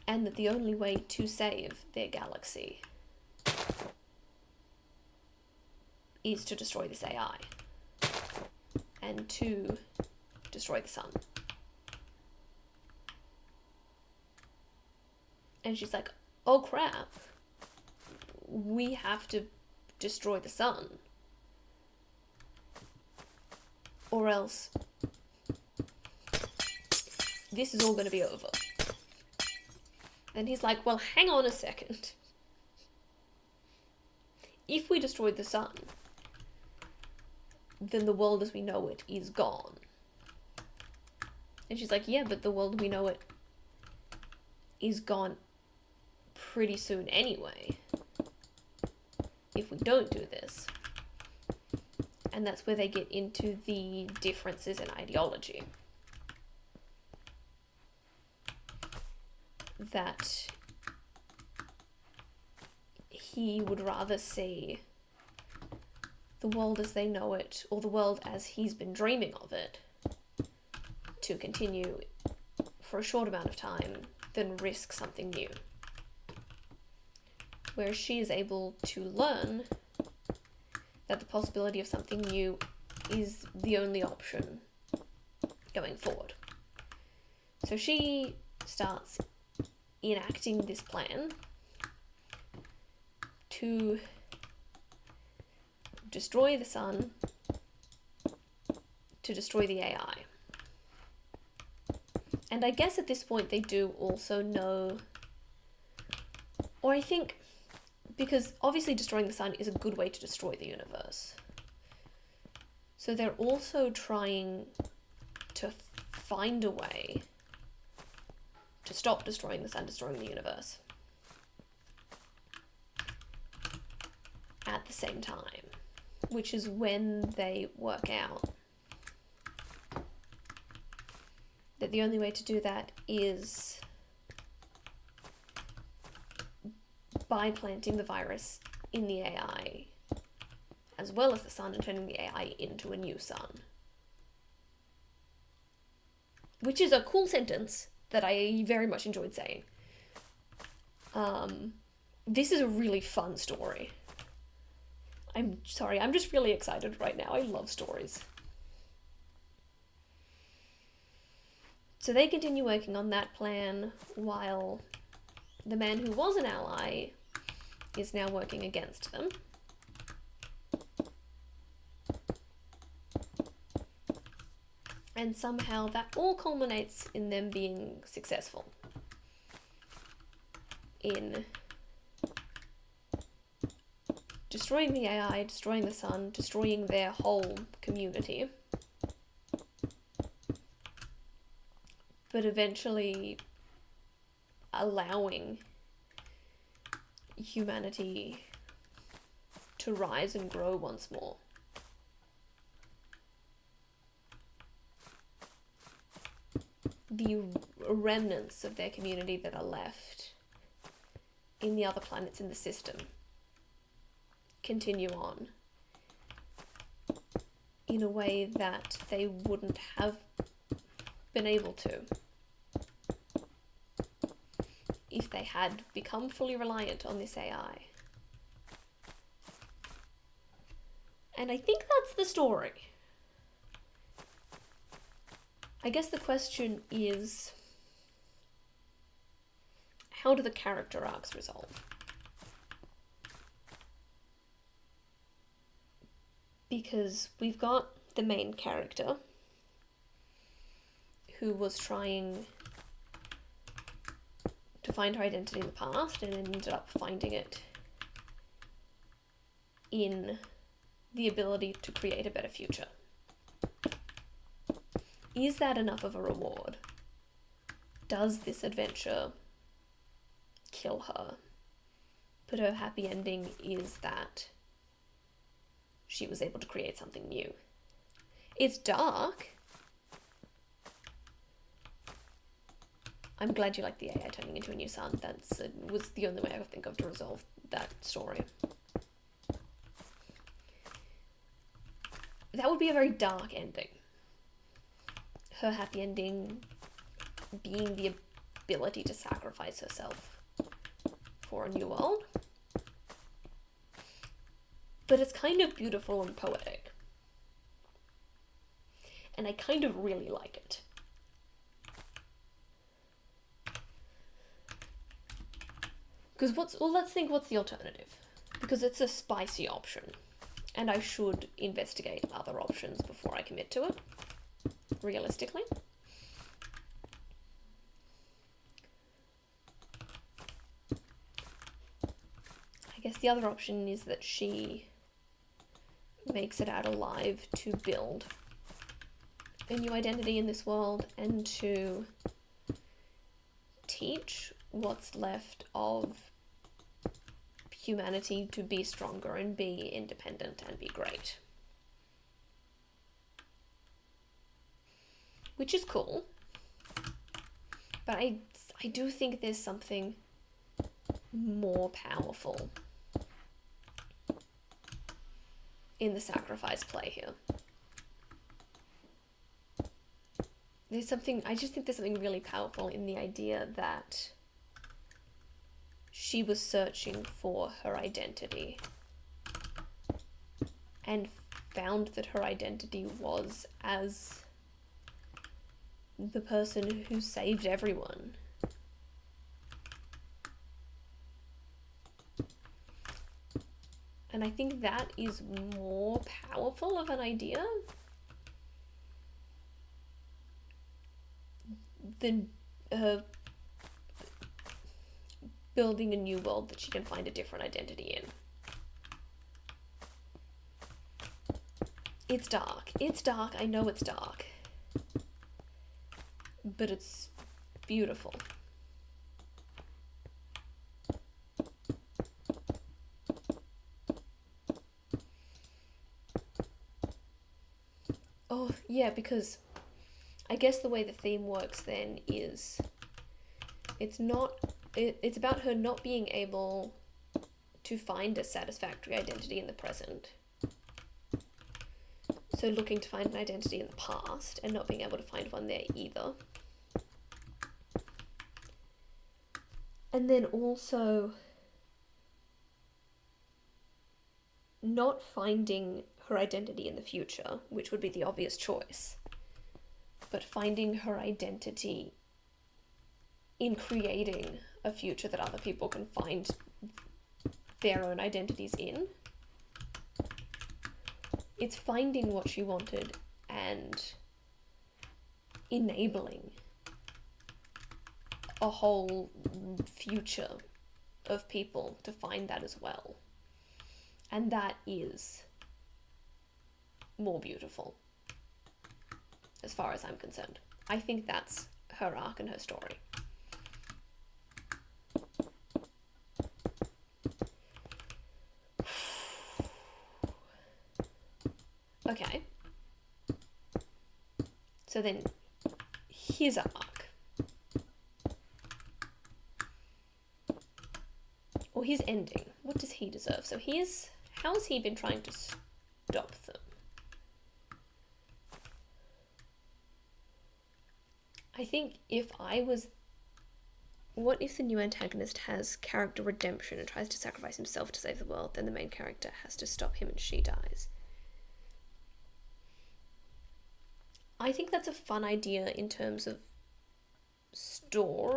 A: And that the only way to save their galaxy is to destroy this AI. And to destroy the sun. And she's like, oh crap, we have to destroy the sun, or else this is all going to be over. And he's like, well, hang on a second. If we destroy the sun, then the world as we know it is gone. And she's like, yeah, but the world we know it is gone pretty soon anyway, if we don't do this. And that's where they get into the differences in ideology. That he would rather see the world as they know it, or the world as he's been dreaming of it, to continue for a short amount of time than risk something new. Whereas she is able to learn that the possibility of something new is the only option going forward. So she starts enacting this plan to destroy the sun, to destroy the AI. And I guess at this point they do also know, or I think, because obviously destroying the sun is a good way to destroy the universe. So they're also trying to find a way to stop destroying the sun, destroying the universe, at the same time, which is when they work out that the only way to do that is by planting the virus in the AI, as well as the sun, and turning the AI into a new sun. Which is a cool sentence that I very much enjoyed saying. This is a really fun story. I'm sorry, I'm just really excited right now. I love stories. So they continue working on that plan while the man who was an ally is now working against them. And somehow that all culminates in them being successful in destroying the AI, destroying the sun, destroying their whole community. But eventually allowing humanity to rise and grow once more. the remnants of their community that are left in the other planets in the system continue on in a way that they wouldn't have been able to if they had become fully reliant on this AI. And I think that's the story. I guess the question is, how do the character arcs resolve? Because we've got the main character who was trying to find her identity in the past and ended up finding it in the ability to create a better future. Is that enough of a reward? Does this adventure kill her? But her happy ending is that she was able to create something new. It's dark. I'm glad you like the AI turning into a new sun. That was the only way I could think of to resolve that story. That would be a very dark ending. Her happy ending being the ability to sacrifice herself for a new world. But it's kind of beautiful and poetic. And I kind of really like it. Because let's think what's the alternative. Because it's a spicy option. And I should investigate other options before I commit to it. Realistically. I guess the other option is that she makes it out alive to build a new identity in this world and to teach what's left of humanity to be stronger and be independent and be great. Which is cool. But I do think there's something more powerful in the sacrifice play here. I just think there's something really powerful in the idea that she was searching for her identity and found that her identity was as the person who saved everyone. And I think that is more powerful of an idea than building a new world that she can find a different identity in. It's dark. It's dark. I know it's dark. But it's beautiful. Oh, yeah, because I guess the way the theme works then is it's about her not being able to find a satisfactory identity in the present. So looking to find an identity in the past and not being able to find one there either. And then also not finding her identity in the future, which would be the obvious choice, but finding her identity in creating a future that other people can find their own identities in. It's finding what she wanted and enabling a whole future of people to find that as well. And that is more beautiful, as far as I'm concerned. I think that's her arc and her story. Okay. So then, his arc. his ending. What does he deserve? So how has he been trying to stop them? I think what if the new antagonist has character redemption and tries to sacrifice himself to save the world, then the main character has to stop him and she dies. I think that's a fun idea in terms of story,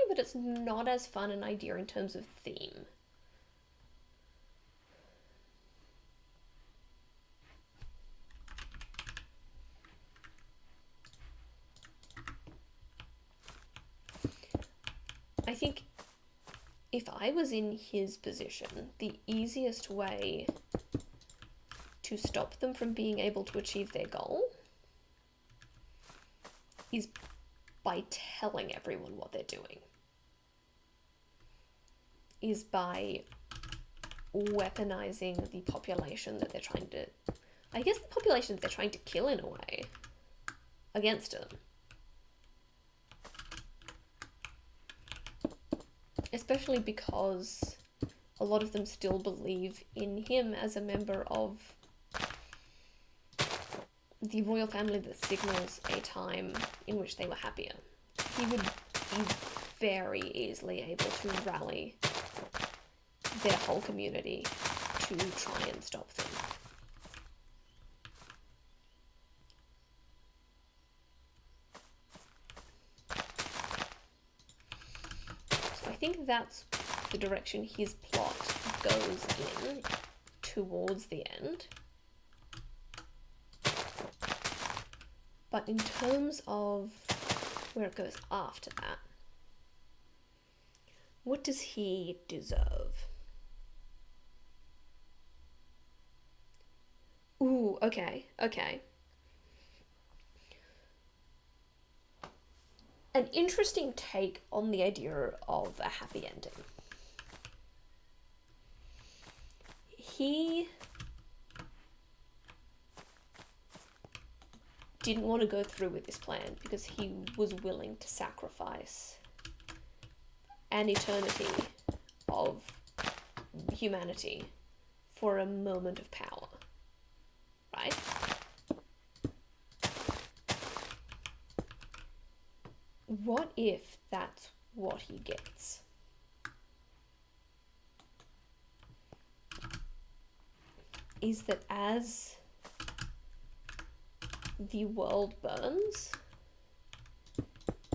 A: but it's not as fun an idea in terms of theme. I think if I was in his position, the easiest way to stop them from being able to achieve their goal is by telling everyone what they're doing. Is by weaponizing the population that they're trying to... I guess the population that they're trying to kill in a way against them. Especially because a lot of them still believe in him as a member of the royal family that signals a time in which they were happier. He would be very easily able to rally their whole community to try and stop them. So I think that's the direction his plot goes in towards the end. But in terms of where it goes after that, what does he deserve? Ooh, okay. An interesting take on the idea of a happy ending. He didn't want to go through with this plan because he was willing to sacrifice an eternity of humanity for a moment of power, right? What if that's what he gets? Is that as the world burns,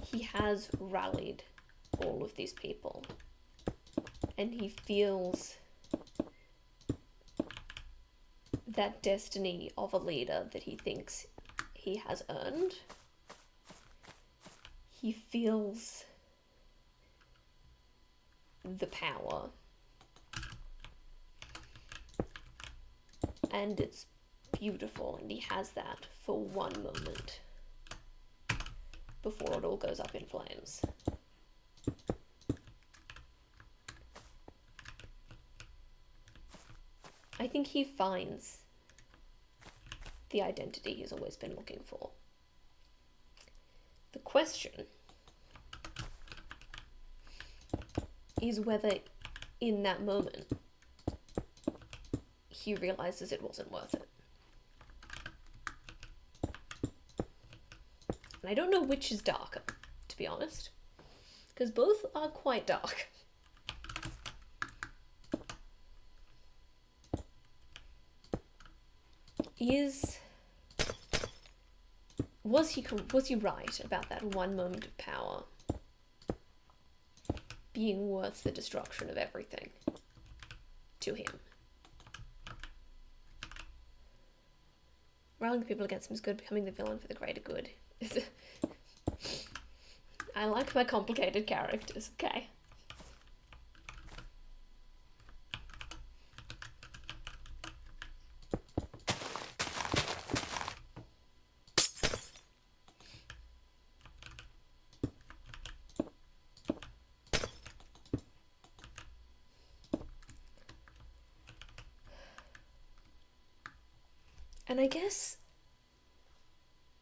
A: he has rallied all of these people and he feels that destiny of a leader that he thinks he has earned. He feels the power, and it's beautiful, and he has that for one moment before it all goes up in flames. I think he finds the identity he's always been looking for. The question is whether in that moment he realizes it wasn't worth it. And I don't know which is darker, to be honest, because both are quite dark. Was he right about that one moment of power being worth the destruction of everything to him? Rallying people against him is good, becoming the villain for the greater good. I like my complicated characters, okay. And I guess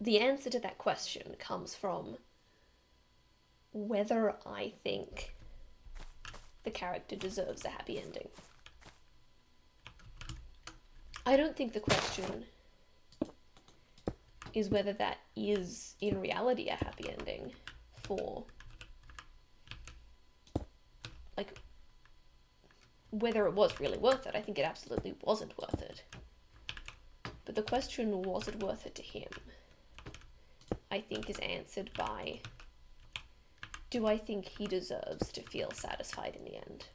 A: the answer to that question comes from whether I think the character deserves a happy ending. I don't think the question is whether that is in reality a happy ending for, like, whether it was really worth it. I think it absolutely wasn't worth it. But the question, was it worth it to him, I think is answered by, do I think he deserves to feel satisfied in the end?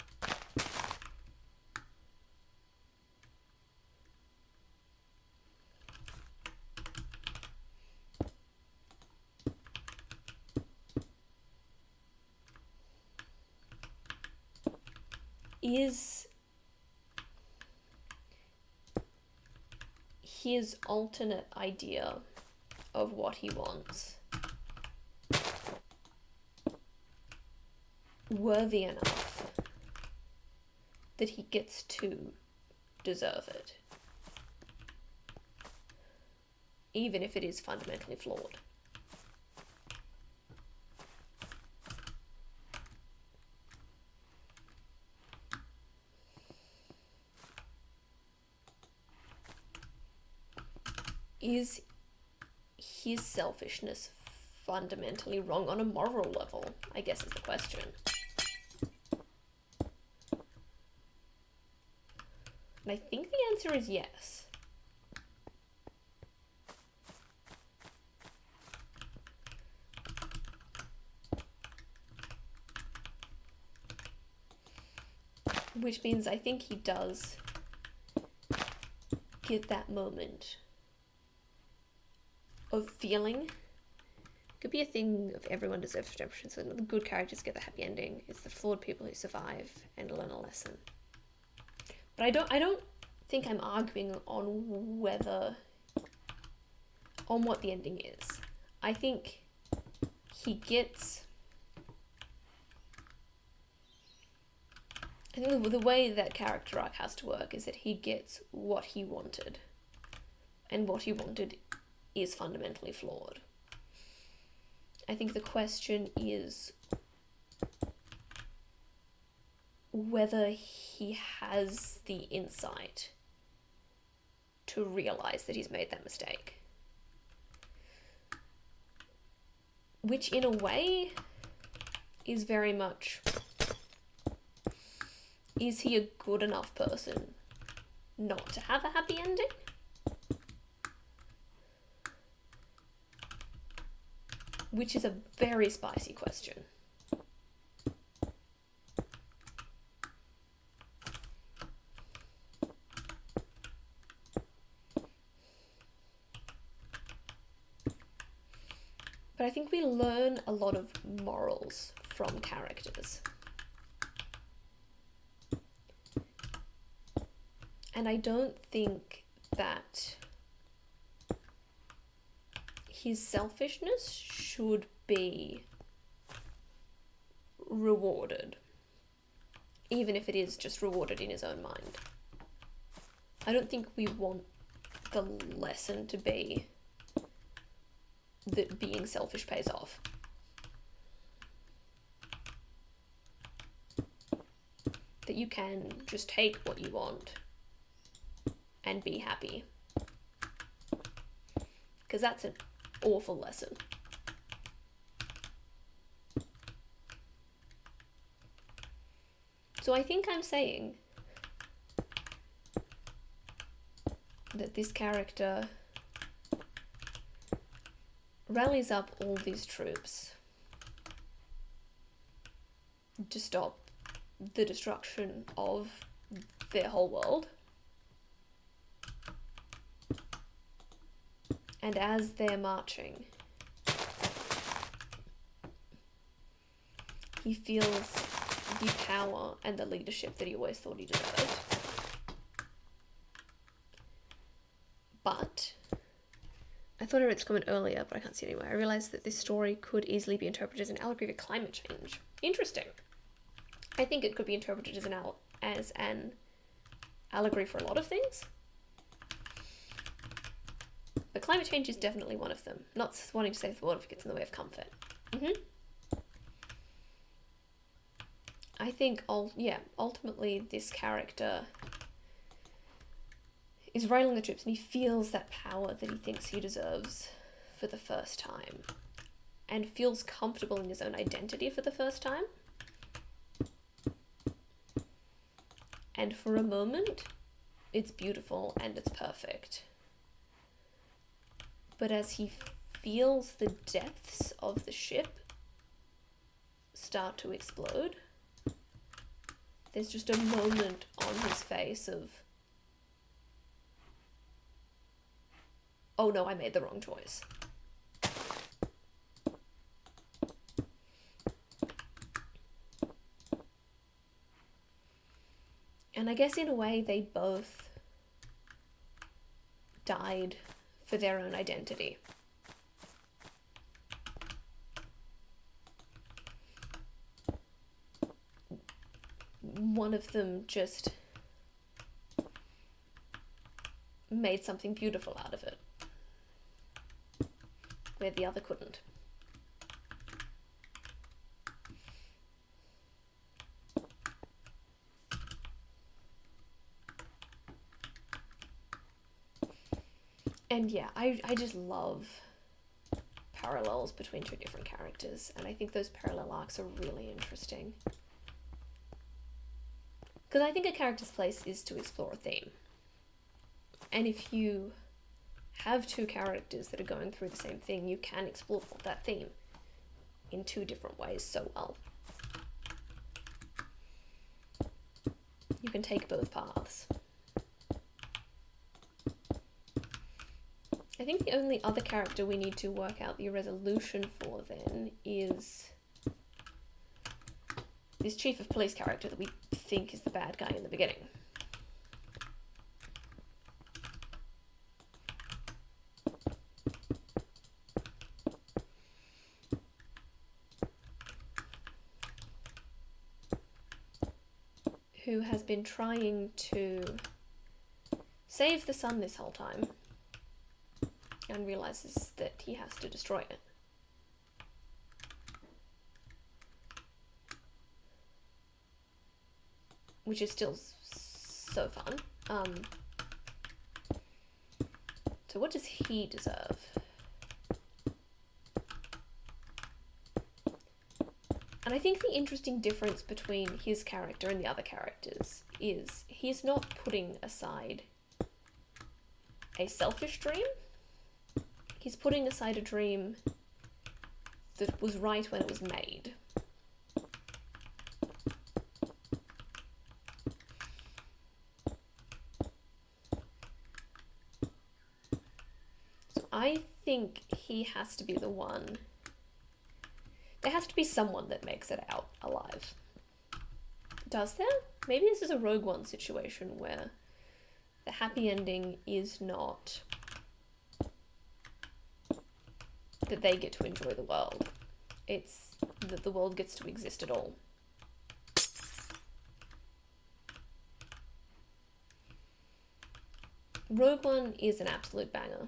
A: Is his alternate idea of what he wants worthy enough that he gets to deserve it, even if it is fundamentally flawed? Is his selfishness fundamentally wrong on a moral level, I guess is the question. And I think the answer is yes. Which means I think he does get that moment of feeling. Could be a thing of everyone deserves redemption, so the good characters get the happy ending. It's the flawed people who survive and learn a lesson. But I don't think I'm arguing on what the ending is. I think he gets, I think the way that character arc has to work is that he gets what he wanted, and what he wanted is fundamentally flawed. I think the question is whether he has the insight to realize that he's made that mistake. Which in a way is very much, is he a good enough person not to have a happy ending? Which is a very spicy question. But I think we learn a lot of morals from characters. And I don't think that his selfishness should be rewarded, even if it is just rewarded in his own mind. I don't think we want the lesson to be that being selfish pays off. That you can just take what you want and be happy. Because that's an awful lesson. So I think I'm saying that this character rallies up all these troops to stop the destruction of their whole world. And as they're marching, he feels the power and the leadership that he always thought he deserved. But I thought I read this comment earlier, but I can't see it anywhere. I realised that this story could easily be interpreted as an allegory of climate change. Interesting. I think it could be interpreted as an allegory for a lot of things. But climate change is definitely one of them. Not wanting to save the world if it gets in the way of comfort. I think, ultimately this character is riding the troops and he feels that power that he thinks he deserves for the first time and feels comfortable in his own identity for the first time. And for a moment, it's beautiful and it's perfect. But as he feels the depths of the ship start to explode, there's just a moment on his face of, oh no, I made the wrong choice. And I guess in a way they both died for their own identity. One of them just made something beautiful out of it, where the other couldn't. And yeah, I just love parallels between two different characters, and I think those parallel arcs are really interesting. Because I think a character's place is to explore a theme. And if you have two characters that are going through the same thing, you can explore that theme in two different ways so well. You can take both paths. I think the only other character we need to work out the resolution for then is this chief of police character that we think is the bad guy in the beginning. Who has been trying to save the sun this whole time and realizes that he has to destroy it. Which is still so fun. So what does he deserve? And I think the interesting difference between his character and the other characters is he's not putting aside a selfish dream. He's putting aside a dream that was right when it was made. So I think he has to be the one. There has to be someone that makes it out alive. Does there? Maybe this is a Rogue One situation where the happy ending is not that they get to enjoy the world. It's that the world gets to exist at all. Rogue One is an absolute banger.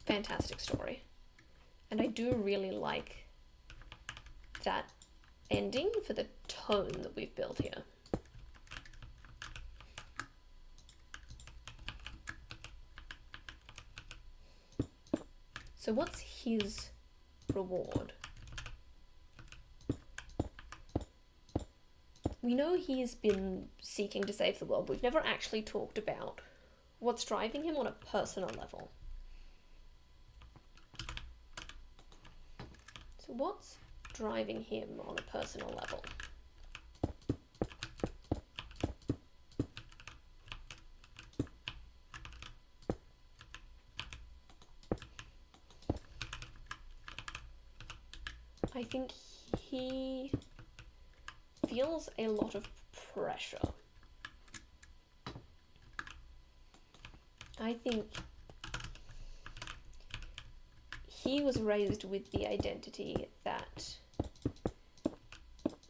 A: Fantastic story. And I do really like that ending for the tone that we've built here. So what's his reward? We know he's been seeking to save the world, but we've never actually talked about what's driving him on a personal level. So what's driving him on a personal level? I think he feels a lot of pressure. I think he was raised with the identity that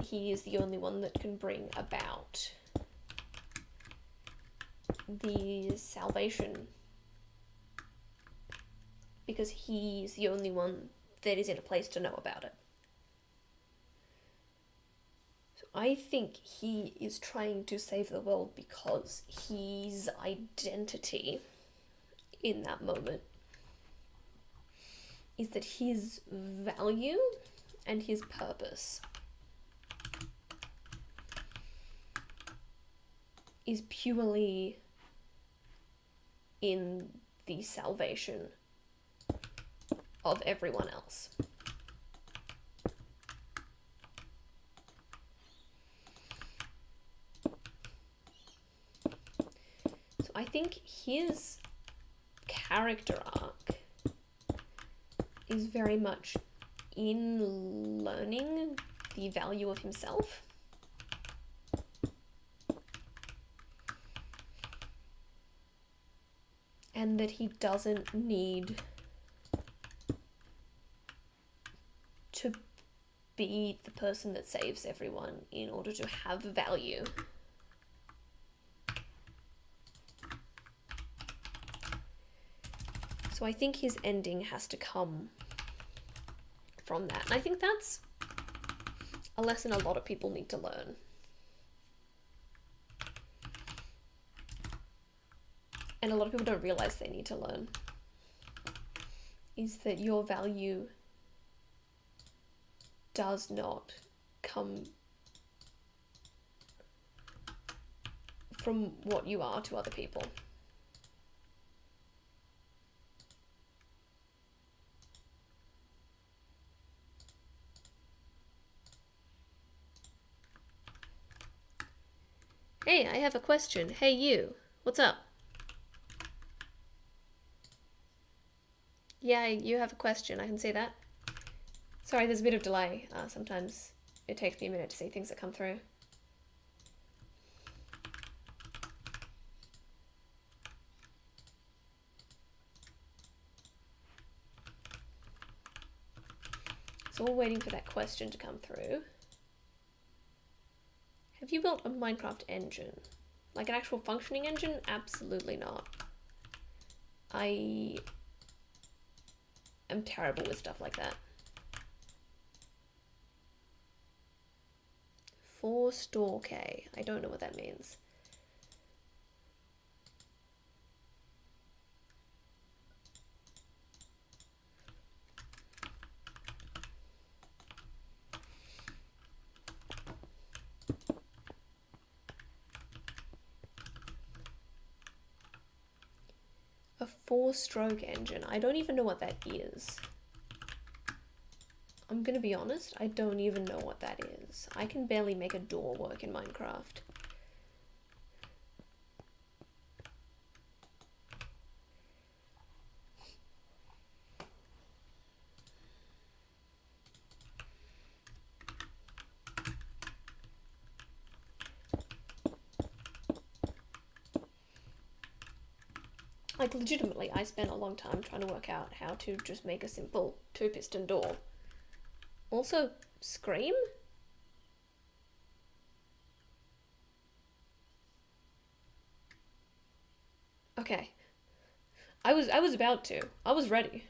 A: he is the only one that can bring about the salvation, because he's the only one that is in a place to know about it. I think he is trying to save the world because his identity in that moment is that his value and his purpose is purely in the salvation of everyone else. So I think his character arc is very much in learning the value of himself. And that he doesn't need to be the person that saves everyone in order to have value. So I think his ending has to come from that. And I think that's a lesson a lot of people need to learn. And a lot of people don't realize they need to learn. Is that your value does not come from what you are to other people. Hey, I have a question. Hey you, what's up? Yeah, you have a question, I can see that. Sorry, there's a bit of delay. Sometimes it takes me a minute to see things that come through. So we're waiting for that question to come through. Have you built a Minecraft engine? Like an actual functioning engine? Absolutely not. I am terrible with stuff like that. 4 store K. I don't know what that means. A 4-stroke engine. I don't even know what that is. I'm gonna be honest, I don't even know what that is. I can barely make a door work in Minecraft. Like, legitimately, I spent a long time trying to work out how to just make a simple 2-piston door. Also, Scream? Okay. I was about to. I was ready.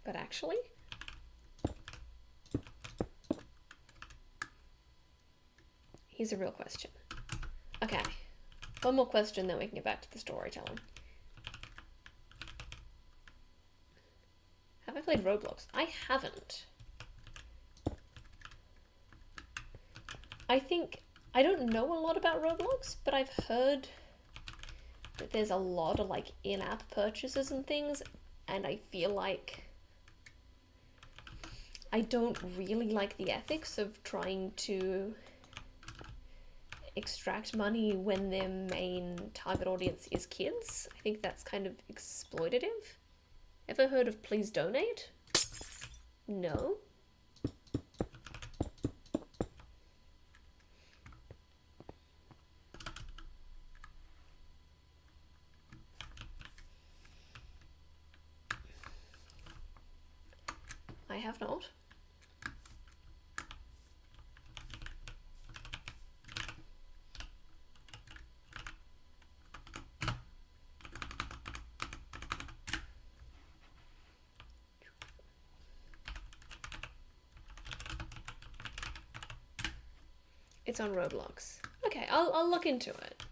A: But actually, here's a real question. Okay. One more question, then we can get back to the storytelling. Have I played Roblox? I haven't. I don't know a lot about Roblox, but I've heard that there's a lot of like in-app purchases and things, and I feel like I don't really like the ethics of trying to extract money when their main target audience is kids. I think that's kind of exploitative. Ever heard of Please Donate? No? I have not. It's on Roblox. Okay, I'll look into it.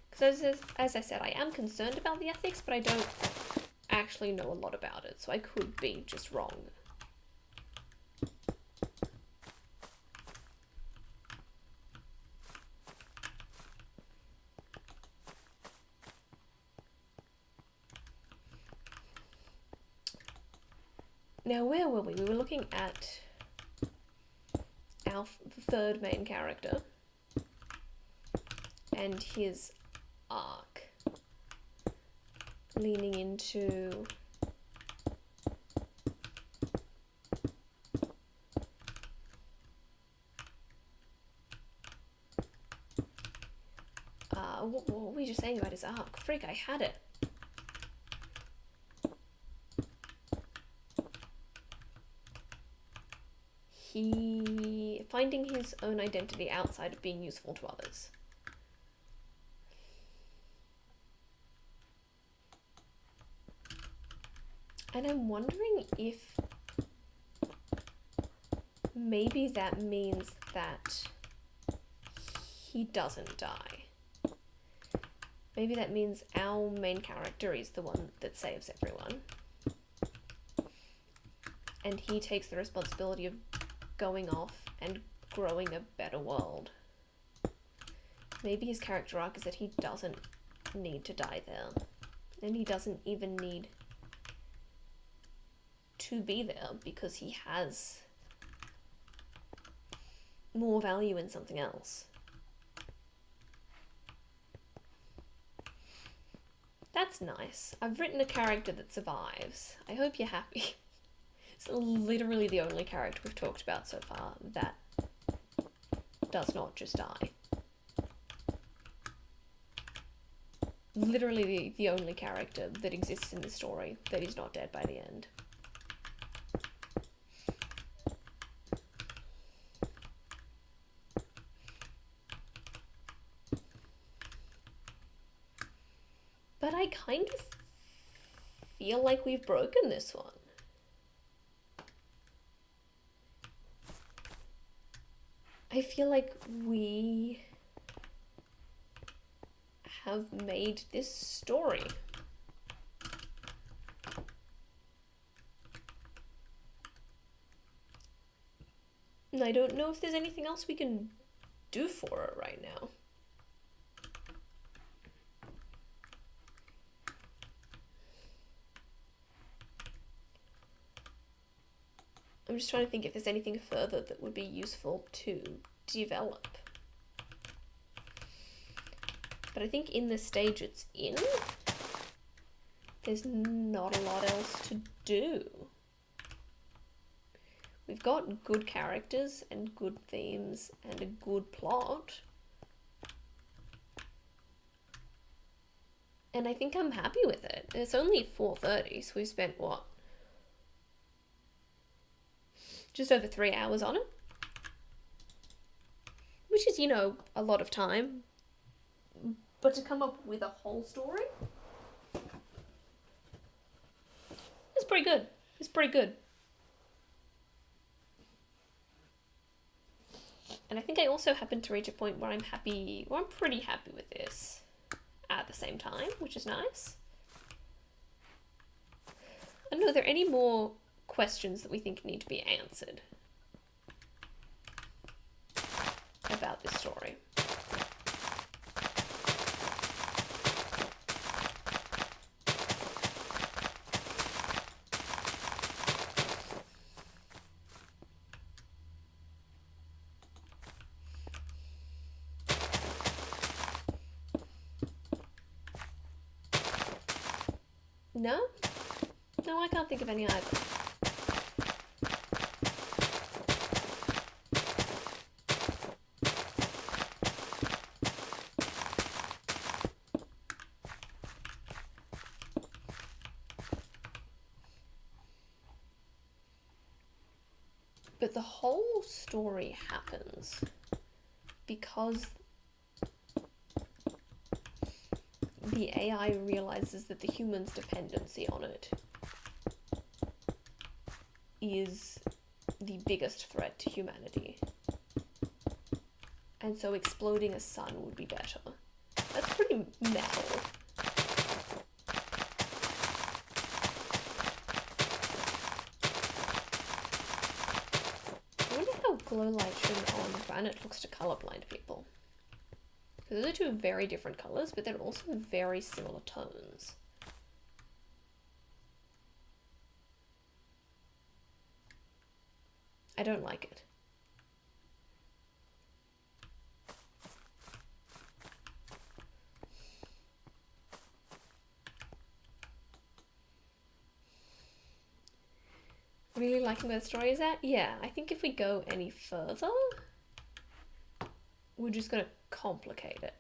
A: Because as I said, I am concerned about the ethics, but I don't actually know a lot about it, so I could be just wrong. Now, where were we? We were looking at our third main character and his arc, leaning into what were we just saying about his arc? Freak, I had it. He finding his own identity outside of being useful to others. And I'm wondering if maybe that means that he doesn't die. Maybe that means our main character is the one that saves everyone. And he takes the responsibility of going off and growing a better world. Maybe his character arc is that he doesn't need to die there. And he doesn't even need to be there because he has more value in something else. That's nice. I've written a character that survives. I hope you're happy. It's literally the only character we've talked about so far that does not just die. Literally the only character that exists in the story that is not dead by the end. But I kind of feel like we've broken this one. I feel like we have made this story. And I don't know if there's anything else we can do for it right now. I'm just trying to think if there's anything further that would be useful to develop. But I think in the stage it's in, there's not a lot else to do. We've got good characters and good themes and a good plot. And I think I'm happy with it. It's only 4:30, so we've spent, what? Just over 3 hours on it. Which is, you know, a lot of time. But to come up with a whole story, it's pretty good. It's pretty good. And I think I also happened to reach a point where I'm pretty happy with this at the same time, which is nice. I don't know, are there any more questions that we think need to be answered about this story? No? No, I can't think of any either. But the whole story happens because the AI realizes that the human's dependency on it is the biggest threat to humanity. And so exploding a sun would be better. That's pretty metal. I wonder how glow light shown on granite looks to colorblind people. Because those are two very different colors, but they're also very similar tones. I don't like it. Really liking where the story is at? Yeah, I think if we go any further, we're just gonna complicate it.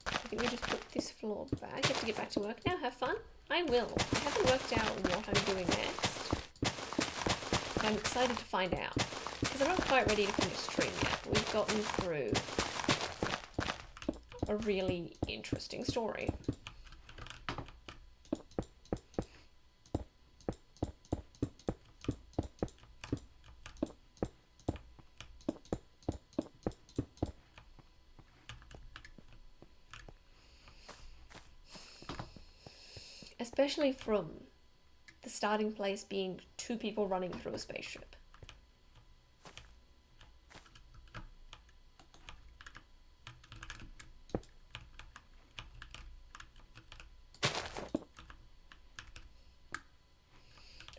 A: I think we just put this floor back. I have to get back to work now. Have fun? I will. I haven't worked out what I'm doing next. But I'm excited to find out. Because I'm not quite ready to finish stream yet. We've gotten through a really interesting story. Especially from the starting place being two people running through a spaceship.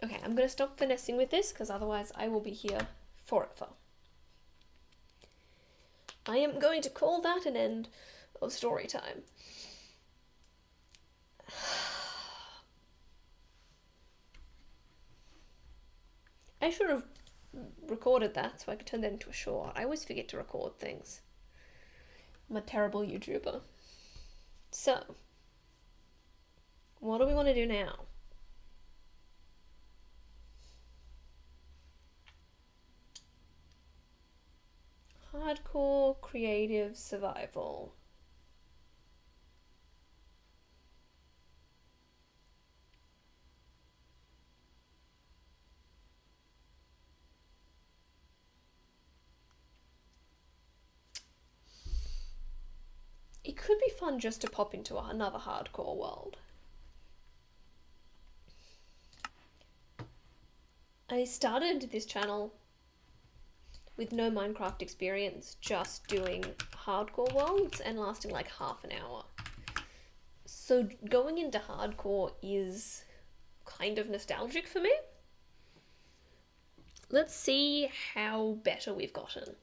A: Okay, I'm going to stop finessing with this because otherwise I will be here forever. I am going to call that an end of story time. I should have recorded that so I could turn that into a short. I always forget to record things. I'm a terrible YouTuber. So, what do we want to do now? Hardcore creative survival. It could be fun just to pop into another hardcore world. I started this channel with no Minecraft experience, just doing hardcore worlds and lasting like half an hour. So going into hardcore is kind of nostalgic for me. Let's see how better we've gotten.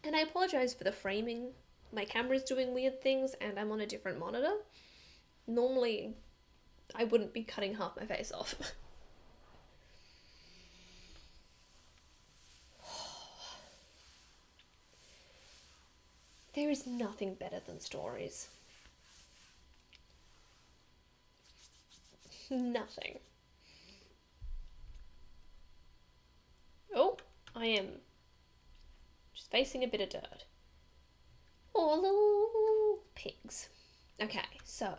A: And I apologize for the framing. My camera's doing weird things and I'm on a different monitor. Normally, I wouldn't be cutting half my face off. There is nothing better than stories. Nothing. Oh, I am just facing a bit of dirt. Oh, little pigs. Okay, so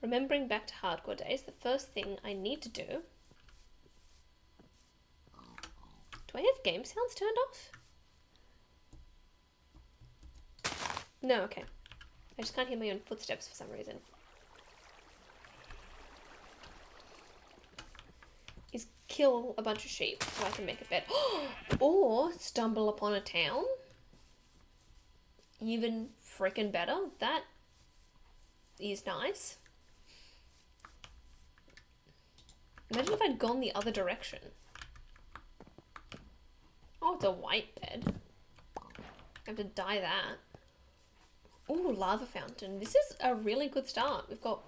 A: remembering back to hardcore days, the first thing I need to do... Do I have game sounds turned off? No, okay. I just can't hear my own footsteps for some reason. Is kill a bunch of sheep so I can make a bed. Or stumble upon a town. Even freaking better. That is nice. Imagine if I'd gone the other direction. Oh, it's a white bed. I have to dye that. Ooh, lava fountain. This is a really good start. We've got...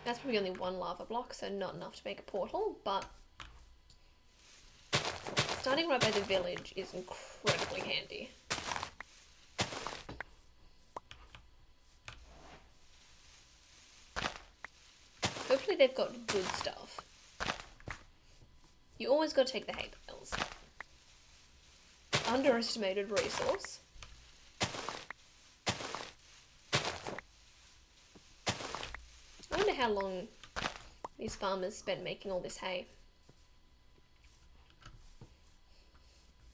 A: That's probably only one lava block, so not enough to make a portal, but... Starting right by the village is incredibly handy. hopefully they've got good stuff. You always got to take the hay bales. Underestimated resource. I wonder how long these farmers spent making all this hay.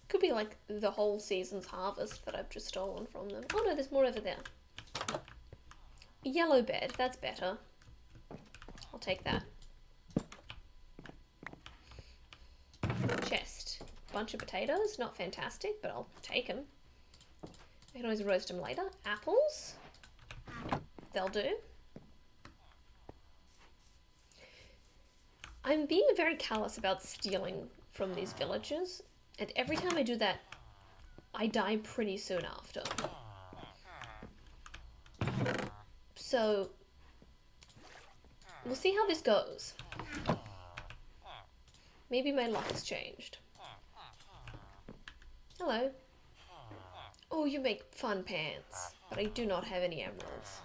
A: Could be like the whole season's harvest that I've just stolen from them. Oh no, there's more over there. Yellow bed, that's better. I'll take that. Chest. Bunch of potatoes, not fantastic, but I'll take them. I can always roast them later. Apples. They'll do. I'm being very callous about stealing from these villagers, and every time I do that, I die pretty soon after. So, we'll see how this goes. Maybe my luck has changed. Hello. Oh, you make fun pants, but I do not have any emeralds.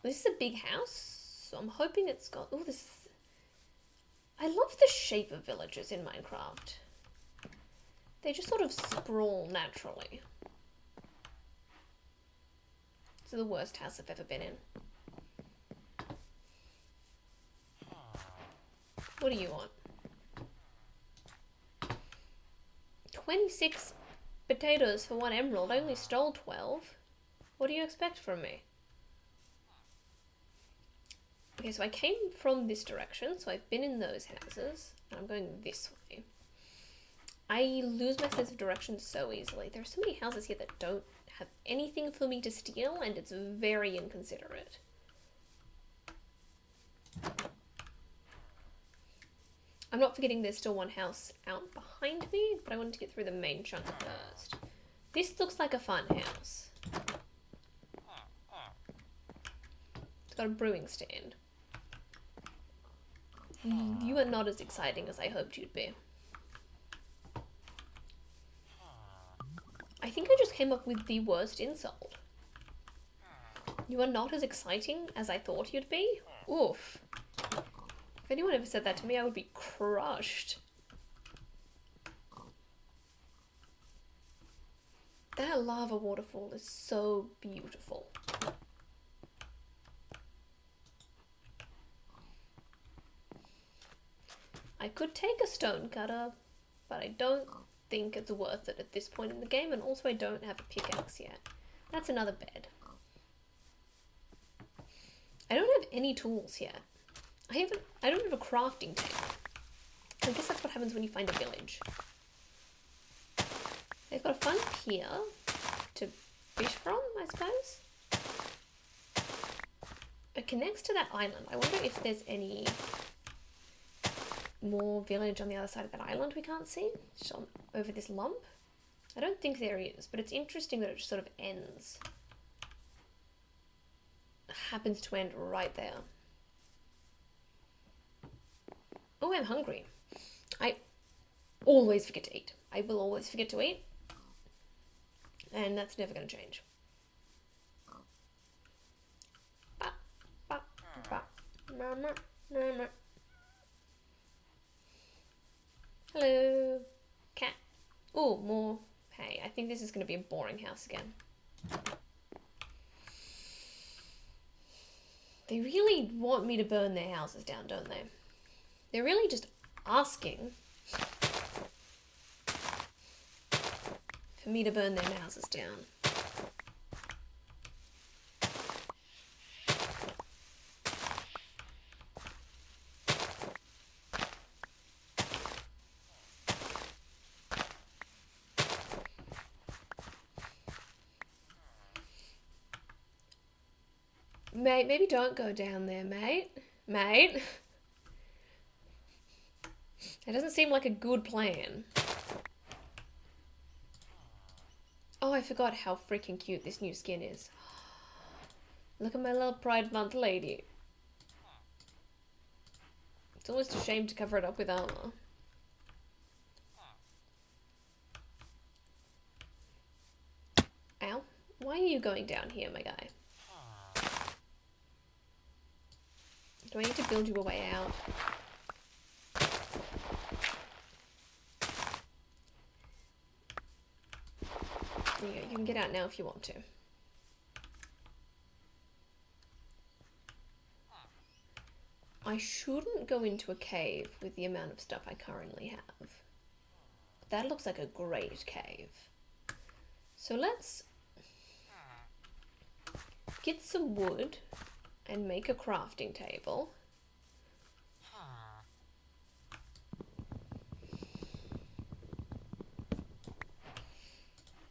A: This is a big house, so I'm hoping it's got... Oh, this... I love the shape of villages in Minecraft. They just sort of sprawl naturally. This is the worst house I've ever been in. What do you want? 26 potatoes for 1 emerald. I only stole 12. What do you expect from me? Okay, so I came from this direction, so I've been in those houses, and I'm going this way. I lose my sense of direction so easily. There are so many houses here that don't have anything for me to steal, and it's very inconsiderate. I'm not forgetting there's still one house out behind me, but I wanted to get through the main chunk first. This looks like a fun house. It's got a brewing stand. You are not as exciting as I hoped you'd be. I think I just came up with the worst insult. You are not as exciting as I thought you'd be? Oof. If anyone ever said that to me, I would be crushed. That lava waterfall is so beautiful. I could take a stone cutter, but I don't think it's worth it at this point in the game, and also I don't have a pickaxe yet. That's another bed. I don't have any tools yet. I don't have a crafting table. I guess that's what happens when you find a village. They've got a fun pier to fish from, I suppose. It connects to that island. I wonder if there's any more village on the other side of that island we can't see, just on, over this lump. I don't think there is, but it's interesting that it just sort of ends. It happens to end right there. Oh, I'm hungry. I always forget to eat. I will always forget to eat. And that's never going to change. Ba, ba, ba. Mama, mama. Hello, cat. Oh, more hay. I think this is going to be a boring house again. They really want me to burn their houses down, don't they? They're really just asking for me to burn their houses down. Mate, maybe don't go down there, mate. Mate. That doesn't seem like a good plan. Oh, I forgot how freaking cute this new skin is. Look at my little Pride Month lady. It's almost a shame to cover it up with armor. are you going down here, my guy? Do I need to build you a way out? There you go. You can get out now if you want to. I shouldn't go into a cave with the amount of stuff I currently have. But that looks like a great cave. So let's get some wood and make a crafting table.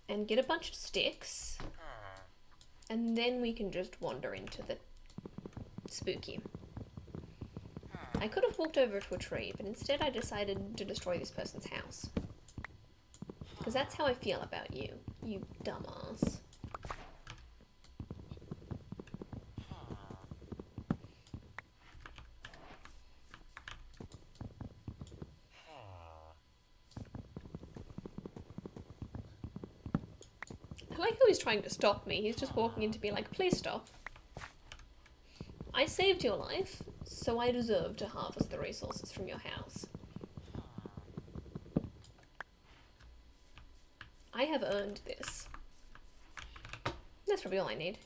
A: And get a bunch of sticks. And then we can just wander into the spooky. I could have walked over to a tree, but instead I decided to destroy this person's house. Because that's how I feel about you, you dumbass. I like how he's trying to stop me. He's just walking in to be like, please stop. I saved your life, so I deserve to harvest the resources from your house. I have earned this. That's probably all I need.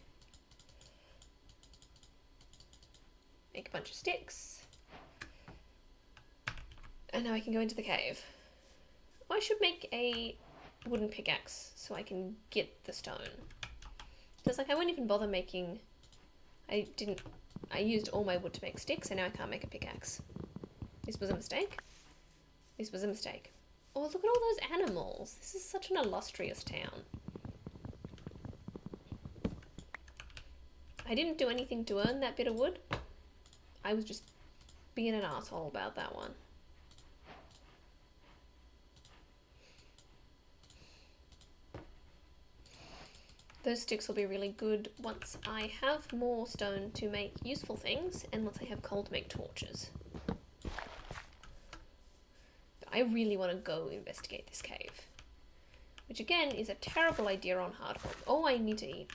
A: Make a bunch of sticks. And now I can go into the cave. Oh, I should make a wooden pickaxe so I can get the stone. Just like I won't even bother making... I used all my wood to make sticks, and now I can't make a pickaxe. This was a mistake. This was a mistake. Oh, look at all those animals. This is such an illustrious town. I didn't do anything to earn that bit of wood. I was just being an asshole about that one. Those sticks will be really good once I have more stone to make useful things, and once I have coal to make torches. But I really want to go investigate this cave. Which again is a terrible idea on hardcore. Oh, I need to eat.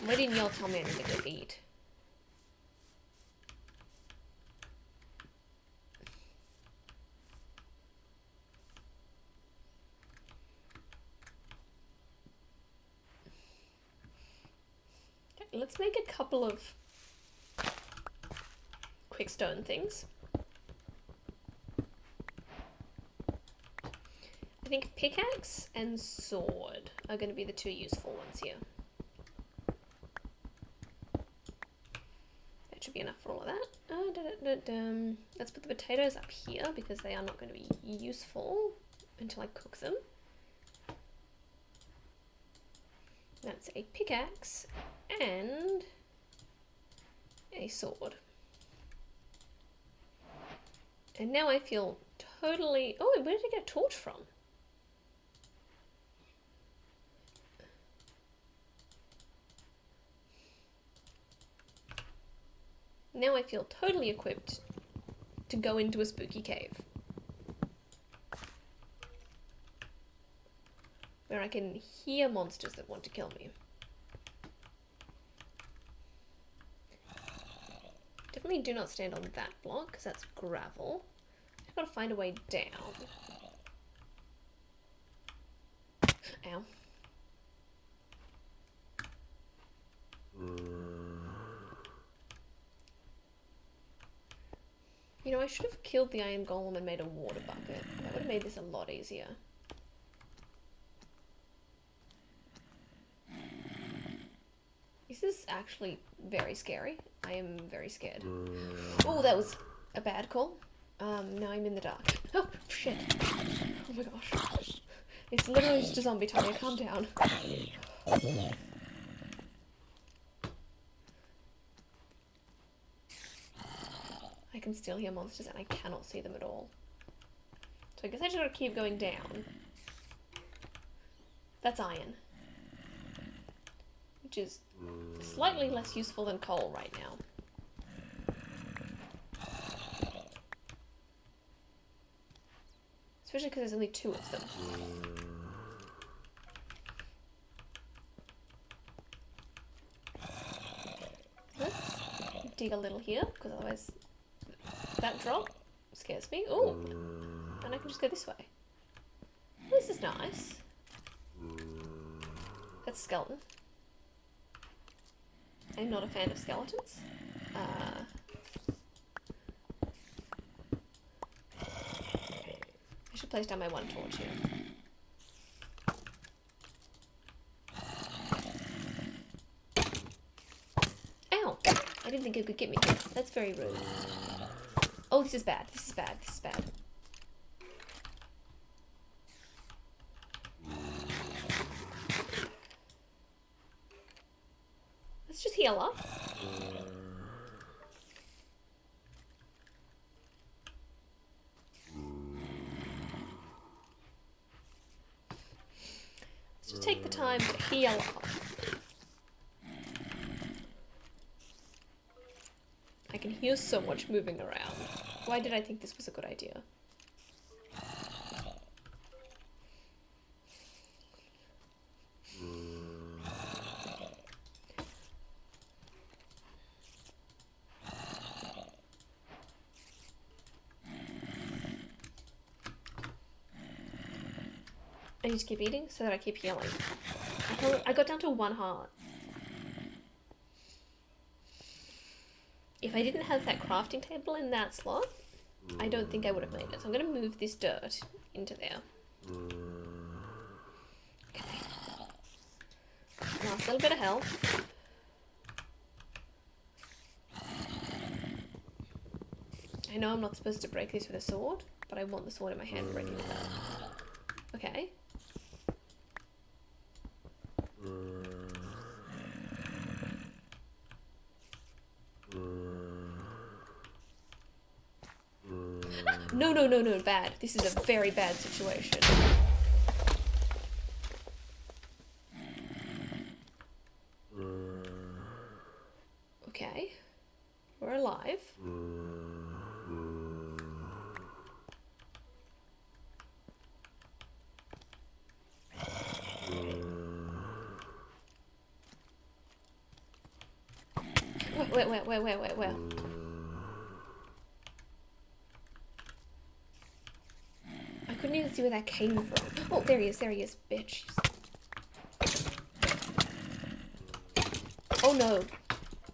A: Why didn't y'all tell me I need to go eat? Let's make a couple of quick stone things. I think pickaxe and sword are going to be the two useful ones here. That should be enough for all of that. Let's put the potatoes up here because they are not going to be useful until I cook them. That's a pickaxe and a sword. And now I feel totally... Oh, where did I get a torch from? Now I feel totally equipped to go into a spooky cave. Where I can hear monsters that want to kill me. Definitely do not stand on that block, because that's gravel. I've got to find a way down. Ow. You know, I should have killed the iron golem and made a water bucket. That would have made this a lot easier. This is actually very scary. I am very scared. Oh, that was a bad call. Now I'm in the dark. Oh, shit. Oh my gosh. It's literally just a zombie, Tanya. Calm down. I can still hear monsters and I cannot see them at all. So I guess I just gotta keep going down. That's iron. Which is slightly less useful than coal right now. Especially because there's only 2 of them. Let's dig a little here, because otherwise that drop scares me. Oh, and I can just go this way. This is nice. That's a skeleton. I'm not a fan of skeletons. I should place down my 1 torch here. Ow! I didn't think it could get me here. That's very rude. Oh, this is bad. This is bad. This is bad. Let's just heal up. Let's just take the time to heal up. I can hear so much moving around. Why did I think this was a good idea? I need to keep eating so that I keep healing. I got down to 1 heart. If I didn't have that crafting table in that slot, I don't think I would have made it. So I'm going to move this dirt into there. Okay. Last little bit of health. I know I'm not supposed to break this with a sword, but I want the sword in my hand breaking with that. Okay. No, no, no, no, bad. This is a very bad situation. Okay. We're alive. Wait. I couldn't even see where that came from. Oh, there he is, bitch. Oh no.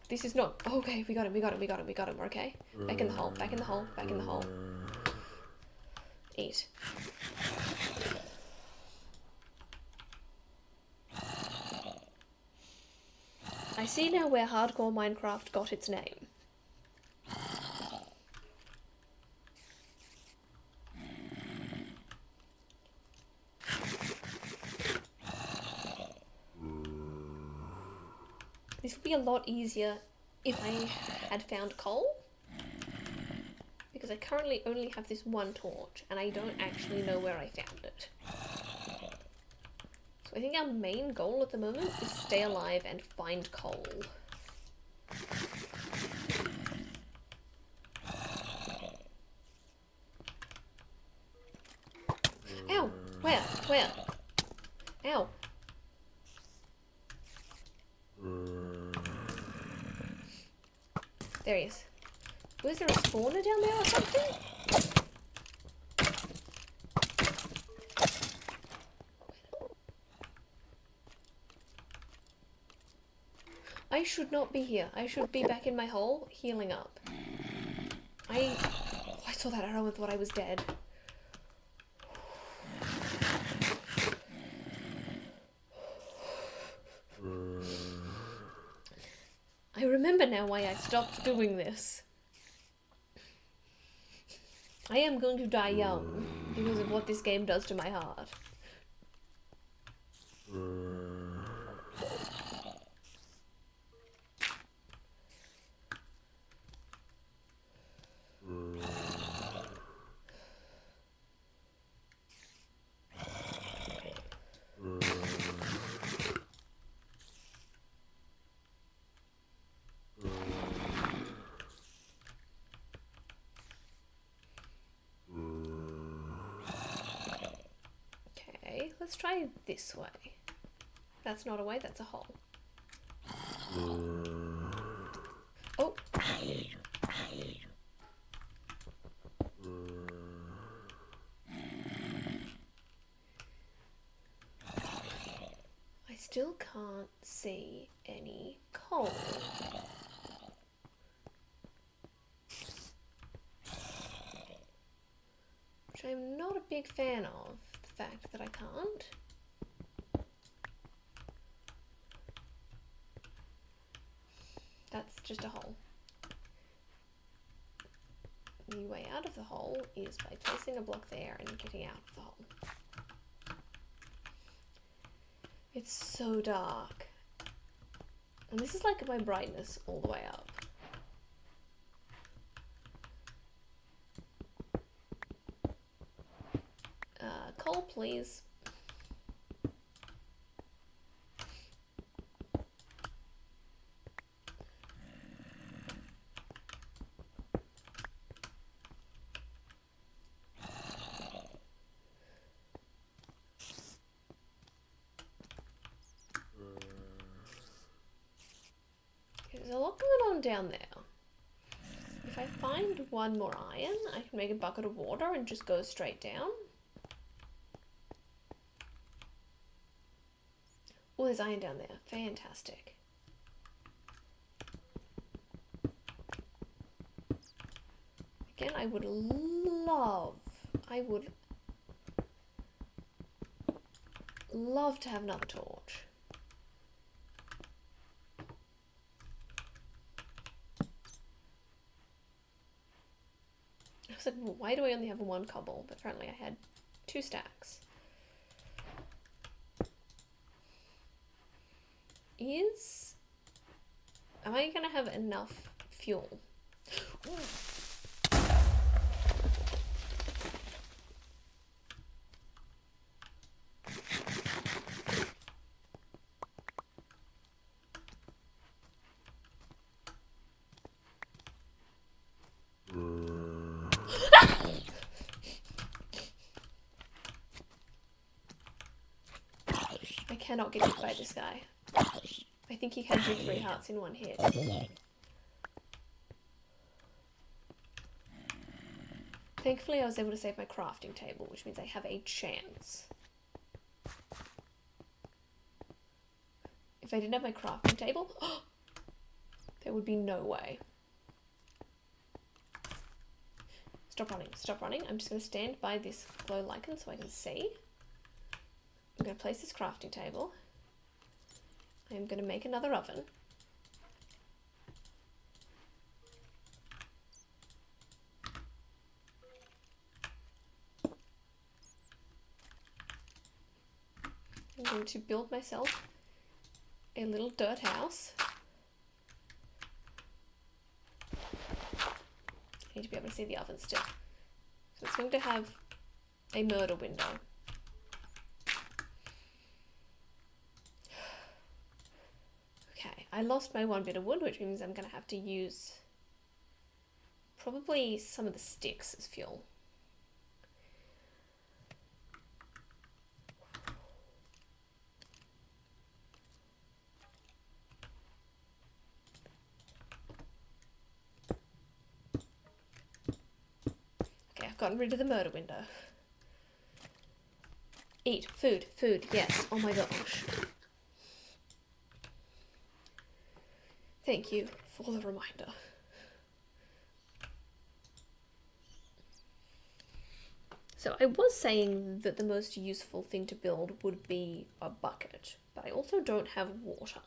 A: This is not... Okay, we got him, we're okay. Back in the hole. Eat. I see now where hardcore Minecraft got its name. This would be a lot easier if I had found coal. Because I currently only have this 1 torch, and I don't actually know where I found it. So I think our main goal at the moment is stay alive and find coal. Ow! Where? Ow! There he is. Was there a spawner down there or something? I should not be here. I should be back in my hole, healing up. I saw that arrow and thought I was dead. I remember now why I stopped doing this. I am going to die young because of what this game does to my heart. Let's try this way. That's not a way, that's a hole. Oh! I still can't see any coal. Which I'm not a big fan of, the fact that I can't. That's just a hole. The way out of the hole is by placing a block there and getting out of the hole. It's so dark. And this is like my brightness all the way up. Coal, please. There's a lot going on down there. If I find one more iron, I can make a bucket of water and just go straight down. Oh, there's iron down there. Fantastic. Again, I would love to have another torch. I was like, well, why do I only have one cobble? But apparently I had 2 stacks. Am I gonna have enough fuel? I cannot get hit by this guy. I think he had you 3 hearts in one hit. Thankfully I was able to save my crafting table, which means I have a chance. If I didn't have my crafting table, there would be no way. Stop running, stop running. I'm just going to stand by this glow lichen so I can see. I'm going to place this crafting table. I'm going to make another oven. I'm going to build myself a little dirt house. I need to be able to see the oven still. So it's going to have a murder window. Okay, I lost my 1 bit of wood, which means I'm going to have to use probably some of the sticks as fuel. Okay, I've gotten rid of the murder window. Eat, food, food, yes, oh my gosh. Thank you for the reminder. So I was saying that the most useful thing to build would be a bucket, but I also don't have water.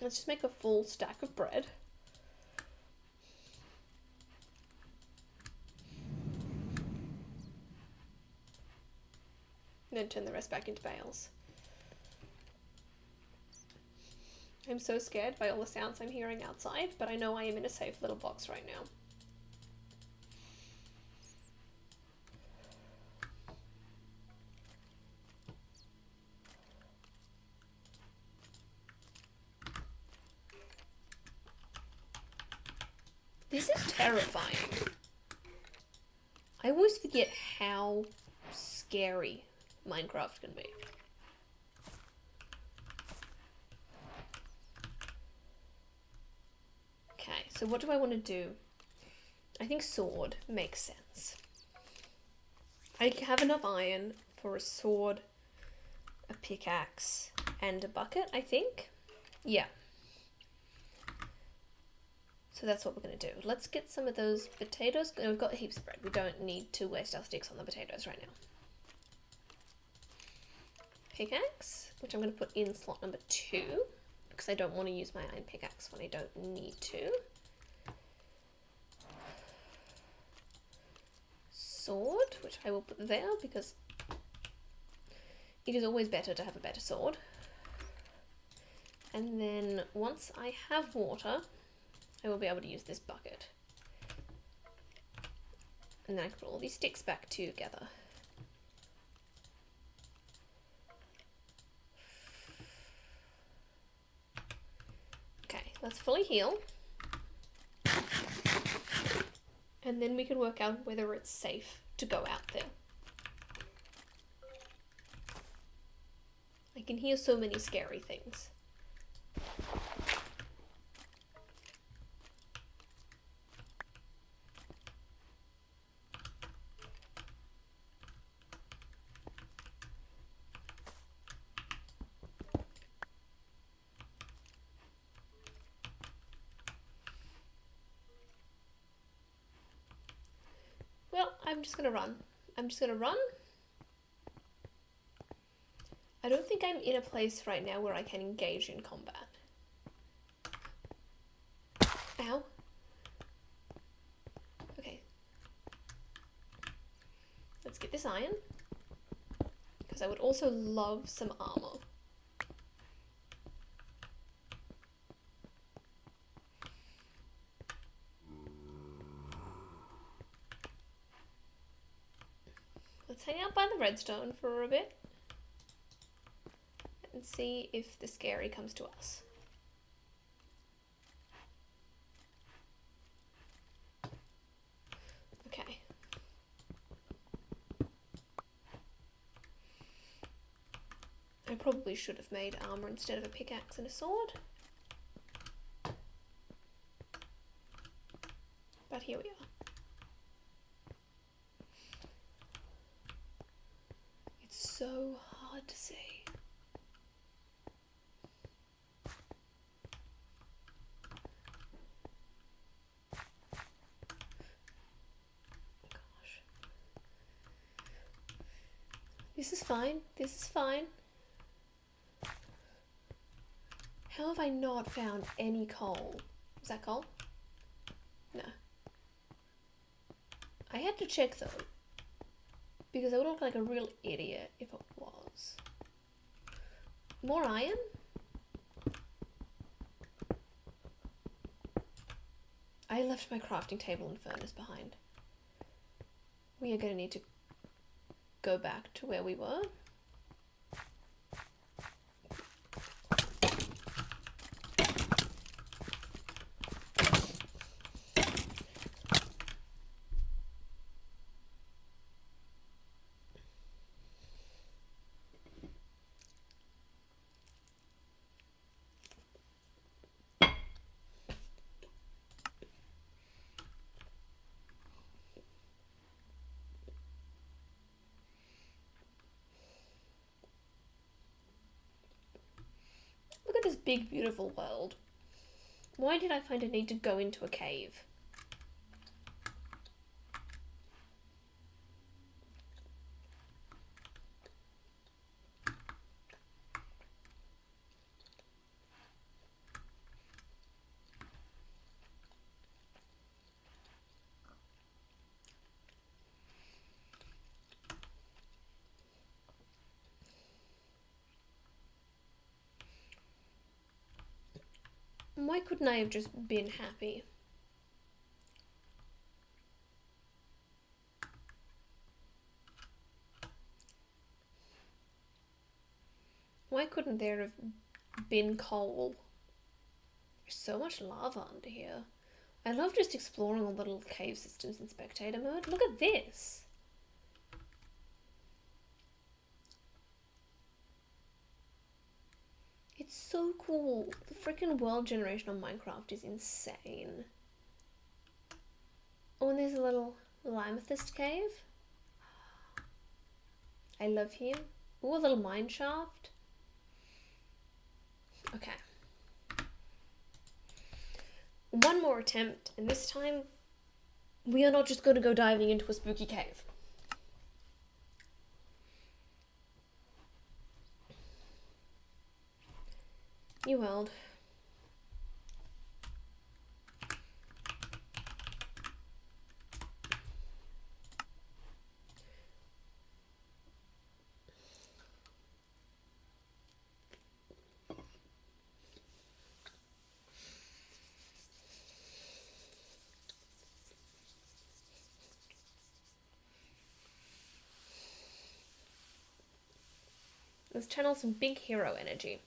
A: Let's just make a full stack of bread. And then turn the rest back into bales. I'm so scared by all the sounds I'm hearing outside, but I know I am in a safe little box right now. This is terrifying. I always forget how scary Minecraft can be. Okay, so what do I want to do? I think sword makes sense. I have enough iron for a sword, a pickaxe, and a bucket, I think. Yeah. So that's what we're going to do. Let's get some of those potatoes. We've got heaps of bread. We don't need to waste our sticks on the potatoes right now. Pickaxe, which I'm going to put in slot number 2, because I don't want to use my iron pickaxe when I don't need to. Sword, which I will put there because it is always better to have a better sword. And then once I have water, I will be able to use this bucket. And then I can put all these sticks back together. Okay, let's fully heal. And then we can work out whether it's safe to go out there. I can hear so many scary things. Well, I'm just gonna run. I'm just gonna run. I don't think I'm in a place right now where I can engage in combat. Ow. Okay. Let's get this iron. Because I would also love some armor. Let's hang out by the redstone for a bit. And see if the scary comes to us. Okay. I probably should have made armor instead of a pickaxe and a sword. But here we are. It's so hard to see. This is fine. This is fine. How have I not found any coal? Is that coal? No. I had to check though, because I would look like a real idiot if it was. More iron? I left my crafting table and furnace behind. We are going to need to go back to where we were. Look at this big, beautiful world. Why did I find a need to go into a cave? Why couldn't I have just been happy? Why couldn't there have been coal? There's so much lava under here. I love just exploring all the little cave systems in spectator mode. Look at this. It's so cool. The freaking world generation on Minecraft is insane. Oh, and there's a little amethyst cave. I love him. Ooh, a little mine shaft. Okay. One more attempt, and this time we are not just going to go diving into a spooky cave. New world. Let's channel some big hero energy.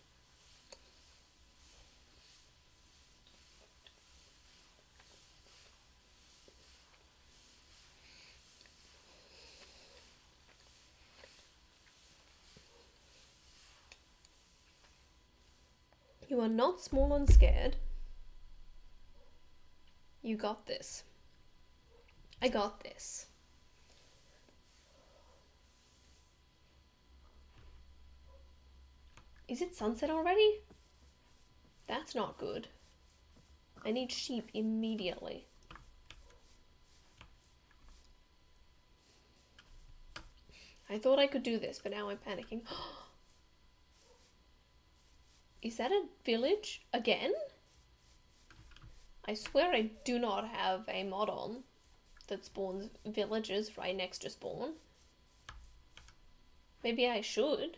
A: You are not small and scared. You got this. I got this. Is it sunset already? That's not good. I need sheep immediately. I thought I could do this, but now I'm panicking. Is that a village again? I swear I do not have a mod on that spawns villages right next to spawn. Maybe I should.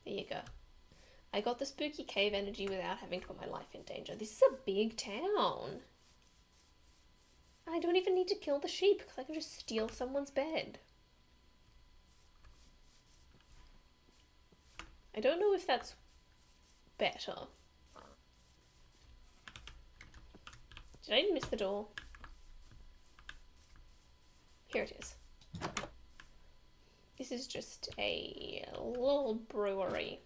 A: There you go. I got the spooky cave energy without having to put my life in danger. This is a big town. I don't even need to kill the sheep because I can just steal someone's bed. I don't know if that's better. Did I miss the door? Here it is. This is just a little brewery.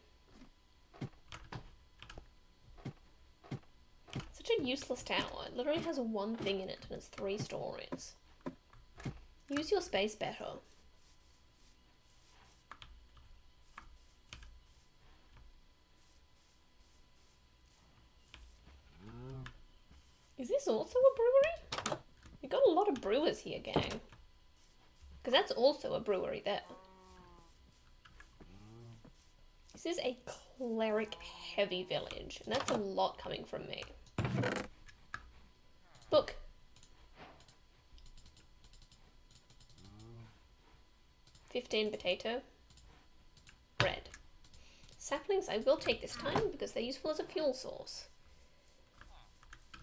A: Such a useless tower. It literally has one thing in it and it's 3 stories. Use your space better. Is this also a brewery? We got a lot of brewers here, gang. Because that's also a brewery there. This is a cleric heavy village, and that's a lot coming from me. Book. $15 potato. Bread. Saplings I will take this time because they're useful as a fuel source.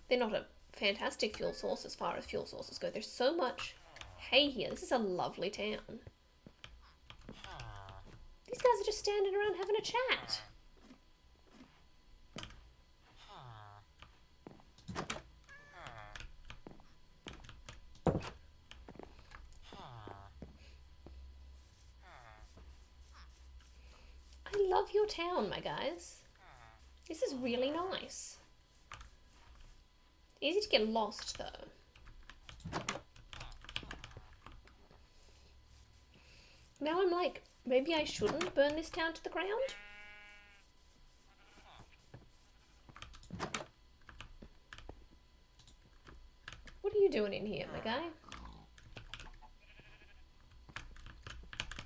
A: They're not a fantastic fuel source as far as fuel sources go. There's so much hay here. This is a lovely town. These guys are just standing around having a chat. I love your town, my guys. This is really nice. Easy to get lost, though. Now I'm like, maybe I shouldn't burn this town to the ground? What are you doing in here, my guy?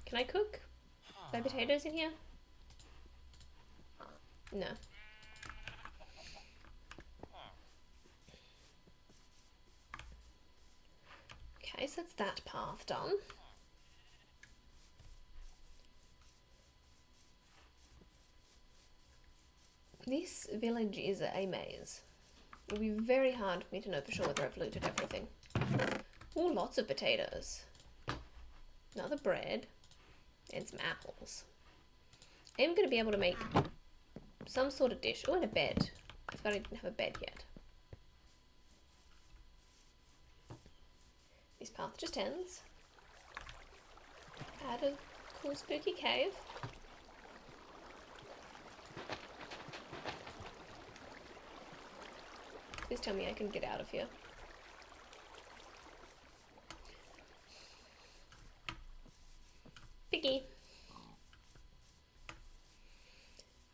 A: Can I cook? Are there potatoes in here? No. Okay, Okay, so that's that path done. This village is a maze. It'll be very hard for me to know for sure whether I've looted everything. Ooh, lots of potatoes. Another bread. And some apples. I am going to be able to make some sort of dish. Oh, and a bed. I forgot I didn't have a bed yet. This path just ends. Add a cool spooky cave. Please tell me I can get out of here. Piggy.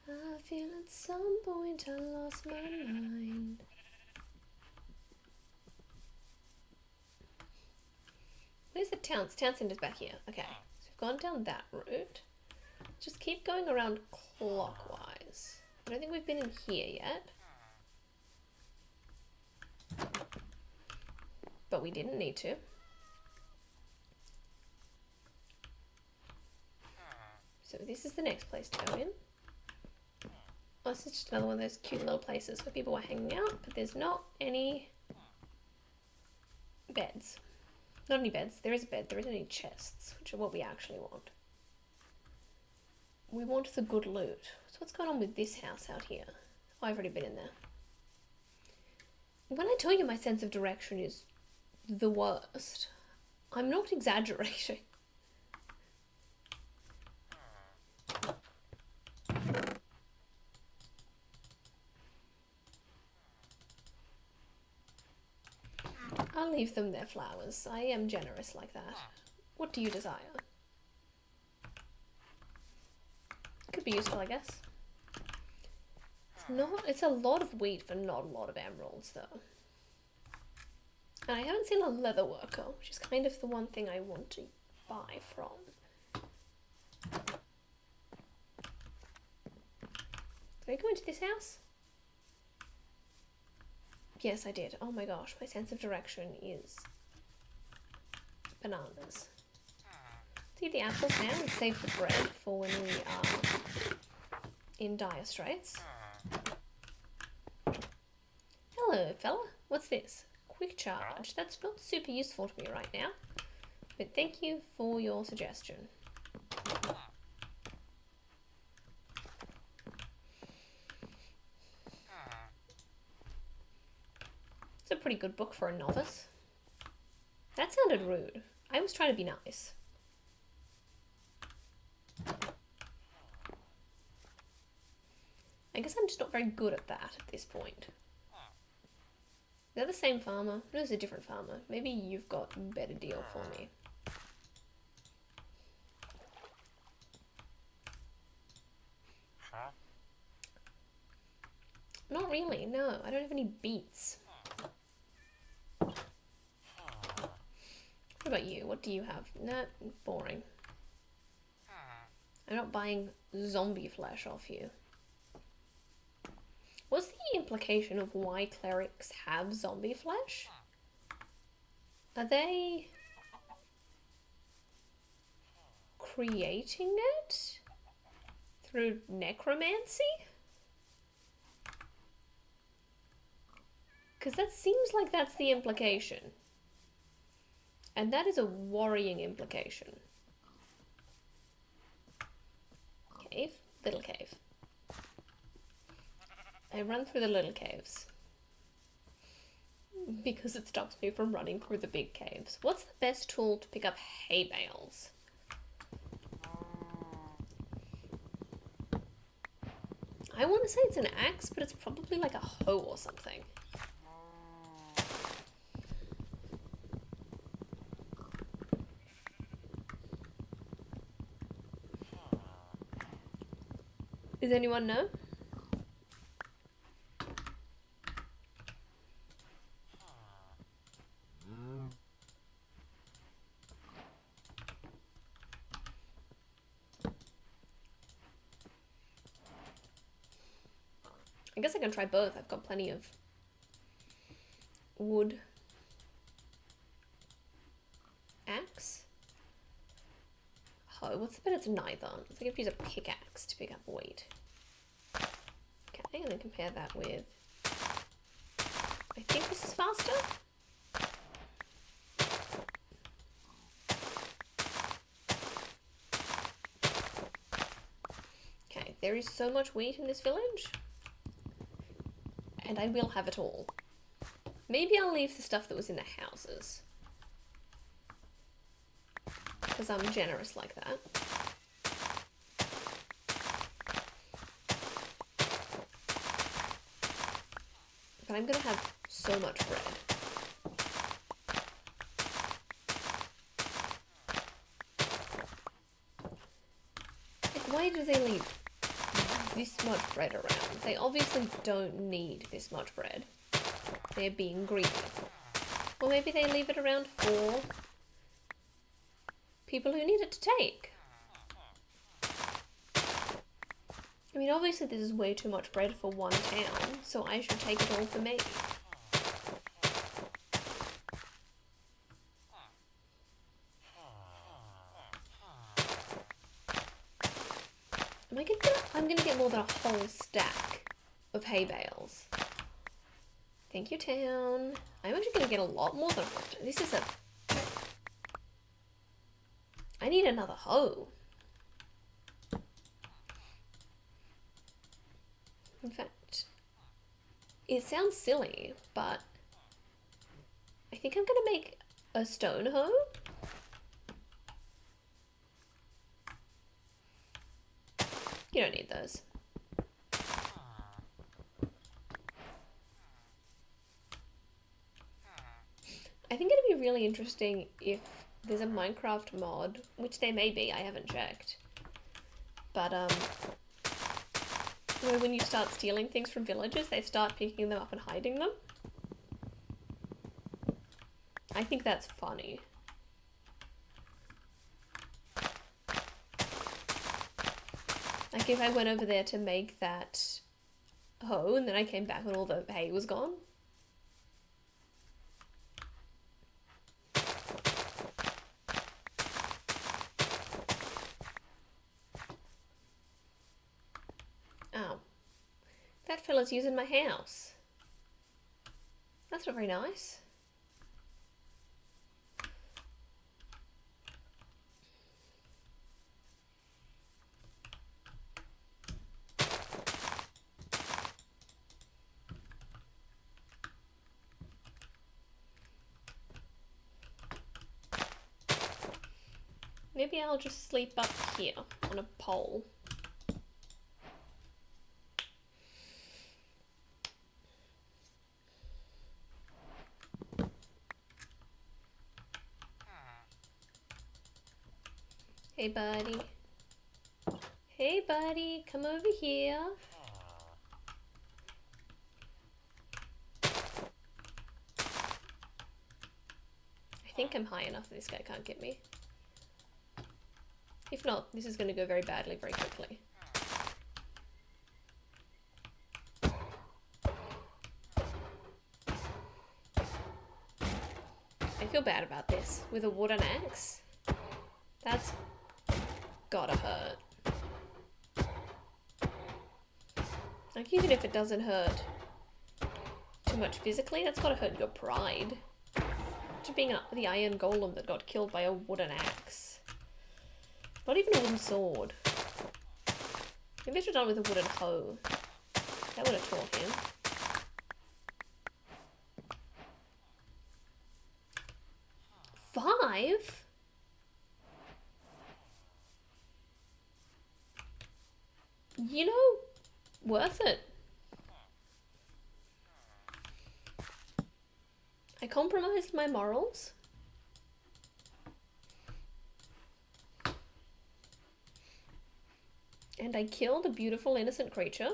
A: I feel at some point I lost my mind. Where's the town? Town center's back here. Okay, so we've gone down that route. Just keep going around clockwise. I don't think we've been in here yet. But we didn't need to. So this is the next place to go in. Oh, this is just another one of those cute little places where people are hanging out, but there's not any beds. Not any beds. There is a bed. There isn't any chests, which are what we actually want. We want the good loot. So what's going on with this house out here? Oh, I've already been in there. When I tell you my sense of direction is the worst, I'm not exaggerating. I'll leave them their flowers. I am generous like that. What do you desire? Could be useful, I guess. It's a lot of wheat for not a lot of emeralds, though. And I haven't seen a leather worker, which is kind of the one thing I want to buy from. Did I go into this house? Yes, I did. Oh my gosh, my sense of direction is bananas. See the apples now and save the bread for when we are in dire straits. Hello, fella. What's this? Quick charge. That's not super useful to me right now, but thank you for your suggestion. It's a pretty good book for a novice. That sounded rude. I was trying to be nice. I guess I'm just not very good at that at this point. They're the same farmer. No, it's a different farmer. Maybe you've got a better deal for me. Not really, no. I don't have any beets. What about you? What do you have? Nah, boring. I'm not buying zombie flesh off you. What's the implication of why clerics have zombie flesh? Are they creating it through necromancy? Because that seems like that's the implication. And that is a worrying implication. Cave? Little cave. I run through the little caves. Because it stops me from running through the big caves. What's the best tool to pick up hay bales? I want to say it's an axe, but it's probably like a hoe or something. Does anyone know? I guess I can try both. I've got plenty of wood. axe? Oh, what's the bet it's neither? It's like if you use a pickaxe to pick up wheat. Okay, and then compare that with... I think this is faster? Okay, there is so much wheat in this village. And I will have it all. Maybe I'll leave the stuff that was in the houses. Because I'm generous like that. But I'm going to have so much bread. Like, why do they leave this much bread around? They obviously don't need this much bread. They're being greedy. Or maybe they leave it around for people who need it to take. I mean, obviously this is way too much bread for one town, so I should take it all for me. I'm gonna get more than a whole stack of hay bales. Thank you, town. I'm actually gonna get a lot more than a whole stack. This is a... I need another hoe. In fact, it sounds silly, but I think I'm gonna make a stone hoe. You don't need those. I think it'd be really interesting if there's a Minecraft mod, which there may be, I haven't checked. But, where when you start stealing things from villagers, they start picking them up and hiding them. I think that's funny. Like if I went over there to make that hoe and then I came back and all the hay was gone. Oh. That fella's using my house. That's not very nice. Maybe I'll just sleep up here on a pole. Hey, buddy. Hey, buddy, come over here. I think I'm high enough that this guy can't get me. If not, this is going to go very badly very quickly. I feel bad about this. With a wooden axe? That's gotta hurt. Like, even if it doesn't hurt too much physically, that's gotta hurt your pride. Just being the iron golem that got killed by a wooden axe. Not even a wooden sword. Maybe I should have done with a wooden hoe. That would have taught him. Five? You know, worth it. I compromised my morals. And I killed a beautiful innocent creature.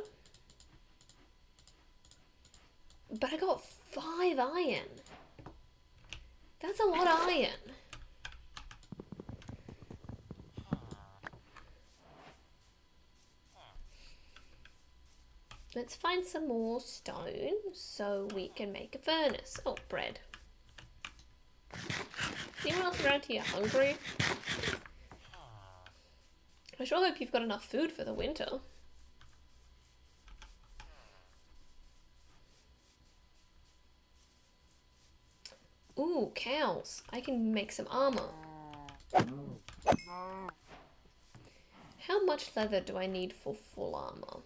A: But I got 5 iron. That's a lot of iron. Let's find some more stone so we can make a furnace. Oh, bread. Is anyone else around here hungry? I sure hope you've got enough food for the winter. Ooh, cows. I can make some armor. How much leather do I need for full armor?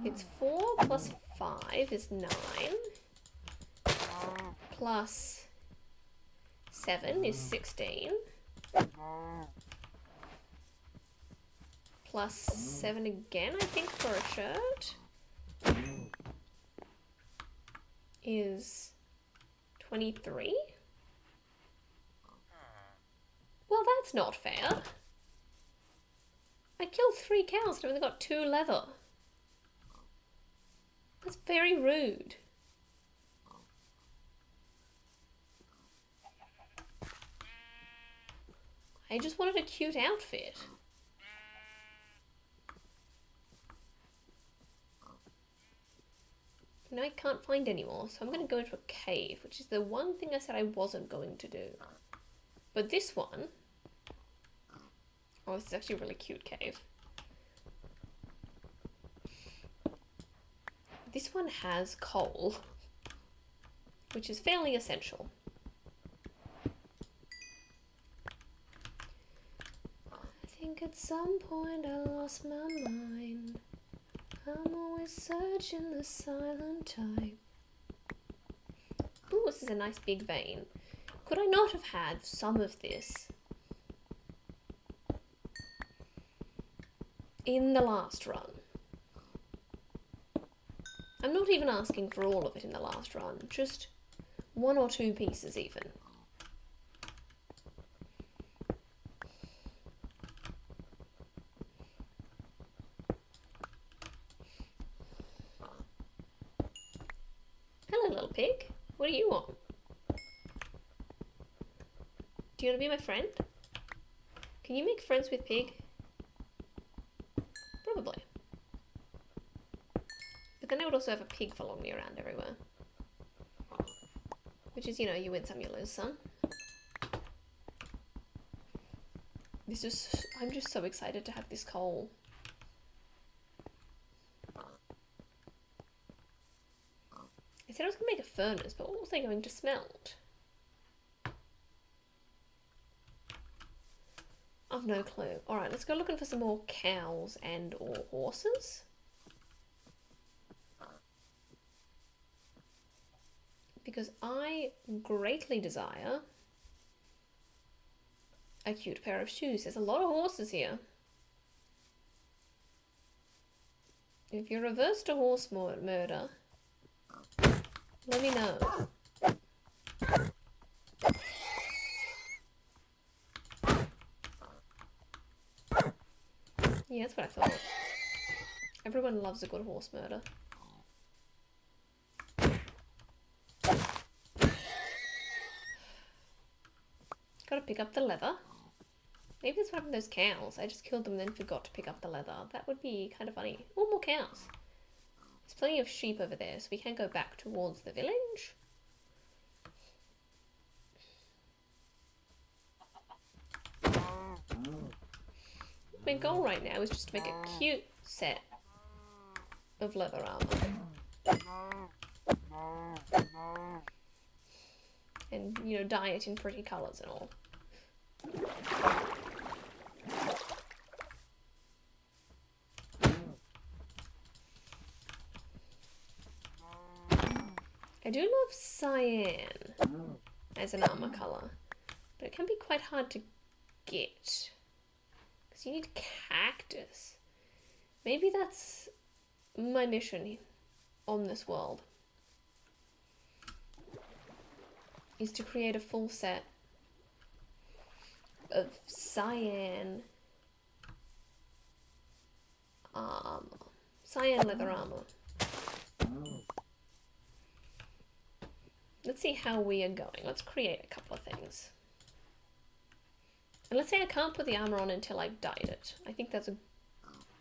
A: It's 4 plus 5 is 9. Plus 7 is 16. Plus 7 again, I think, for a shirt is 23. Well, that's not fair. I killed 3 cows and I've only got 2 leather. That's very rude. I just wanted a cute outfit. Now I can't find any more, so I'm going to go into a cave, which is the one thing I said I wasn't going to do. But this one... Oh, this is actually a really cute cave. This one has coal, which is fairly essential. I think at some point I lost my mind. I'm always searching the silent type. Ooh, this is a nice big vein. Could I not have had some of this in the last run? I'm not even asking for all of it in the last run, just 1 or 2 pieces even. Hello, little pig. What do you want? Do you want to be my friend? Can you make friends with pig? Probably. But then I would also have a pig following me around everywhere. Which is, you know, you win some, you lose some. This is... I'm just so excited to have this coal. I said I was going to make a furnace, but what was I going to smelt? I've no clue. Alright, let's go looking for some more cows and or horses. Because I greatly desire a cute pair of shoes. There's a lot of horses here. If you're averse to horse murder, let me know. Yeah, that's what I thought. Everyone loves a good horse murder. Gotta pick up the leather. Maybe that's what happened to those cows. I just killed them and then forgot to pick up the leather. That would be kind of funny. Oh, more cows. There's plenty of sheep over there, so we can go back towards the village. My goal right now is just to make a cute set of leather armor. And, you know, dye it in pretty colours and all. I do love cyan as an armor colour, but it can be quite hard to get. Because you need cactus. Maybe that's my mission on this world. Is to create a full set of cyan armor. Cyan leather armor. Let's see how we are going. Let's create a couple of things. And let's say I can't put the armor on until I've dyed it. I think that's a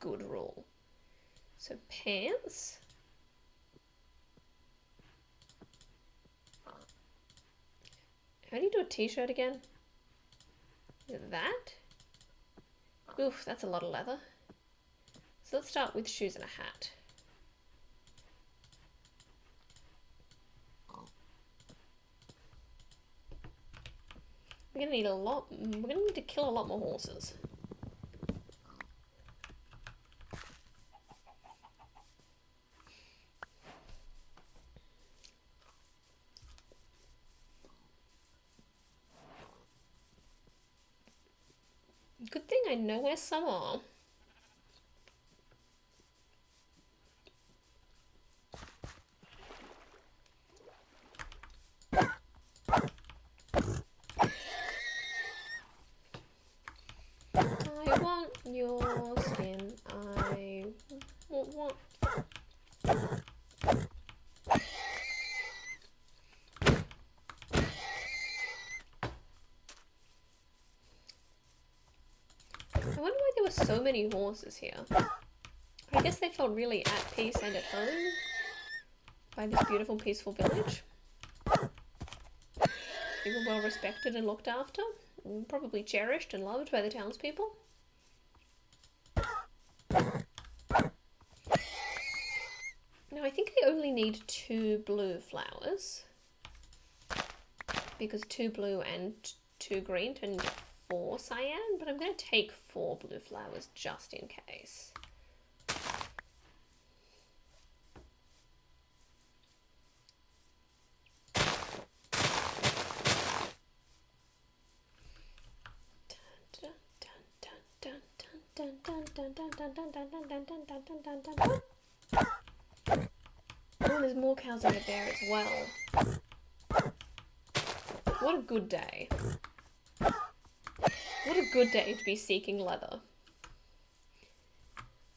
A: good rule. So pants. How do you do a t-shirt again? Is it that? Oof, that's a lot of leather. So let's start with shoes and a hat. We're gonna need to kill a lot more horses. Good thing I know where some are. I want your skin. I want. I wonder why there were so many horses here. I guess they felt really at peace and at home by this beautiful, peaceful village. They were well respected and looked after, and probably cherished and loved by the townspeople. Now I think I only need 2 blue flowers, because 2 blue and 2 green turn into 4 cyan, but I'm going to take 4 blue flowers just in case. Oh, there's more cows over there as well. What a good day. What a good day to be seeking leather.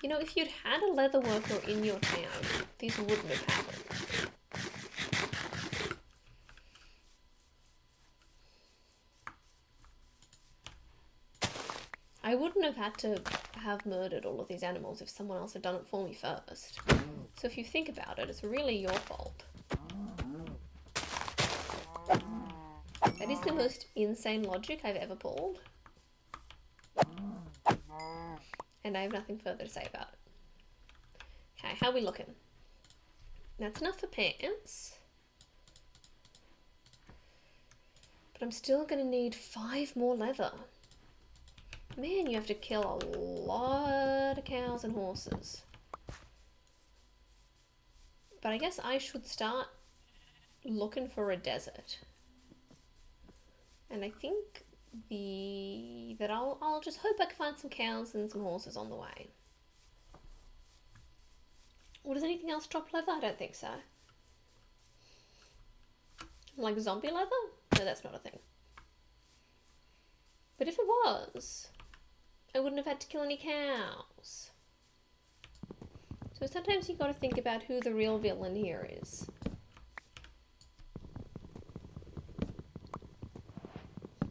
A: You know, if you'd had a leather worker in your town, these wouldn't have happened. I wouldn't have had to have murdered all of these animals if someone else had done it for me first. So if you think about it, it's really your fault. That is the most insane logic I've ever pulled. And I have nothing further to say about it. Okay, how are we looking? That's enough for pants. But I'm still going to need 5 more leather. Man, you have to kill a lot of cows and horses. But I guess I should start looking for a desert. And I think I'll just hope I can find some cows and some horses on the way. Or does anything else drop leather? I don't think so. Like zombie leather? No, that's not a thing. But if it was, I wouldn't have had to kill any cows. So sometimes you got to think about who the real villain here is.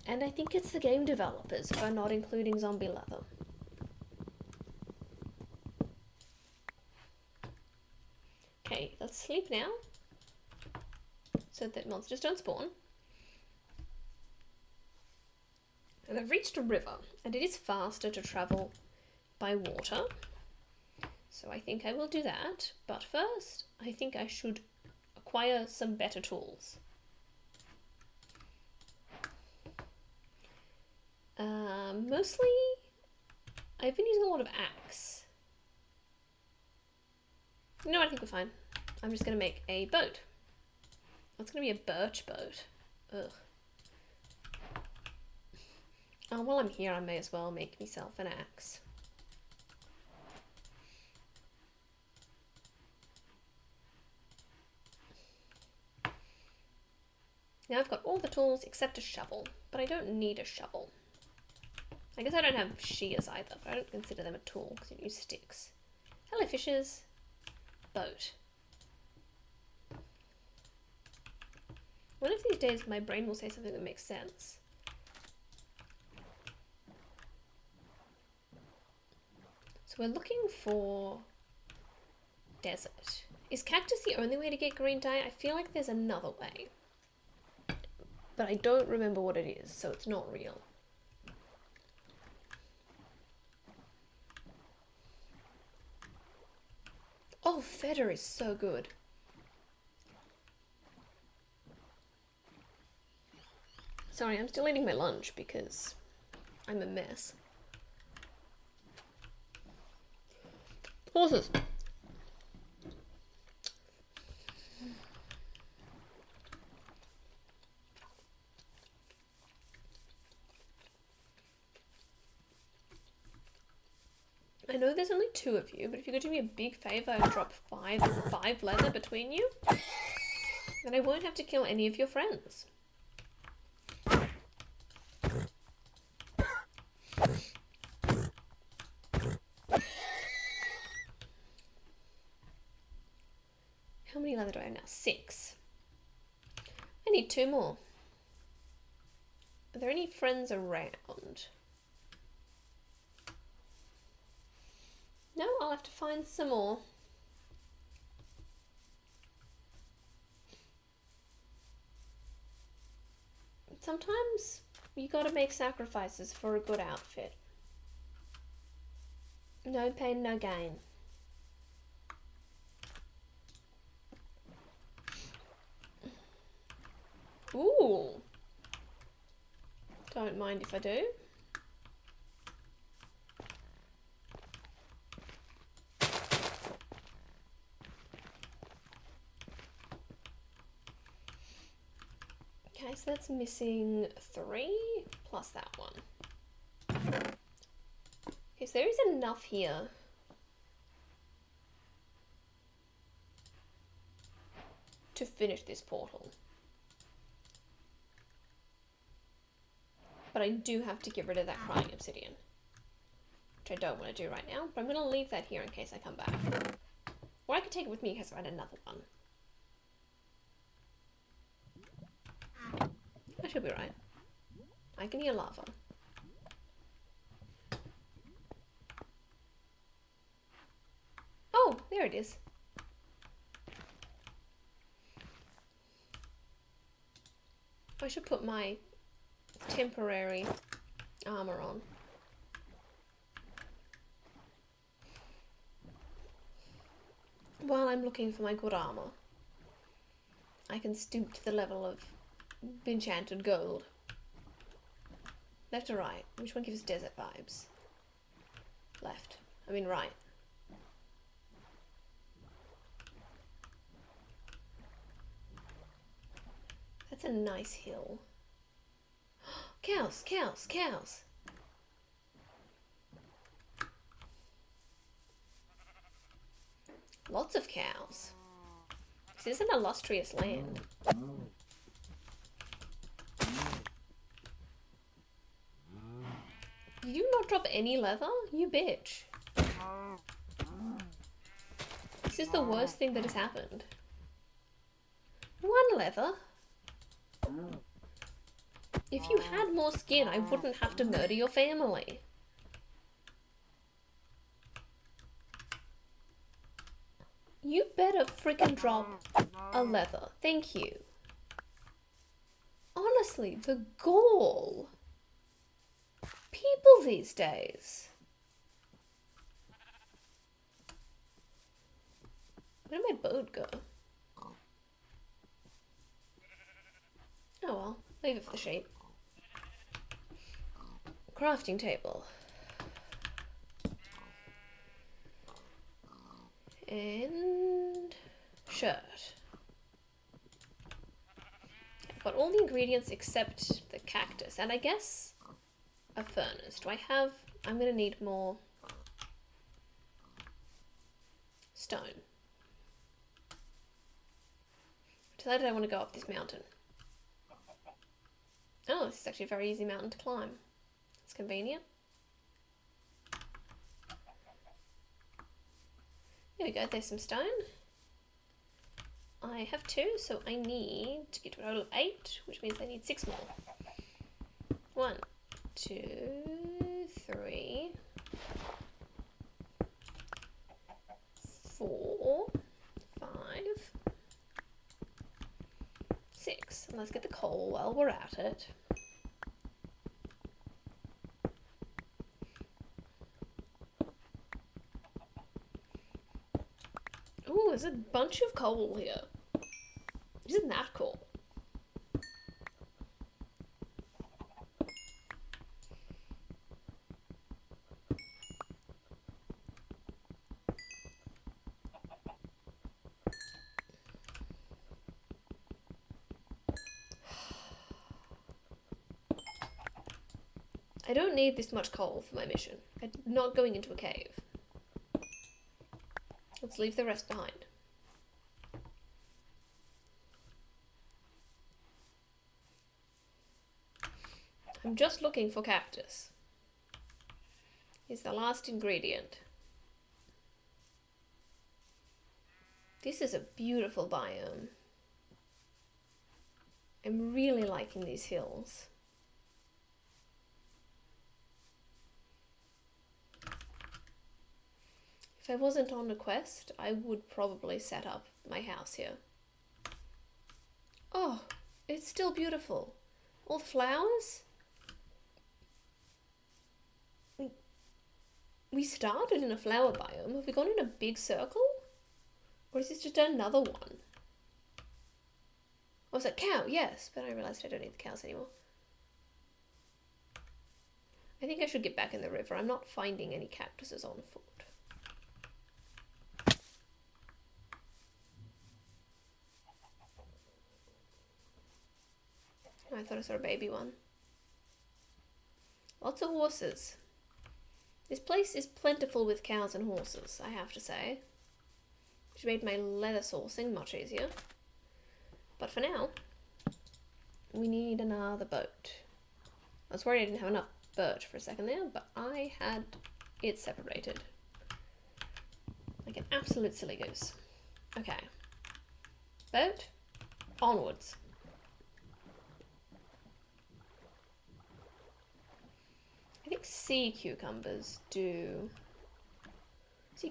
A: And I think it's the game developers for not including zombie leather. Okay, let's sleep now, so that monsters don't spawn. And I've reached a river, and it is faster to travel by water. So I think I will do that. But first, I think I should acquire some better tools. Mostly, I've been using a lot of axe. No, I think we're fine. I'm just going to make a boat. That's going to be a birch boat. Ugh. Oh, while I'm here, I may as well make myself an axe. Now I've got all the tools except a shovel, but I don't need a shovel. I guess I don't have shears either, but I don't consider them a tool because you use sticks. Hello, fishes. Boat. One of these days my brain will say something that makes sense. So we're looking for desert. Is cactus the only way to get green dye? I feel like there's another way. but I don't remember what it is, so it's not real. Oh, feta is so good. Sorry, I'm still eating my lunch because I'm a mess. Horses. I know there's only 2 of you, but if you could do me a big favour and drop 5 leather between you, then I won't have to kill any of your friends. How many leather do I have now? 6. I need 2 more. Are there any friends around? No, I'll have to find some more. Sometimes you gotta make sacrifices for a good outfit. No pain, no gain. Ooh. Don't mind if I do. Okay, so that's missing 3 plus that one. Okay, so there is enough here to finish this portal. But I do have to get rid of that crying obsidian, which I don't want to do right now, but I'm going to leave that here in case I come back. Or I could take it with me in case I find another one. I should be right. I can hear lava. Oh, there it is. I should put my temporary armor on. While I'm looking for my good armor, I can stoop to the level of enchanted gold. Left or right? Which one gives desert vibes? Left. I mean right. That's a nice hill. Cows, cows, cows. Lots of cows. This is an illustrious land. You do not drop any leather? You bitch. This is the worst thing that has happened. 1 leather? If you had more skin, I wouldn't have to murder your family. You better frickin' drop a leather. Thank you. Honestly, the gall. People these days. Where did my boat go? Oh well, leave it for the sheep. Crafting table. And shirt. I've got all the ingredients except the cactus, and I guess a furnace. Do I have... I'm gonna need more stone. Decided I want to go up this mountain. Oh, this is actually a very easy mountain to climb. It's convenient. There we go, there's some stone. I have 2, so I need to get to a total of 8, which means I need 6 more. 1, 2, 3, 4, 5, 6. And let's get the coal while we're at it. Ooh, there's a bunch of coal here. Isn't that cool? I don't need this much coal for my mission. I'm not going into a cave. Let's leave the rest behind. I'm just looking for cactus. It's the last ingredient. This is a beautiful biome. I'm really liking these hills. If I wasn't on a quest, I would probably set up my house here. Oh, it's still beautiful. All the flowers. We started in a flower biome. Have we gone in a big circle? Or is this just another one? Oh, it's a cow, yes, but I realized I don't need the cows anymore. I think I should get back in the river. I'm not finding any cactuses on foot. I thought I saw a baby one. Lots of horses. This place is plentiful with cows and horses, I have to say. Which made my leather sourcing much easier. But for now, we need another boat. I was worried I didn't have enough birch for a second there, but I had it separated. Like an absolute silly goose. Okay. Boat, onwards. I think sea cucumbers do. So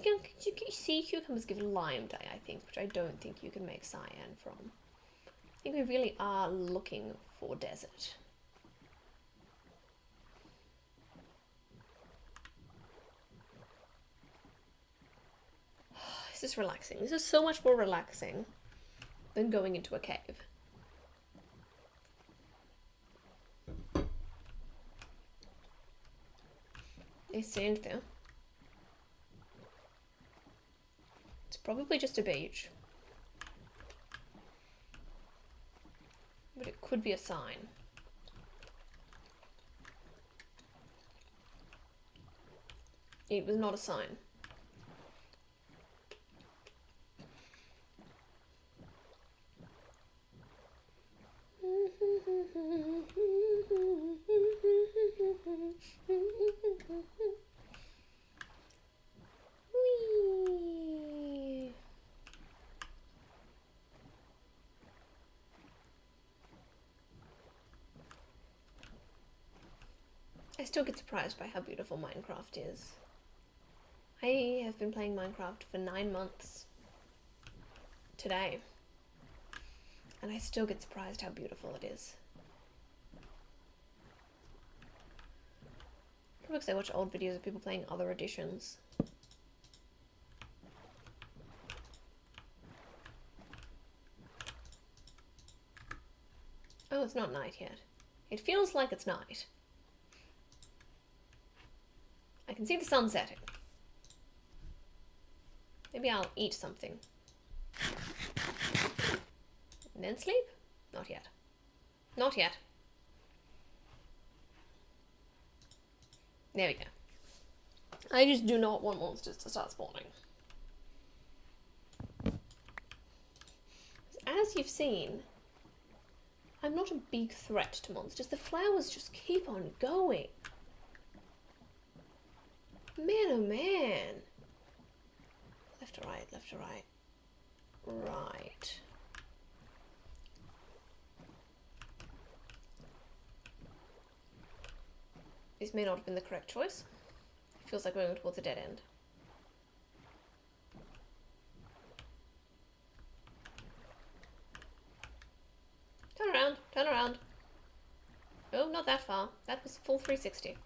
A: sea cucumbers give lime dye, I think, which I don't think you can make cyan from. I think we really are looking for desert. This is relaxing. This is so much more relaxing than going into a cave. There's sand there. It's probably just a beach. But it could be a sign. It was not a sign. Whee! I still get surprised by how beautiful Minecraft is. I have been playing Minecraft for 9 months today, and I still get surprised how beautiful it is. Probably because I watch old videos of people playing other editions. Oh, it's not night yet. It feels like it's night. I can see the sun setting. Maybe I'll eat something. And then sleep? Not yet. Not yet. There we go. I just do not want monsters to start spawning. As you've seen, I'm not a big threat to monsters. The flowers just keep on going. Man, oh man. Left to right, left to right. Right. This may not have been the correct choice. It feels like we're going towards a dead end. not that far. That was full 360.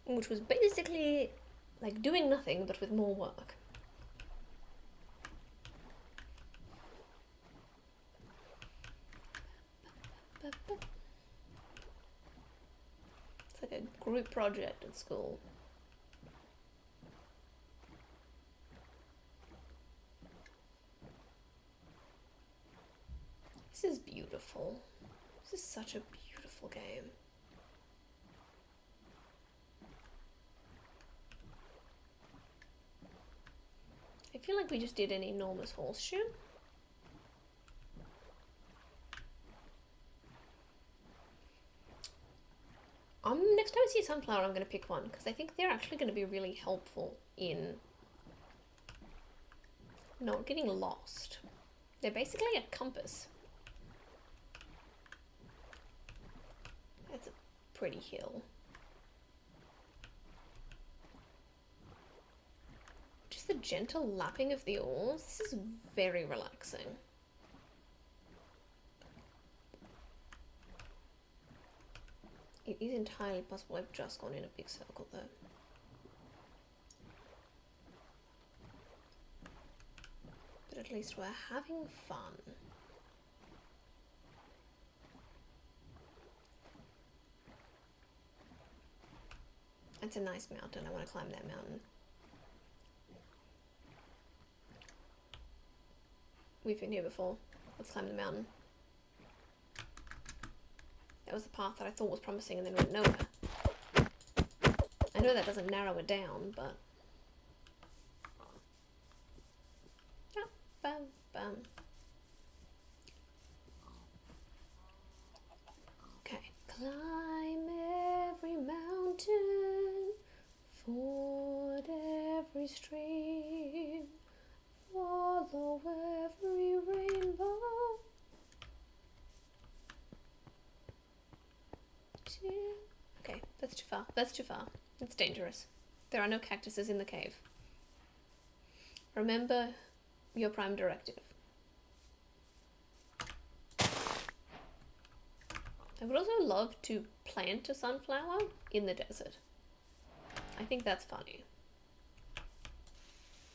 A: Which was basically like doing nothing, but with more work. It's like a group project at school. This is beautiful. This is such a beautiful game. I feel like we just did an enormous horseshoe. Next time I see a sunflower, I'm going to pick one, because I think they're actually going to be really helpful in not getting lost. They're basically a compass. That's a pretty hill. Just the gentle lapping of the oars. This is very relaxing. It is entirely possible I've just gone in a big circle though. But at least we're having fun. It's a nice mountain. I want to climb that mountain. We've been here before. Let's climb the mountain. That was the path that I thought was promising and then went nowhere. I know that doesn't narrow it down, but... Ah, bam, bam. Okay. Climb every mountain, ford every stream, follow every rainbow. Okay, that's too far. That's too far. It's dangerous. There are no cactuses in the cave. Remember your prime directive. I would also love to plant a sunflower in the desert. I think that's funny.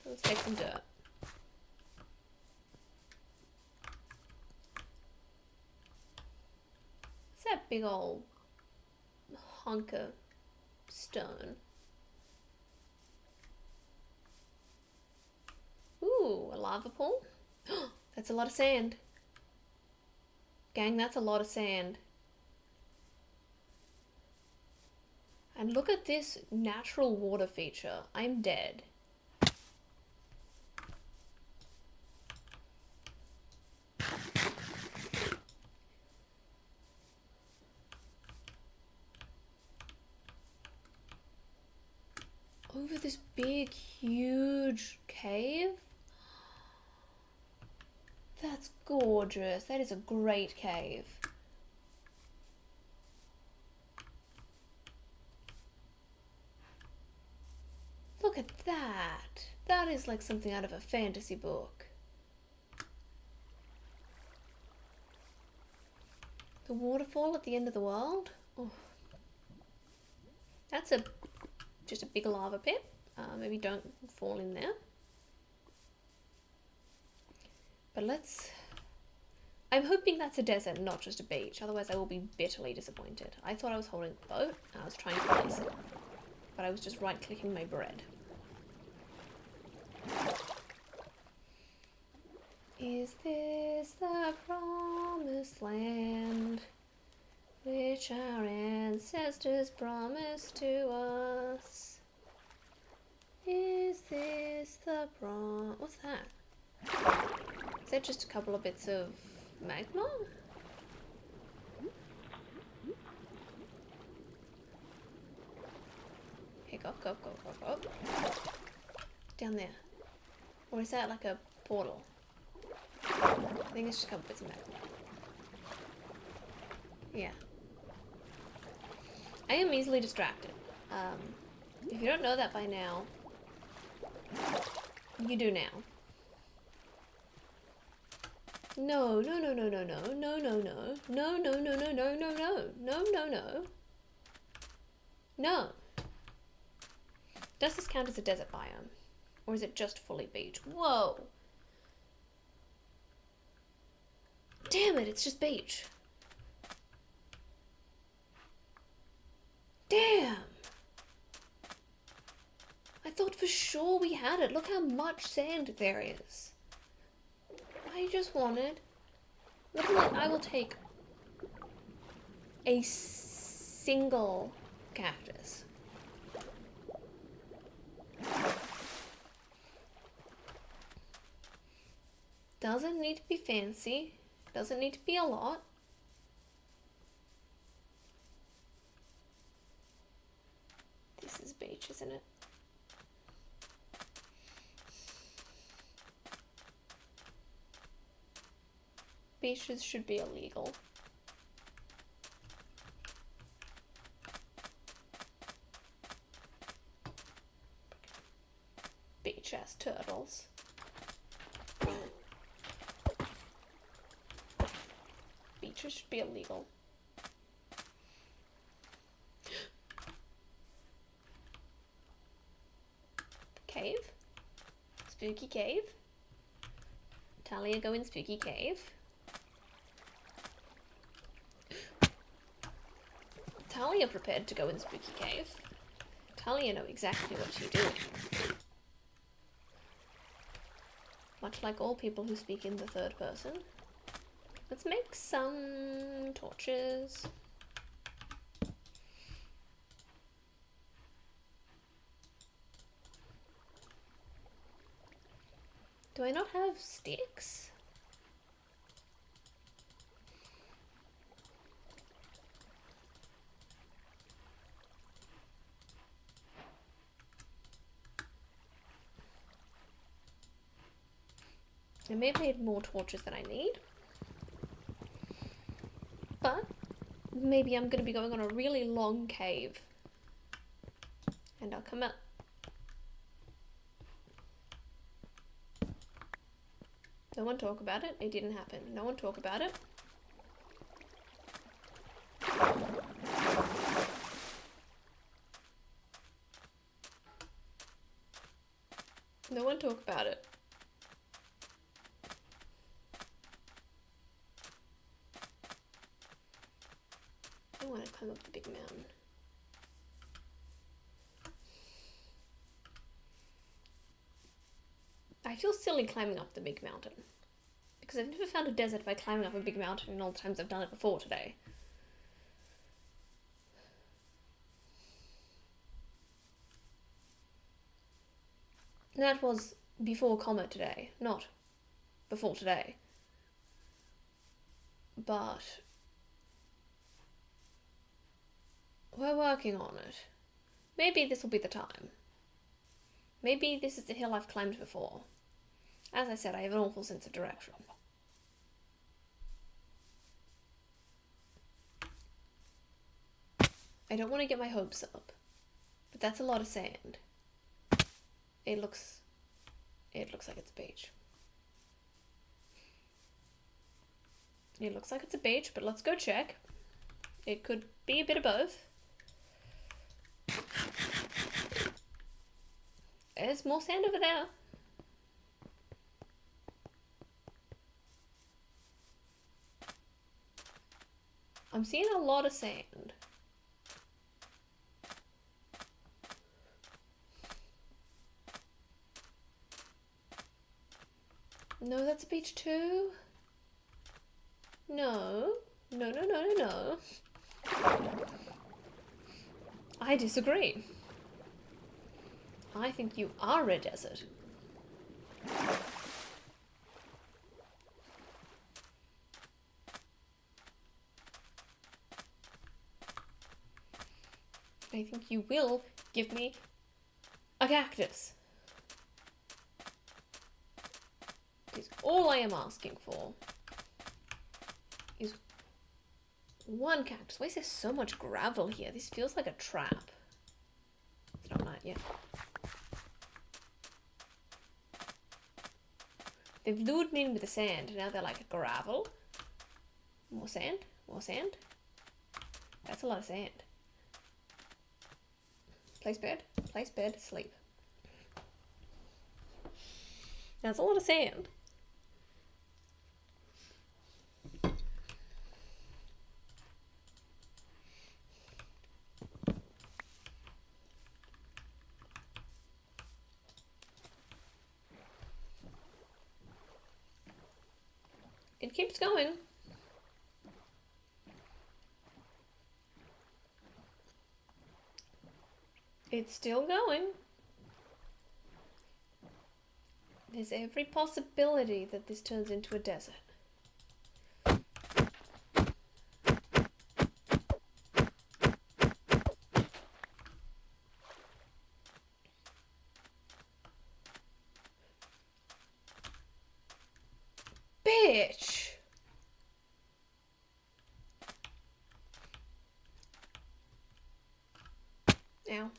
A: Let's take some dirt. What's that big old hunk of stone? Ooh, a lava pool? That's a lot of sand. Gang, that's a lot of sand. And look at this natural water feature. I'm dead. Over this big, huge cave? That's gorgeous. That is a great cave. Look at that. That is like something out of a fantasy book. The waterfall at the end of the world? Oh. That's just a big lava pit. Maybe don't fall in there. But I'm hoping that's a desert, not just a beach. Otherwise I will be bitterly disappointed. I thought I was holding the boat and I was trying to place it. But I was just right-clicking my bread. Is this the promised land which our ancestors promised to us? Is this the what's that? Is that just a couple of bits of magma? Hey, go. Down there. Or is that like a portal? I think it's just a couple bits of magma. Yeah. I am easily distracted. If you don't know that by now, you do now. No, no, no, no, no, no, no, no, no, no, no, no, no, no, no, no, no, no, no. No. Does this count as a desert biome? Or is it just fully beach? Whoa. Damn it, it's just beach. Damn. I thought for sure we had it. Look how much sand there is. I just wanted... Literally, I will take a single cactus. Doesn't need to be fancy. Doesn't need to be a lot. This is beach, isn't it? Beaches should be illegal. Beach ass turtles. Beaches should be illegal. Cave? Spooky cave? Talia go in spooky cave. Talia prepared to go in spooky cave. Talia know exactly what she's doing. Much like all people who speak in the third person. Let's make some torches. Do I not have sticks? I may have made more torches than I need. But maybe I'm going to be going on a really long cave. And I'll come out. No one talk about it. It didn't happen. No one talk about it. No one talk about it. I want to climb up the big mountain. I feel silly climbing up the big mountain. Because I've never found a desert by climbing up a big mountain in all the times I've done it before today. And that was before comma today, not before today. But we're working on it. Maybe this will be the time. Maybe this is the hill I've climbed before. As I said, I have an awful sense of direction. I don't want to get my hopes up, but that's a lot of sand. It looks like it's a beach. It looks like it's a beach, but let's go check. It could be a bit of both. There's more sand over there. I'm seeing a lot of sand. No, that's a beach too. No. No, no, no, no, no. I disagree. I think you are a desert. I think you will give me a cactus. Is all I am asking for. Is one cactus. Why is there so much gravel here? This feels like a trap. It's not night yet. They've lured me in with the sand. Now they're like gravel. More sand. More sand. That's a lot of sand. Place bed. Place bed. Sleep. That's a lot of sand. It keeps going. It's still going. There's every possibility that this turns into a desert. Bitch! Ow.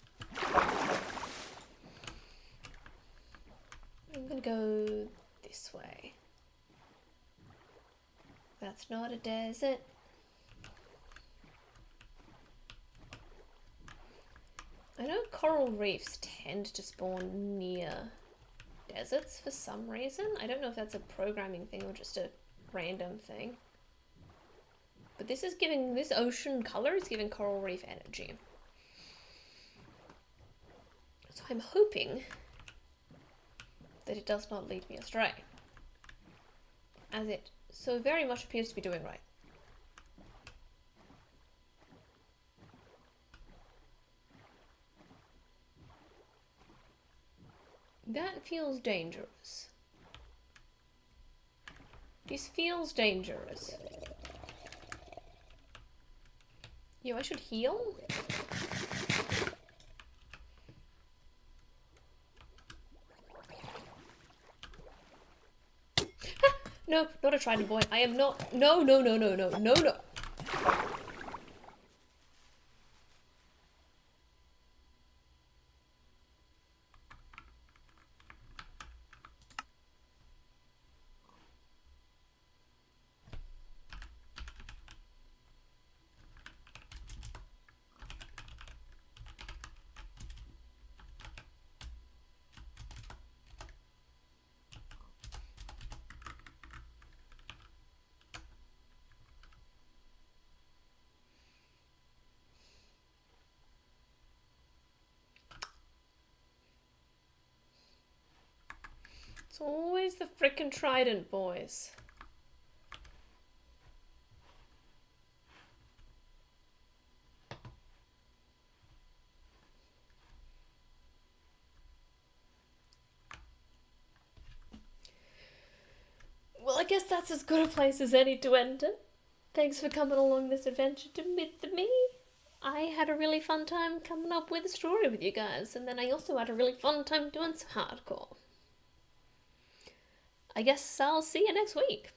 A: I'm gonna go this way. That's not a desert. I know coral reefs tend to spawn near deserts for some reason. I don't know if that's a programming thing or just a random thing. But this is giving, this ocean color is giving coral reef energy. So I'm hoping that it does not lead me astray, as it so very much appears to be doing right. That feels dangerous. This feels dangerous. Yo, I should heal? No, not a trident boy. I am not. No, no, no, no, no, no, no. It's always the frickin' trident boys. Well, I guess that's as good a place as any to enter. Thanks for coming along this adventure with me. I had a really fun time coming up with a story with you guys, and then I also had a really fun time doing some hardcore. I guess I'll see you next week.